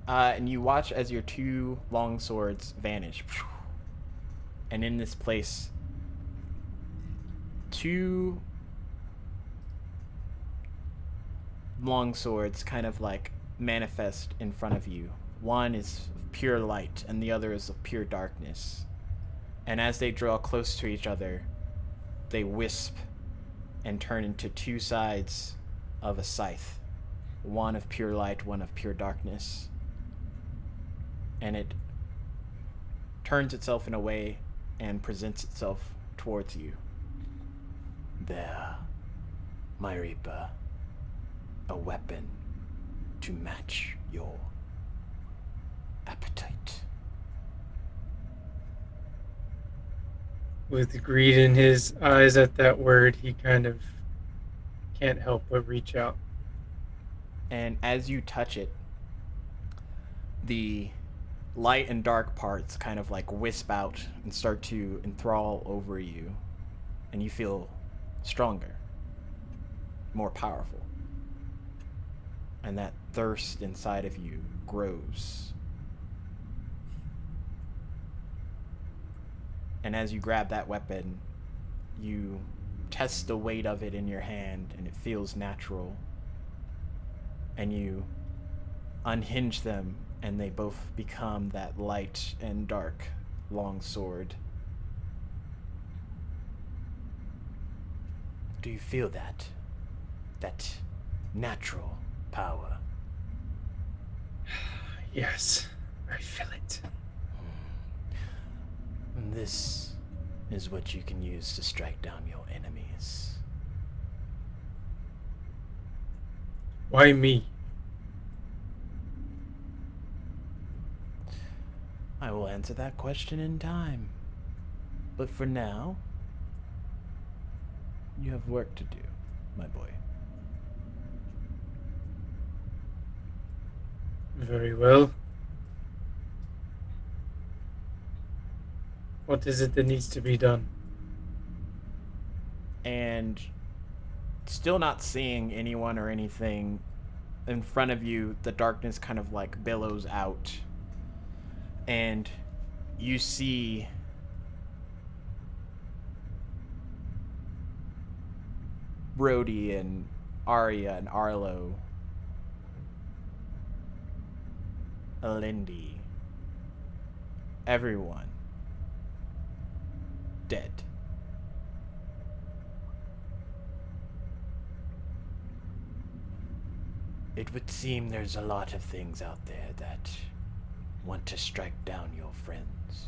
And you watch as your two long swords vanish. And in this place, two long swords kind of like manifest in front of you. One is of pure light and the other is of pure darkness. And as they draw close to each other, they wisp and turn into two sides of a scythe. One of pure light, one of pure darkness. And it turns itself in a way and presents itself towards you. "There, my Reaper, a weapon to match your appetite. With greed in his eyes at that word, he kind of can't help but reach out. And as you touch it, the light and dark parts kind of like wisp out and start to enthrall over you, and you feel stronger, more powerful. And that thirst inside of you grows. And as you grab that weapon, you test the weight of it in your hand, and it feels natural. And you unhinge them, and they both become that light and dark long sword. Do you feel that? That natural power? Yes, I feel it. And this is what you can use to strike down your enemies. Why me? I will answer that question in time. But for now, you have work to do, my boy. Very well. What is it that needs to be done? And still not seeing anyone or anything in front of you, the darkness kind of like billows out. And you see Brody and Arya and Arlo, Alindy, everyone dead. It would seem there's a lot of things out there that want to strike down your friends.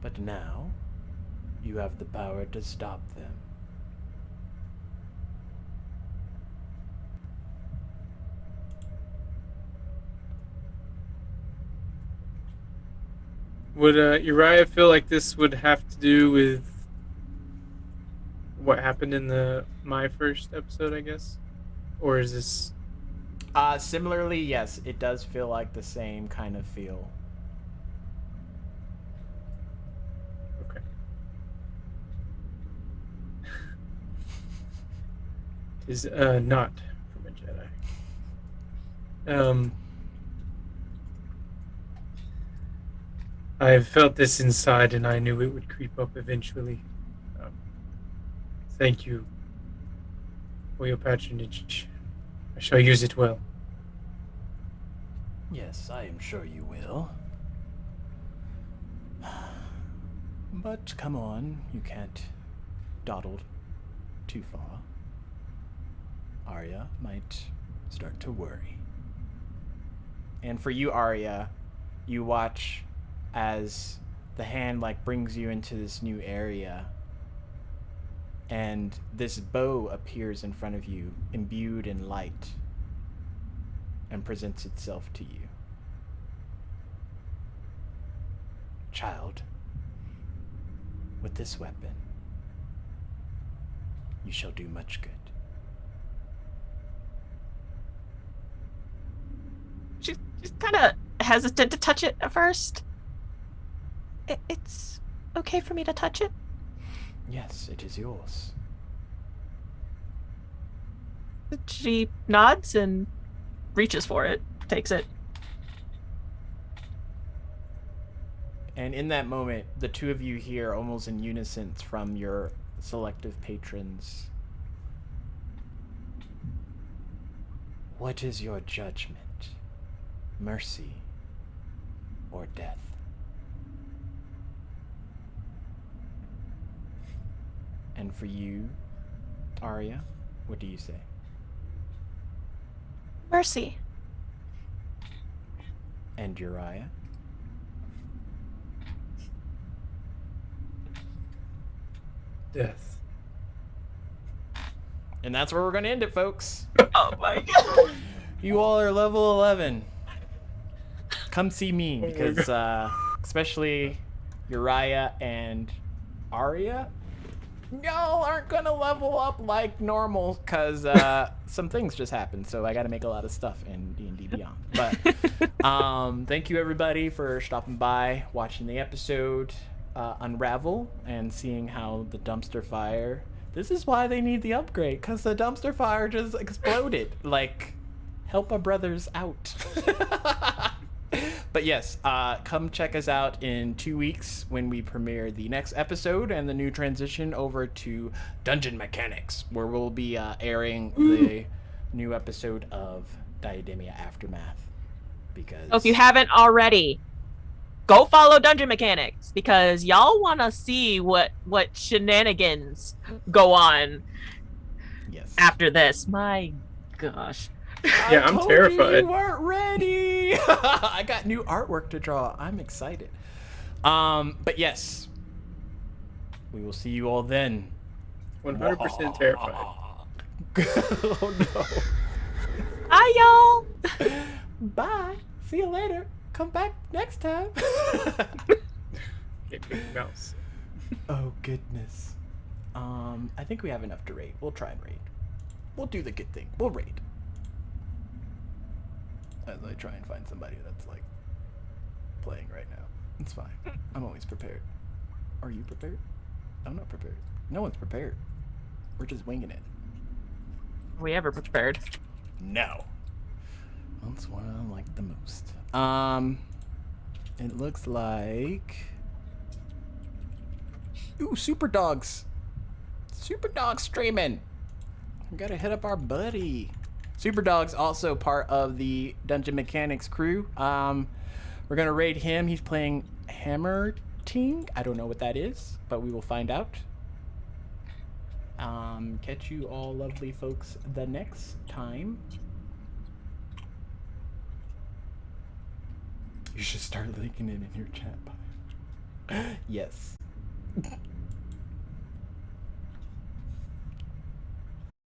But now, you have the power to stop them. Would Uriah feel like this would have to do with what happened in my first episode, I guess? Or is this... Similarly, yes, it does feel like the same kind of feel. Okay. Is not from a Jedi. I felt this inside, and I knew it would creep up eventually. Thank you for your patronage. I shall use it well. Yes, I am sure you will. But come on, you can't dawdle too far. Arya might start to worry. And for you, Arya, you watch as the hand like brings you into this new area, and this bow appears in front of you, imbued in light, and presents itself to you. Child, with this weapon, you shall do much good. She's kind of hesitant to touch it at first. It's okay for me to touch it? Yes, it is yours. She nods and reaches for it, takes it. And in that moment, the two of you hear almost in unison from your selective patrons. What is your judgment? Mercy or death? And for you, Arya, what do you say? Mercy. And Uriah? Death. And that's where we're going to end it, folks. Oh my god. You all are level 11. Come see me, because especially Uriah and Arya, y'all aren't going to level up like normal, because some things just happened. So I got to make a lot of stuff in D&D Beyond. But thank you, everybody, for stopping by, watching the episode unravel, and seeing how the dumpster fire... This is why they need the upgrade, because the dumpster fire just exploded. Like, help our brothers out. But yes, come check us out in 2 weeks when we premiere the next episode and the new transition over to Dungeon Mechanics, where we'll be airing the new episode of Diademia Aftermath. Because So if you haven't already, go follow Dungeon Mechanics, because y'all want to see what shenanigans go on yes, after this. My gosh. Yeah, I'm terrified. You weren't ready. I got new artwork to draw. I'm excited. But yes, we will see you all then. 100% terrified. Oh no. Bye, y'all. Bye. See you later. Come back next time. Get Mickey Mouse. Oh goodness. I think we have enough to raid. We'll try and raid. We'll do the good thing. We'll raid. As I try and find somebody that's like playing right now. It's fine. I'm always prepared. Are you prepared? I'm not prepared. No one's prepared. We're just winging it. Are we ever prepared? No. That's what I like the most. It looks like... Ooh, Super Dogs. Super Dogs streaming. We gotta hit up our buddy. Super Dog's also part of the Dungeon Mechanics crew. We're gonna raid him. He's playing Hammer Ting. I don't know what that is, but we will find out. Catch you all lovely folks the next time. You should start linking it in your chat bio. Yes.